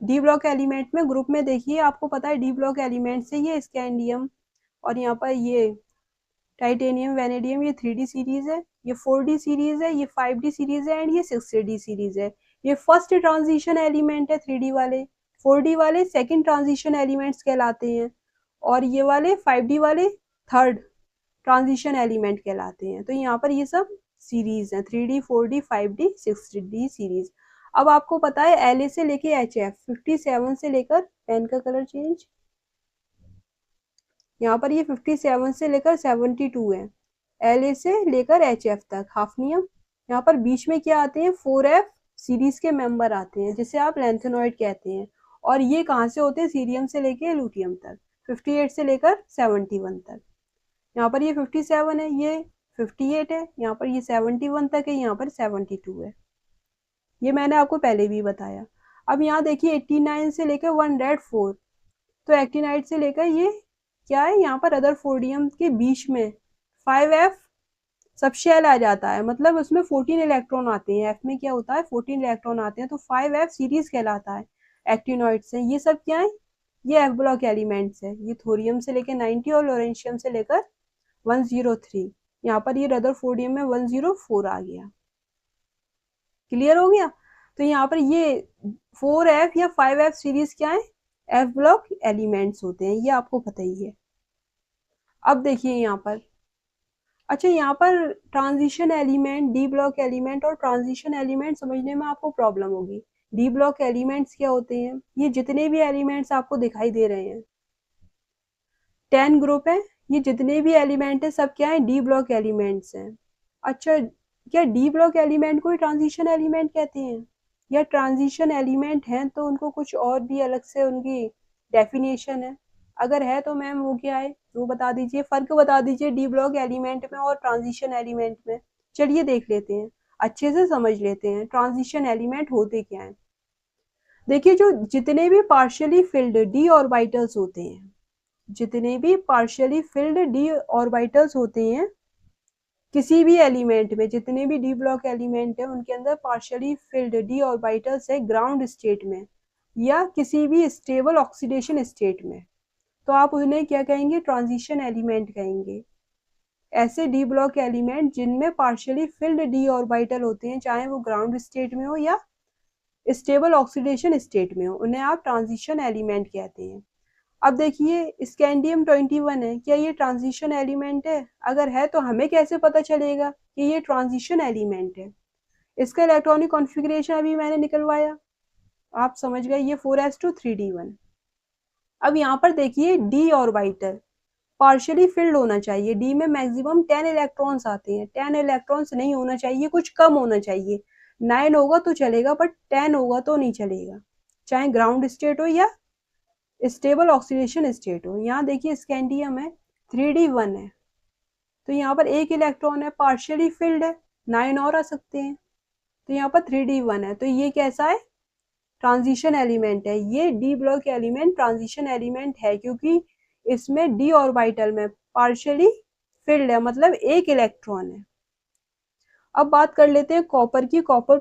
डी ब्लॉक एलिमेंट में, ग्रुप में देखिए आपको पता है डी ब्लॉक एलिमेंट से ये स्कैंडियम, और यहाँ पर ये टाइटेनियम, वेनेडियम, ये 3D सीरीज है, ये 4D सीरीज है, ये 5D सीरीज है, एंड ये 6D सीरीज है। ये फर्स्ट ट्रांजिशन एलिमेंट है 3D वाले, 4D वाले सेकंड ट्रांजिशन एलिमेंट्स कहलाते हैं, और ये वाले 5D वाले थर्ड ट्रांजिशन एलिमेंट कहलाते हैं। तो यहाँ पर ये सब सीरीज है, 3D 4D 5D 6D series. अब आपको पता है LA से लेके HF 57 से लेकर, पेन का कलर चेंज, यहाँ पर ये 57 से लेकर 72 है, LA से लेकर HF तक हाफनियम। यहाँ पर बीच में क्या आते हैं, 4F सीरीज के मेंबर आते हैं जिसे आप लैंथेनॉइड कहते हैं, और ये कहाँ से होते हैं, सीरियम से लेकर लूटियम तक, 58 से लेकर 71 तक। यहाँ पर ये 57 है, ये 58 है, यहाँ पर ये 71 तक है, यहाँ पर 72 है, ये मैंने आपको पहले भी बताया। अब यहाँ देखिए 89 से लेकर 104, तो एक्टिनाइड से लेकर ये क्या है, यहाँ पर अदर फोर्डियम के बीच में 5F सब शेल आ जाता है, मतलब उसमें 14 इलेक्ट्रॉन आते हैं, F में क्या होता है 14 इलेक्ट्रॉन आते हैं, तो 5F सीरीज कहलाता है एक्टिनॉइड से। ये सब क्या है, ये F ब्लॉक एलिमेंट्स है, ये थोरियम से लेकर 90 और लोरेंशियम से लेकर 103, यहाँ पर ये रदरफोर्डियम में 104 आ गया, क्लियर हो गया। तो यहाँ पर ये 4F या 5F सीरीज क्या है, F ब्लॉक एलिमेंट्स होते हैं, ये आपको पता ही है। अब देखिए यहाँ पर, अच्छा यहाँ पर transition element, D block element और ट्रांजिशन एलिमेंट समझने में आपको प्रॉब्लम होगी। डी ब्लॉक एलिमेंट्स क्या होते हैं, ये जितने भी एलिमेंट्स आपको दिखाई दे रहे हैं 10 ग्रुप है, ये जितने भी एलिमेंट है सब क्या है, डी ब्लॉक एलिमेंट्स हैं। अच्छा, क्या डी ब्लॉक एलिमेंट को ही ट्रांजिशन एलिमेंट कहते हैं, या ट्रांजिशन एलिमेंट हैं तो उनको कुछ और भी अलग से उनकी डेफिनेशन है? अगर है तो मैम वो क्या है, वो बता दीजिए, फर्क बता दीजिए डी ब्लॉक एलिमेंट में और ट्रांजिशन एलिमेंट में। चलिए देख लेते हैं, अच्छे से समझ लेते हैं ट्रांजिशन एलिमेंट होते क्या हैं। देखिए, जो जितने भी पार्शियली फिल्ड डी ऑर्बिटल्स होते हैं, जितने भी पार्शियली फिल्ड डी ऑर्बिटल्स होते हैं किसी भी एलिमेंट में, जितने भी डी ब्लॉक एलिमेंट है उनके अंदर पार्शियली फिल्ड डी ऑर्बिटल्स है ग्राउंड स्टेट में या किसी भी स्टेबल ऑक्सीडेशन स्टेट में, तो आप उन्हें क्या कहेंगे, ट्रांजिशन एलिमेंट कहेंगे। ऐसे डी ब्लॉक एलिमेंट जिनमें पार्शियली फिल्ड डी ऑर्बिटल होते हैं, चाहे वो ग्राउंड स्टेट में हो या स्टेबल ऑक्सीडेशन स्टेट में हो, उन्हें आप ट्रांजिशन एलिमेंट कहते हैं। अब देखिए स्कैंडियम 21 है, क्या ये ट्रांजिशन एलिमेंट है? अगर है तो हमें कैसे पता चलेगा कि ये ट्रांजिशन एलिमेंट है? इसका इलेक्ट्रॉनिक कॉन्फ़िगरेशन अभी मैंने निकलवाया, आप समझ गए, ये 4s2 3d1। अब यहाँ पर देखिए डी ऑर्बिटल पार्शियली फिल्ड होना चाहिए, डी में मैक्सिमम 10 इलेक्ट्रॉन्स आते हैं, 10 इलेक्ट्रॉन्स नहीं होना चाहिए, कुछ कम होना चाहिए। 9 होगा तो चलेगा बट 10 होगा तो नहीं चलेगा, चाहे ग्राउंड स्टेट हो या स्टेबल ऑक्सीडेशन स्टेट हो। यहाँ देखिए स्कैंडियम है 3d1 है, तो यहाँ पर एक इलेक्ट्रॉन है, पार्शियली फिल्ड है, 9 और आ सकते हैं, तो यहाँ पर 3d1 है, तो ये कैसा है, ट्रांजिशन एलिमेंट है। ये D block element transition element है क्योंकि इसमें डी ऑर्बिटल में पार्शियली फिल्ड है, मतलब एक इलेक्ट्रॉन है। अब बात कर लेते हैं कॉपर की, कॉपर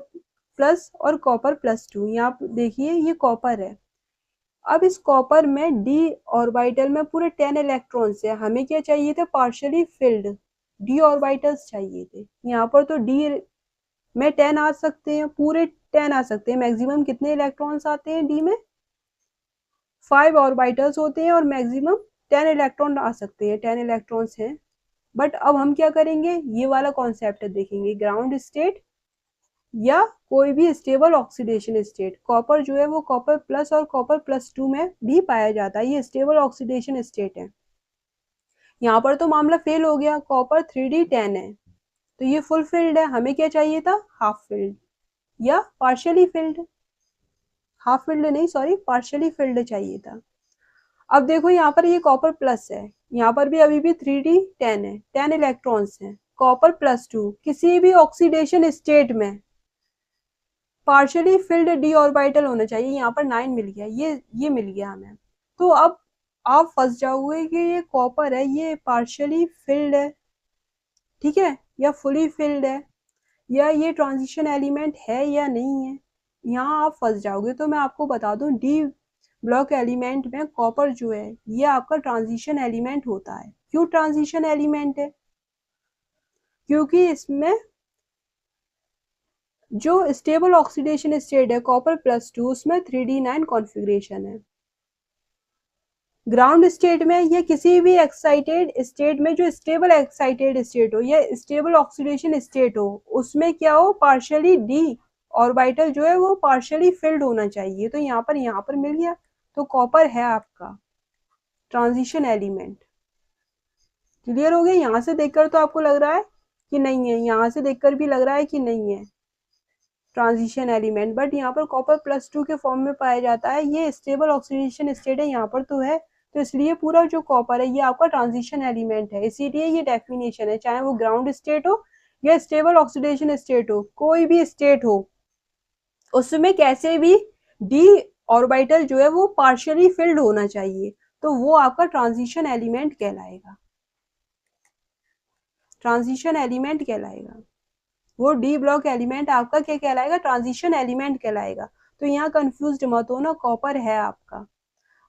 प्लस और कॉपर प्लस 2। यहाँ देखिए ये कॉपर है, अब इस कॉपर में डी ऑर्बिटल में पूरे 10 इलेक्ट्रॉन्स है, हमें क्या चाहिए थे, पार्शियली फिल्ड डी ऑर्बिटल्स चाहिए थे। यहाँ पर तो डी में 10 आ सकते हैं, पूरे 10 आ सकते हैं, मैक्सिमम कितने इलेक्ट्रॉन्स आते हैं डी में, 5 ऑर्बिटल्स होते हैं और मैक्सिमम 10 इलेक्ट्रॉन आ सकते हैं, 10 इलेक्ट्रॉन्स हैं। बट अब हम क्या करेंगे, ये वाला कॉन्सेप्ट देखेंगे, ग्राउंड स्टेट या कोई भी स्टेबल ऑक्सीडेशन स्टेट। कॉपर जो है वो कॉपर प्लस और कॉपर प्लस 2 में भी पाया जाता है, ये स्टेबल ऑक्सीडेशन स्टेट है। यहाँ पर तो मामला फेल हो गया, कॉपर 3d10 है तो ये फुल फिल्ड है, हमें क्या चाहिए था, हाफ फिल्ड या पार्शियली फिल्ड, हाफ फिल्ड नहीं सॉरी, पार्शियली फिल्ड चाहिए था। अब देखो यहाँ पर ये कॉपर प्लस है, यहाँ पर भी अभी भी 3d10 है, 10 इलेक्ट्रॉन्स हैं, कॉपर प्लस 2 किसी भी ऑक्सीडेशन स्टेट में पार्शियली फिल्ड डी ऑर्बिटल होना चाहिए। यहाँ पर 9 मिल गया, ये मिल गया हमें। तो अब आप फंस जाओगे कि ये कॉपर है, ये पार्शियली फिल्ड है, ठीक है, या फुली फिल्ड है, या ये ट्रांजिशन एलिमेंट है या नहीं है, यहाँ आप फंस जाओगे। तो मैं आपको बता दूं डी ब्लॉक एलिमेंट में कॉपर जो है ये आपका ट्रांजिशन एलिमेंट होता है। क्यों ट्रांजिशन एलिमेंट है, क्योंकि इसमें जो स्टेबल ऑक्सीडेशन स्टेट है कॉपर प्लस 2 उसमें 3d9 कॉन्फ़िगरेशन है। ग्राउंड स्टेट में या किसी भी एक्साइटेड स्टेट में जो स्टेबल एक्साइटेड स्टेट हो या स्टेबल ऑक्सीडेशन स्टेट हो, उसमें क्या हो, पार्शियली डी ऑर्बिटल जो है वो पार्शियली फिल्ड होना चाहिए। तो यहाँ पर मिल गया, तो कॉपर है आपका ट्रांजिशन एलिमेंट। क्लियर हो गया, यहाँ से देखकर तो आपको लग रहा है कि नहीं है, यहाँ से देखकर भी लग रहा है कि नहीं है ट्रांजिशन एलिमेंट, बट यहाँ पर कॉपर प्लस 2 के फॉर्म में पाया जाता है, ये स्टेबल ऑक्सीडेशन स्टेट है, यहाँ पर तो है, तो इसलिए पूरा जो कॉपर है ये आपका ट्रांजिशन एलिमेंट है। इसीलिए ये डेफिनेशन है, चाहे वो ग्राउंड स्टेट हो या स्टेबल ऑक्सीडेशन स्टेट हो, कोई भी स्टेट हो उसमें कैसे भी डी ऑर्बिटल जो है वो पार्शियली फिल्ड होना चाहिए, तो वो आपका ट्रांजिशन एलिमेंट कहलाएगा, ट्रांजिशन एलिमेंट कहलाएगा। वो डी ब्लॉक एलिमेंट आपका क्या कहलाएगा, ट्रांजिशन एलिमेंट कहलाएगा। तो यहाँ कंफ्यूज मत हो ना, कॉपर है आपका।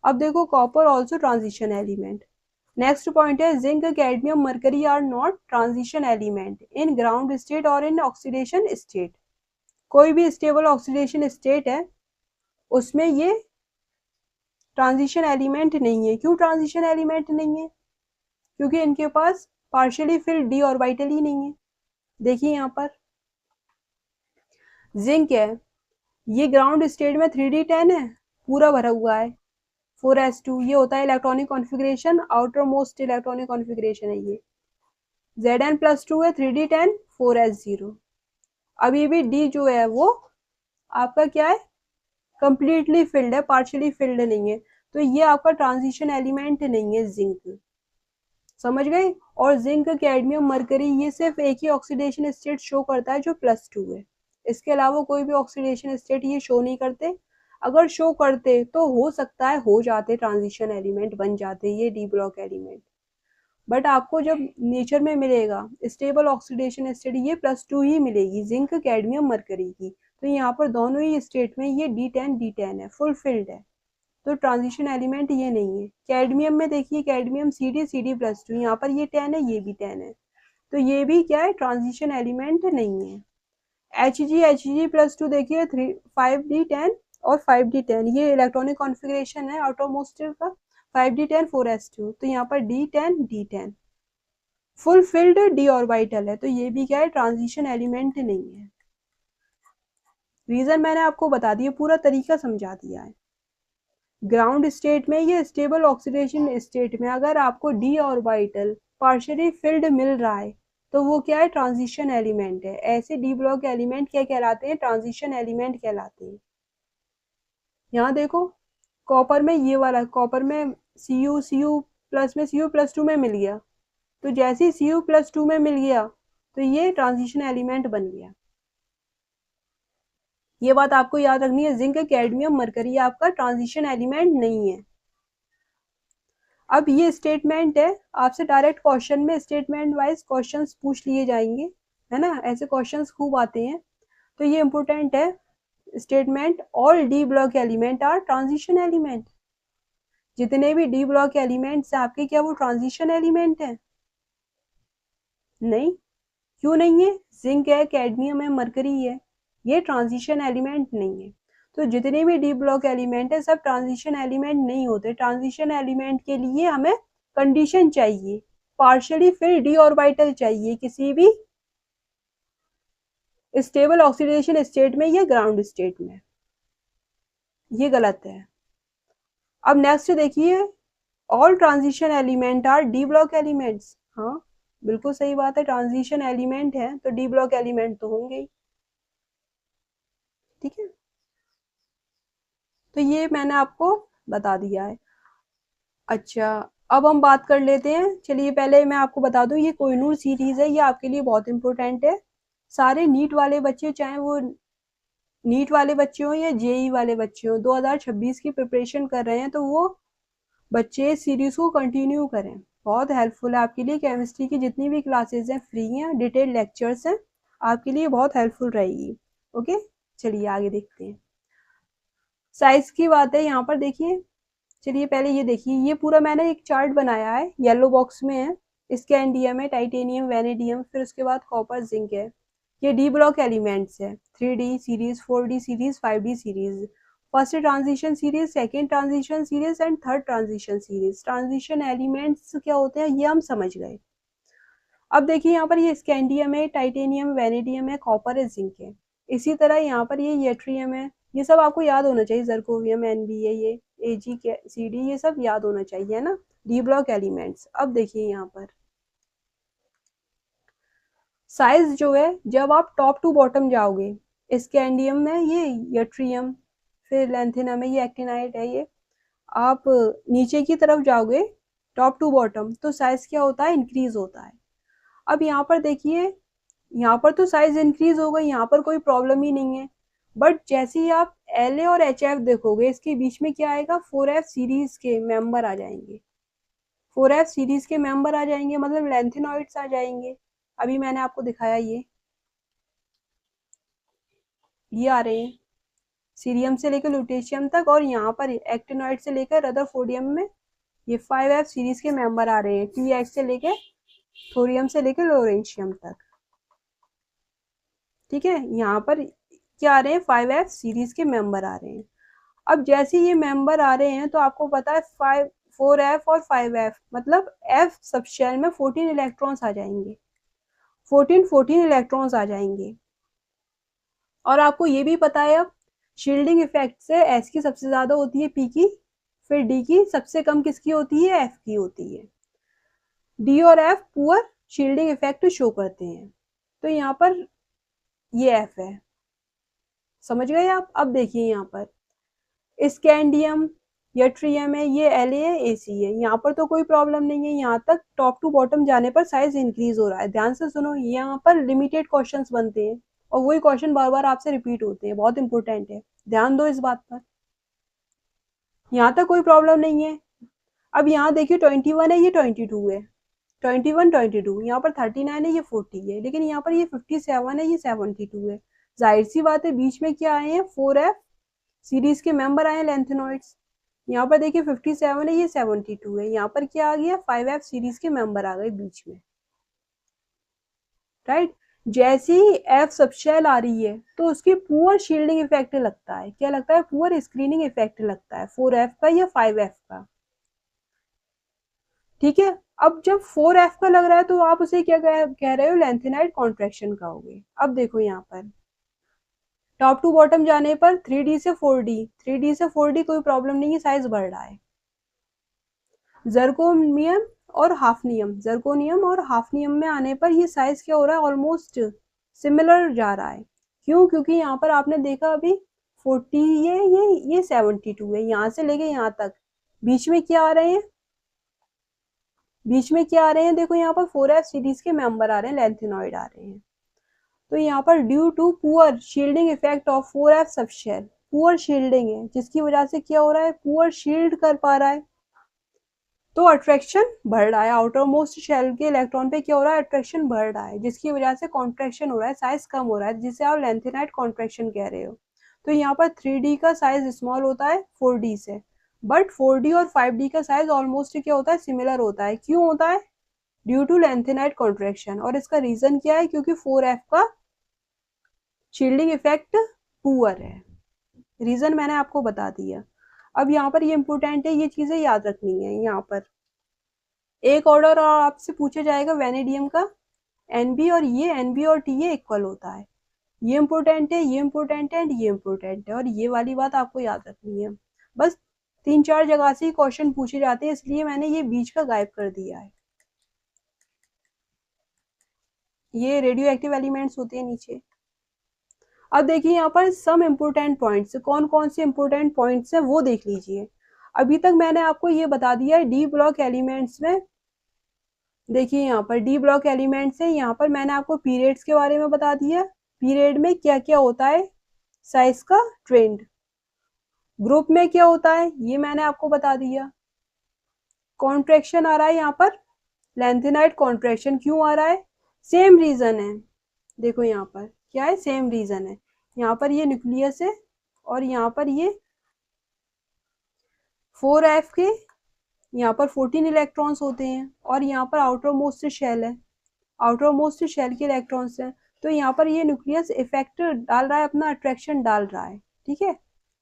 अब देखो copper also transition element. Next point है zinc, cadmium, mercury are not transition element in ground state और इन ऑक्सीडेशन स्टेट। कोई भी स्टेबल ऑक्सीडेशन स्टेट है उसमें ये ट्रांजिशन एलिमेंट नहीं है। क्यों ट्रांजिशन एलिमेंट नहीं है? क्योंकि इनके पास पार्शियली फिल्ड डी ऑर्बिटल ही नहीं है। देखिए यहाँ पर जिंक है, ये ग्राउंड स्टेट में 3d10 है, पूरा भरा हुआ है 4s2। ये होता है electronic configuration, outer most electronic configuration है ये। Zn+2 है 3d10 4s0। अब ये भी डी जो है वो आपका क्या है, कंप्लीटली फिल्ड है, पार्शियली फिल्ड नहीं है। तो ये आपका ट्रांजिशन एलिमेंट नहीं है जिंक। समझ गए? और जिंक, कैडमियम, मरकरी ये सिर्फ एक ही ऑक्सीडेशन स्टेट शो करता है जो +2 है। इसके अलावा कोई भी ऑक्सीडेशन स्टेट ये शो नहीं करते। अगर शो करते तो हो सकता है हो जाते ट्रांजिशन एलिमेंट, बन जाते ये डी ब्लॉक एलिमेंट। बट आपको जब नेचर में मिलेगा स्टेबल ऑक्सीडेशन स्टेट ये +2 ही मिलेगी, जिंक, कैडमियम, मरकरी की। तो यहाँ पर दोनों ही स्टेट में ये D10 है, फुल फिल्ड है। तो ट्रांजिशन एलिमेंट ये नहीं है। कैडमियम में देखिए, कैडमियम Cd+2, यहाँ पर ये 10 है, ये भी 10 है। तो ये भी क्या है, ट्रांजिशन एलिमेंट नहीं है। Hg+2 देखिए 5d10 और 5d10, ये इलेक्ट्रॉनिक कॉन्फ़िगरेशन है आउटरमोस्ट का 5d10 4s2। तो यहाँ पर D10 D10 full field D orbital है। तो ये भी क्या है, ट्रांजिशन एलिमेंट नहीं है। रीजन मैंने आपको बता दिया, पूरा तरीका समझा दिया है। ग्राउंड स्टेट में या स्टेबल ऑक्सीडेशन स्टेट में अगर आपको डी ऑर्बिटल पार्शियली फिल्ड मिल रहा है तो वो क्या है, ट्रांजिशन एलिमेंट है। ऐसे डी ब्लॉक एलिमेंट क्या कहलाते हैं, ट्रांजिशन एलिमेंट कहलाते हैं। यहाँ देखो, कॉपर में ये वाला, कॉपर में Cu प्लस में Cu+2 में मिल गया, तो जैसे ही Cu+2 में मिल गया तो ये ट्रांजिशन एलिमेंट बन गया। ये बात आपको याद रखनी है। जिंक, कैडमियम, मरकरी आपका ट्रांजिशन एलिमेंट नहीं है। अब ये स्टेटमेंट है, आपसे डायरेक्ट क्वेश्चन में स्टेटमेंट वाइज क्वेश्चंस पूछ लिए जाएंगे, है ना, ऐसे क्वेश्चंस खूब आते हैं। तो ये इंपॉर्टेंट है statement, all D block element are transition element. जितने भी डी ब्लॉक एलिमेंट्स आपके, क्या वो ट्रांजिशन एलिमेंट है? नहीं। क्यों नहीं है? जिंक है, कैडमियम है, मरकरी है, ये ट्रांजिशन एलिमेंट नहीं है। तो जितने भी डी ब्लॉक एलिमेंट है सब ट्रांजिशन एलिमेंट नहीं होते। ट्रांजिशन एलिमेंट के लिए हमें कंडीशन चाहिए, पार्शियली फिल्ड डी ऑर्बिटल चाहिए किसी भी स्टेबल ऑक्सीडेशन स्टेट में या ग्राउंड स्टेट में। ये गलत है। अब नेक्स्ट देखिए, all transition element R D block elements. हाँ बिल्कुल सही बात है, ट्रांजिशन एलिमेंट है तो डी ब्लॉक एलिमेंट तो होंगे ही। ठीक है, तो ये मैंने आपको बता दिया है। अच्छा, अब हम बात कर लेते हैं। चलिए पहले मैं आपको बता दूं, ये कोहिनूर सीरीज है, ये आपके लिए बहुत इंपॉर्टेंट है। सारे नीट वाले बच्चे, चाहे वो नीट वाले बच्चे हों या जेई वाले बच्चे हों, 2026 की प्रिपरेशन कर रहे हैं तो वो बच्चे सीरीज को कंटिन्यू करें। बहुत हेल्पफुल है आपके लिए। केमिस्ट्री की जितनी भी क्लासेज हैं फ्री हैं, डिटेल लेक्चर्स हैं, आपके लिए बहुत हेल्पफुल रहेगी। ओके, चलिए आगे देखते हैं। साइज की बात है यहाँ पर, देखिए। चलिए पहले ये देखिए, ये पूरा मैंने एक चार्ट बनाया है, येलो बॉक्स में है। स्कैंडियम है, टाइटेनियम, वेनेडियम, फिर उसके बाद कॉपर, जिंक है। ये डी ब्लॉक एलिमेंट्स है, 3D series, 4D series, 5D series, first transition series, second transition series and third transition series. Transition elements क्या होते हैं ये हम समझ गए। अब देखिए यहाँ पर ये स्कैंडियम है, टाइटेनियम, वेनेडियम है, कॉपर है, जिंक है। इसी तरह यहाँ पर ये येट्रियम है। ये सब आपको याद होना चाहिए, जर्कोवियम, एनबीए, ये AgCd, ये सब याद होना चाहिए, है ना, डी ब्लॉक एलिमेंट्स। अब देखिए यहाँ पर साइज जो है, जब आप टॉप टू बॉटम जाओगे, स्कैंडियम में ये येट्रियम, फिर लेंथिनम है, ये एक्टिनाइट है, ये आप नीचे की तरफ जाओगे टॉप टू बॉटम तो साइज क्या होता है, इंक्रीज होता है। अब यहाँ पर देखिए, यहाँ पर तो साइज इंक्रीज होगा, यहाँ पर कोई प्रॉब्लम ही नहीं है। बट जैसे ही आप LA और HF देखोगे, इसके बीच में क्या आएगा, 4F सीरीज के मेंबर आ जाएंगे। 4F सीरीज के मेंबर आ जाएंगे मतलब लेंथेनॉइड्स आ जाएंगे। अभी मैंने आपको दिखाया, ये आ रहे हैं सीरियम से लेकर लुटेशियम तक, और यहाँ पर एक्टिनॉइड से लेकर रदरफोर्डियम में ये 5F सीरीज के मेंबर आ रहे हैं, TX से लेकर थोरियम से लेकर लोरेंशियम तक। ठीक है, यहाँ पर क्या आ रहे हैं, 5f सीरीज के मेंबर आ रहे हैं। अब जैसे ये मेंबर आ रहे हैं तो आपको पता है 4f और 5f मतलब f सब शेल में 14 इलेक्ट्रॉन्स आ जाएंगे, 14 इलेक्ट्रॉन्स आ जाएंगे। और आपको ये भी पता है अब शील्डिंग इफेक्ट से s की सबसे ज्यादा होती है p की, फिर d की सबसे कम किसकी होती है, f की होती है। d और f poor shielding effect show करते हैं। तो यहाँ पर ये f है, समझ गए आप। अब देखिए यहाँ पर स्कैंडियम या ट्रियम है, ये La है, Ac है, यहाँ पर तो कोई प्रॉब्लम नहीं है, यहाँ तक टॉप टू बॉटम जाने पर साइज इंक्रीज हो रहा है। ध्यान से सुनो, यहाँ पर लिमिटेड क्वेश्चंस बनते हैं और वही क्वेश्चन बार बार आपसे रिपीट होते हैं, बहुत इंपॉर्टेंट है, ध्यान दो इस बात पर। यहाँ तक कोई प्रॉब्लम नहीं है। अब यहाँ देखिए 21 है, ये 22 है, 21 22, यहाँ पर 39 है, ये 40 है, लेकिन यहाँ पर ये 57 है, ये 72 है। जाहिर सी बात है बीच में क्या आए हैं, 4f सीरीज के मेंबर आए हैं लेंथेनॉइड्स। यहाँ पर देखिए 57 है, ये 72 है, यहाँ पर क्या आ गया, 5f सीरीज के मेंबर आ गए बीच में, राइट। जैसे ही f सबशेल आ रही है तो उसकी पुअर शील्डिंग इफेक्ट लगता है, क्या लगता है, पुअर स्क्रीनिंग इफेक्ट लगता है 4f का या 5f का, ठीक है। अब जब 4f का लग रहा है तो आप उसे क्या कह रहे हो, लेंथेनाइड कॉन्ट्रैक्शन कहोगे। अब देखो यहाँ पर टॉप टू बॉटम जाने पर 3d से 4d, 3d से 4d कोई प्रॉब्लम नहीं है, साइज बढ़ रहा है। जर्कोनियम और हाफनियम, जर्कोनियम और हाफनियम में आने पर ये साइज क्या हो रहा है, ऑलमोस्ट सिमिलर जा रहा है। क्यों, क्योंकि यहाँ पर आपने देखा अभी 40 है, ये 72 है, यहाँ से लेके यहाँ तक बीच में क्या आ रहे हैं, बीच में क्या आ रहे हैं, देखो यहाँ पर 4f सीरीज के मेंबर आ रहे हैं, लेंथेनॉइड आ रहे हैं। तो यहाँ पर due to poor shielding effect of 4f subshell, poor shielding है जिसकी वजह से क्या हो रहा है, पुअर शील्ड कर पा रहा है, तो अट्रैक्शन बढ़ रहा है, आउटर मोस्ट शेल के इलेक्ट्रॉन पे क्या हो रहा है, अट्रैक्शन बढ़ रहा है, जिसकी वजह से कॉन्ट्रैक्शन हो रहा है, साइज कम हो रहा है, जिसे आप लेंथेनाइड कॉन्ट्रैक्शन कह रहे हो। तो यहाँ पर 3d का साइज स्मॉल होता है 4d से, बट 4d और 5d का साइज ऑलमोस्ट क्या होता है, सिमिलर होता है। क्यों होता है, ड्यू टू लेंथेनाइड कॉन्ट्रैक्शन। और इसका रीजन क्या है, क्योंकि 4f का शील्डिंग इफेक्ट पुअर है, रीजन मैंने आपको बता दिया। अब यहाँ पर ये इंपॉर्टेंट है, ये चीजें याद रखनी है। यहाँ पर एक ऑर्डर और आपसे पूछा जाएगा वेनेडियम का, Nb और ये Nb और Ta इक्वल होता है, ये इंपॉर्टेंट है, ये इंपॉर्टेंट है एंड ये इंपॉर्टेंट है, और ये वाली बात आपको याद रखनी है। बस 3-4 जगह से ही क्वेश्चन पूछे जाते हैं, इसलिए मैंने ये बीच का गायब कर दिया है। ये रेडियो एक्टिव एलिमेंट्स होते हैं नीचे। अब देखिए यहाँ पर सम इम्पोर्टेंट पॉइंट्स, कौन कौन से इम्पोर्टेंट पॉइंट्स हैं वो देख लीजिए। अभी तक मैंने आपको ये बता दिया है डी ब्लॉक एलिमेंट्स में, देखिए यहाँ पर डी ब्लॉक एलिमेंट्स है, यहाँ पर मैंने आपको पीरियड्स के बारे में बता दिया, पीरियड में क्या क्या होता है, साइज का ट्रेंड, ग्रुप में क्या होता है ये मैंने आपको बता दिया। कॉन्ट्रैक्शन आ रहा है यहाँ पर, लेंथेनाइड कॉन्ट्रैक्शन क्यों आ रहा है, सेम रीजन है, देखो यहाँ पर क्या है, सेम रीजन है। यहाँ पर ये न्यूक्लियस है और यहाँ पर ये 4f के यहाँ पर 14 इलेक्ट्रॉन्स होते हैं, और यहाँ पर आउटर मोस्ट शेल है, आउटर मोस्ट शेल के इलेक्ट्रॉन्स हैं। तो यहाँ पर ये न्यूक्लियस इफेक्ट डाल रहा है, अपना अट्रैक्शन डाल रहा है, ठीक है,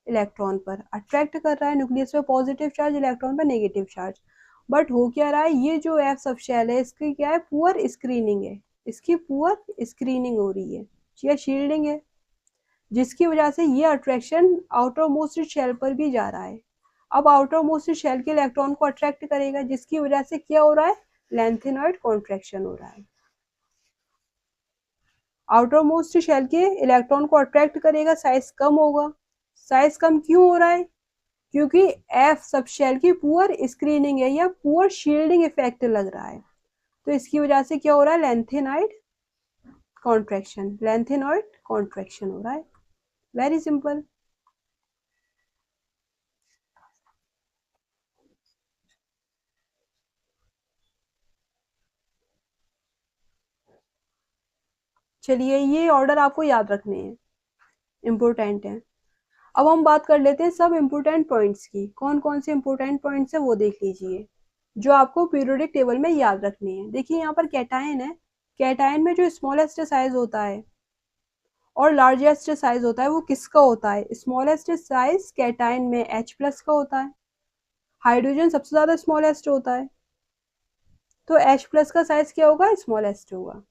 इलेक्ट्रॉन पर अट्रैक्ट कर रहा है, न्यूक्लियस पे पॉजिटिव चार्ज, इलेक्ट्रॉन पर नेगेटिव चार्ज। बट हो क्या रहा है, ये जो एफ सब शेल है इसकी क्या है, पुअर स्क्रीनिंग है, इसकी पुअर स्क्रीनिंग हो रही है या शील्डिंग है, जिसकी वजह से ये अट्रैक्शन आउटर मोस्ट शेल पर भी जा रहा है। अब आउटर मोस्ट शेल के इलेक्ट्रॉन को अट्रैक्ट करेगा, जिसकी वजह से क्या हो रहा है, लेंथेनॉइड कॉन्ट्रैक्शन हो रहा है। आउटर मोस्ट शेल के इलेक्ट्रॉन को अट्रैक्ट करेगा, साइज कम होगा। साइज कम क्यों हो रहा है, क्योंकि एफ सब शेल की पुअर स्क्रीनिंग है या पुअर शील्डिंग इफेक्ट लग रहा है, तो इसकी वजह से क्या हो रहा है, लेंथेनाइड कॉन्ट्रैक्शन, लेंथेनॉइड कॉन्ट्रैक्शन हो रहा है, वेरी सिंपल। चलिए ये ऑर्डर आपको याद रखने हैं, इम्पोर्टेंट है। अब हम बात कर लेते हैं सब इम्पोर्टेंट पॉइंट्स की, कौन कौन से इम्पोर्टेंट पॉइंट्स है वो देख लीजिए, जो आपको पीरियोडिक टेबल में याद रखने हैं। देखिए यहाँ पर कैटायन है, कैटायन में जो स्मॉलेस्ट साइज होता है और लार्जेस्ट साइज होता है वो किसका होता है? स्मॉलेस्ट साइज कैटायन में H+ का होता है। हाइड्रोजन सबसे ज्यादा स्मॉलेस्ट होता है, तो H+ का साइज क्या होगा? स्मॉलेस्ट होगा।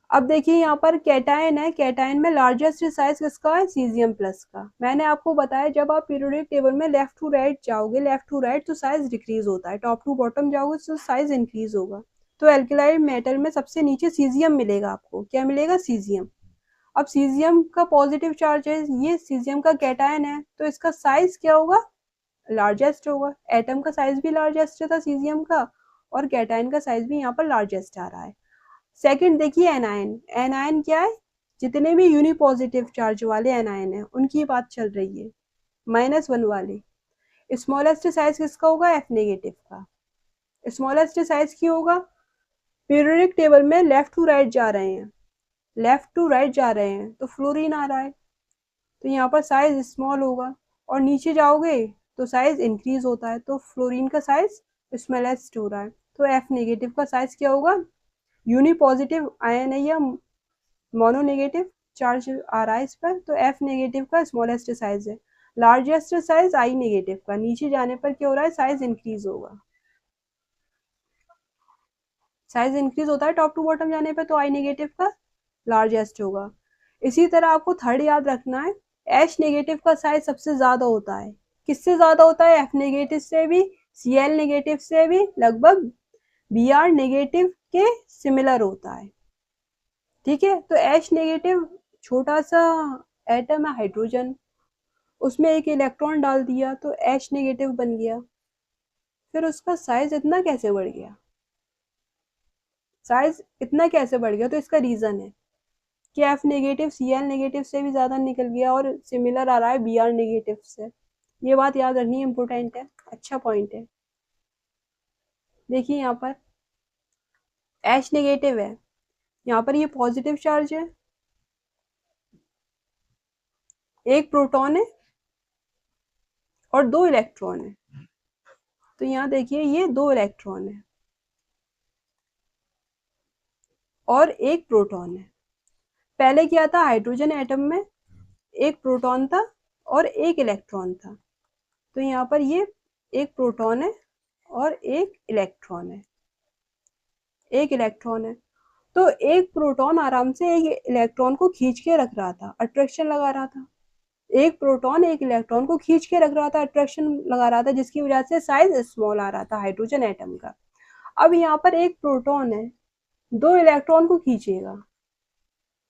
अब देखिए यहाँ पर कैटायन है, कैटायन में लार्जेस्ट साइज किसका है? Cesium+ का। मैंने आपको बताया जब आप पीरियोडिक टेबल में लेफ्ट टू राइट जाओगे, लेफ्ट टू राइट तो साइज डिक्रीज होता है, टॉप टू बॉटम जाओगे तो साइज इंक्रीज होगा। तो एल्केलाइड मेटल में सबसे नीचे सीजियम मिलेगा आपको। क्या मिलेगा? सीजियम। अब सीजियम का पॉजिटिव चार्ज है, ये सीजियम का कैटायन है, तो इसका साइज क्या होगा? लार्जेस्ट होगा। एटम का साइज भी लार्जेस्ट था सीजियम का, और कैटायन का साइज भी यहाँ पर लार्जेस्ट आ रहा है। सेकंड देखिए एनायन। एनायन क्या है? जितने भी यूनिपॉजिटिव चार्ज वाले एनायन है उनकी बात चल रही है, -1 वाले। स्मॉलेस्ट साइज किसका होगा? F- का। स्मॉलेस्ट साइज क्यों होगा? पीरियोडिक टेबल में लेफ्ट टू राइट जा रहे हैं, लेफ्ट टू राइट जा रहे हैं तो फ्लोरीन आ रहा है, तो यहाँ पर साइज स्मॉल होगा। और नीचे जाओगे तो साइज इंक्रीज होता है, तो फ्लोरीन का साइज स्मॉलेस्ट हो रहा है, तो F- का साइज क्या होगा? यूनिपॉजिटिव आयन है या मोनोनेगेटिव चार्ज आ रहा है इस पर, तो F- का स्मॉलेस्ट साइज है। लार्जेस्ट साइज I- का। नीचे जाने पर क्या हो रहा है? साइज इंक्रीज होगा। साइज इंक्रीज होता है टॉप टू बॉटम जाने पर, तो I- का लार्जेस्ट होगा। इसी तरह आपको थर्ड याद रखना है, H- का साइज सबसे ज्यादा होता है। किससे ज्यादा होता है? F- से भी, Cl- से भी, लगभग Br- के सिमिलर होता है। ठीक है, तो H- छोटा सा एटम है हाइड्रोजन, उसमें एक इलेक्ट्रॉन डाल दिया तो H- बन गया। फिर उसका साइज इतना कैसे बढ़ गया? साइज इतना कैसे बढ़ गया? तो इसका रीजन है कि F- Cl- से भी ज्यादा निकल गया और सिमिलर आ रहा है Br- से। ये बात याद रखनी इम्पोर्टेंट है, अच्छा पॉइंट है। देखिए यहाँ पर H- है, यहाँ पर ये पॉजिटिव चार्ज है, एक प्रोटॉन है और 2 इलेक्ट्रॉन है। तो यहाँ देखिए ये 2 इलेक्ट्रॉन है और एक प्रोटॉन है। पहले क्या था? हाइड्रोजन एटम में एक प्रोटॉन था और एक इलेक्ट्रॉन था, तो यहाँ पर ये एक प्रोटॉन है और एक इलेक्ट्रॉन है, एक इलेक्ट्रॉन है। तो एक प्रोटॉन आराम से एक इलेक्ट्रॉन को खींच के रख रहा था, अट्रैक्शन लगा रहा था। एक प्रोटॉन एक इलेक्ट्रॉन को खींच के रख रहा था, अट्रैक्शन लगा रहा था, जिसकी वजह से साइज स्मॉल आ रहा था हाइड्रोजन एटम का। अब यहाँ पर एक प्रोटॉन है, 2 इलेक्ट्रॉन को खींचेगा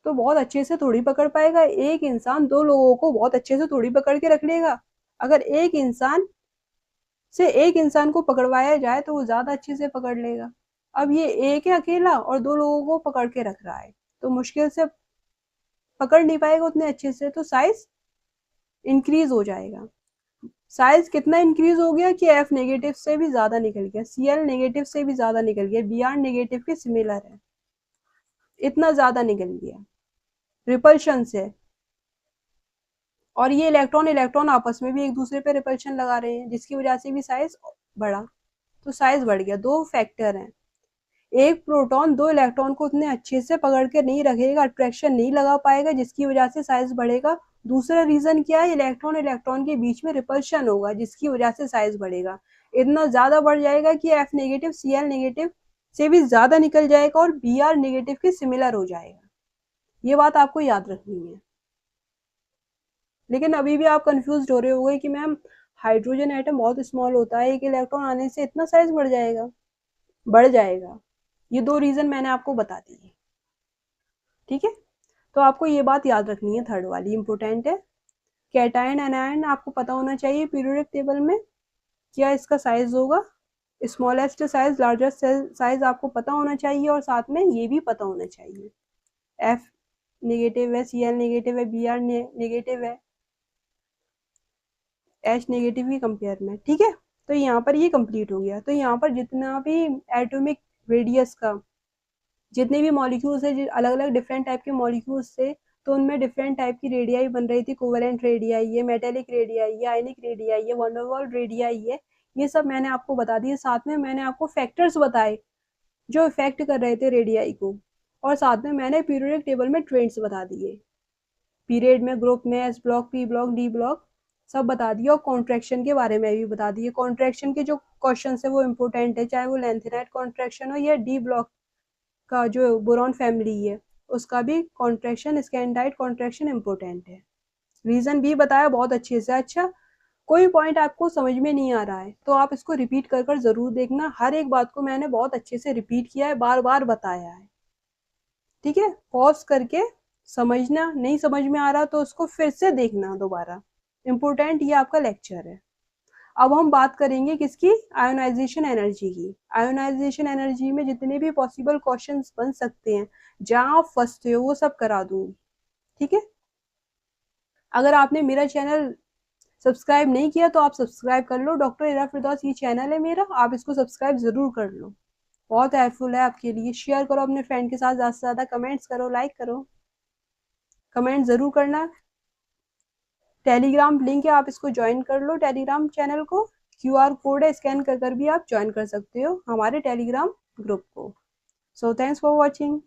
तो बहुत अच्छे से थोड़ी पकड़ पाएगा। एक इंसान 2 लोगों को बहुत अच्छे से थोड़ी पकड़ के रख लेगा। अगर एक इंसान से एक इंसान को पकड़वाया जाए तो वो ज्यादा अच्छे से पकड़ लेगा। अब ये एक है अकेला और 2 लोगों को पकड़ के रख रहा है, तो मुश्किल से पकड़ नहीं पाएगा उतने अच्छे से, तो साइज इंक्रीज हो जाएगा। साइज कितना इंक्रीज हो गया कि F- से भी ज्यादा निकल गया, Cl- से भी ज्यादा निकल गया, Br- के सिमिलर है, इतना ज्यादा निकल गया रिपल्शन से। और ये इलेक्ट्रॉन इलेक्ट्रॉन आपस में भी एक दूसरे पे रिपल्शन लगा रहे हैं, जिसकी वजह से भी साइज बढ़ा, तो साइज बढ़ गया। 2 फैक्टर हैं। एक प्रोटॉन 2 इलेक्ट्रॉन को उतने अच्छे से पकड़ के नहीं रखेगा, अट्रैक्शन नहीं लगा पाएगा, जिसकी वजह से साइज बढ़ेगा। दूसरा रीजन क्या है? इलेक्ट्रॉन इलेक्ट्रॉन के बीच में रिपल्शन होगा, जिसकी वजह से साइज बढ़ेगा। इतना ज्यादा बढ़ जाएगा कि F- Cl- से भी ज्यादा निकल जाएगा और Br- के सिमिलर हो जाएगा। ये बात आपको याद रखनी है। लेकिन अभी भी आप कंफ्यूज हो रहे होंगे कि मैम हाइड्रोजन एटम बहुत स्मॉल होता है, एक इलेक्ट्रॉन आने से इतना साइज बढ़ जाएगा? बढ़ जाएगा। ये 2 रीजन मैंने आपको बता दिए। ठीक है, तो आपको ये बात याद रखनी है, थर्ड वाली इंपोर्टेंट है। कैटायन एनायन आपको पता होना चाहिए पीरियोडिक टेबल में क्या इसका साइज होगा। स्मॉलेस्ट साइज लार्जेस्ट साइज आपको पता होना चाहिए, और साथ में ये भी पता होना चाहिए F- है, Cl- है, Br- है, H- की कंपेयर में। ठीक है, तो यहाँ पर ये कंप्लीट हो गया। तो यहाँ पर जितना भी एटॉमिक रेडियस का जितने भी मॉलिक्यूल्स है, अलग अलग डिफरेंट टाइप के मॉलिक्यूल्स थे, तो उनमें डिफरेंट टाइप की रेडियाई बन रही थी। कोवेलेंट रेडियाई है, मेटेलिक रेडियाई है, आयनिक रेडियाई है, वंडरवॉल रेडियाई है। ये सब मैंने आपको बता दिए। साथ में मैंने आपको फैक्टर्स बताए जो इफेक्ट कर रहे थे रेडियाई को। और साथ में मैंने पीरियोडिक टेबल में ट्रेंड्स बता दिए, पीरियड में, ग्रुप में, S block, P block, D block सब बता दिया, और कॉन्ट्रैक्शन के बारे में भी बता दिए। कॉन्ट्रैक्शन के जो क्वेश्चन है वो इम्पोर्टेंट है, चाहे वो लेंथेनाइट कॉन्ट्रैक्शन हो या डी ब्लॉक का जो बोरॉन फैमिली है उसका भी कॉन्ट्रैक्शन, स्कैंडाइट कॉन्ट्रैक्शन इम्पोर्टेंट है। रीजन भी बताया बहुत अच्छे से। अच्छा, कोई पॉइंट आपको समझ में नहीं आ रहा है तो आप इसको रिपीट कर कर जरूर देखना, हर एक बात को मैंने बहुत अच्छे से रिपीट किया है, बार बार बताया है। ठीक है, पॉज करके समझना, नहीं समझ में आ रहा तो उसको फिर से देखना दोबारा, इम्पोर्टेंट ये आपका लेक्चर है। अब हम बात करेंगे किसकी, आयोनाइजेशन एनर्जी की। आयोनाइजेशन एनर्जी में जितने भी पॉसिबल क्वेश्चंस बन सकते हैं, जहां आप फंसते हो वो सब करा दूंगी। ठीक है, अगर आपने मेरा चैनल सब्सक्राइब नहीं किया तो आप सब्सक्राइब कर लो, डॉक्टर इरा फिरदौस ये चैनल है मेरा, आप इसको सब्सक्राइब जरूर कर लो, बहुत हेल्पफुल है आपके लिए। शेयर करो अपने फ्रेंड के साथ, ज़्यादा से ज़्यादा कमेंट्स करो, लाइक करो, कमेंट ज़रूर करना। टेलीग्राम लिंक है, आप इसको ज्वाइन कर लो, टेलीग्राम चैनल को, क्यूआर कोड है, स्कैन कर कर भी आप ज्वाइन कर सकते हो हमारे टेलीग्राम ग्रुप को। So thanks for watching.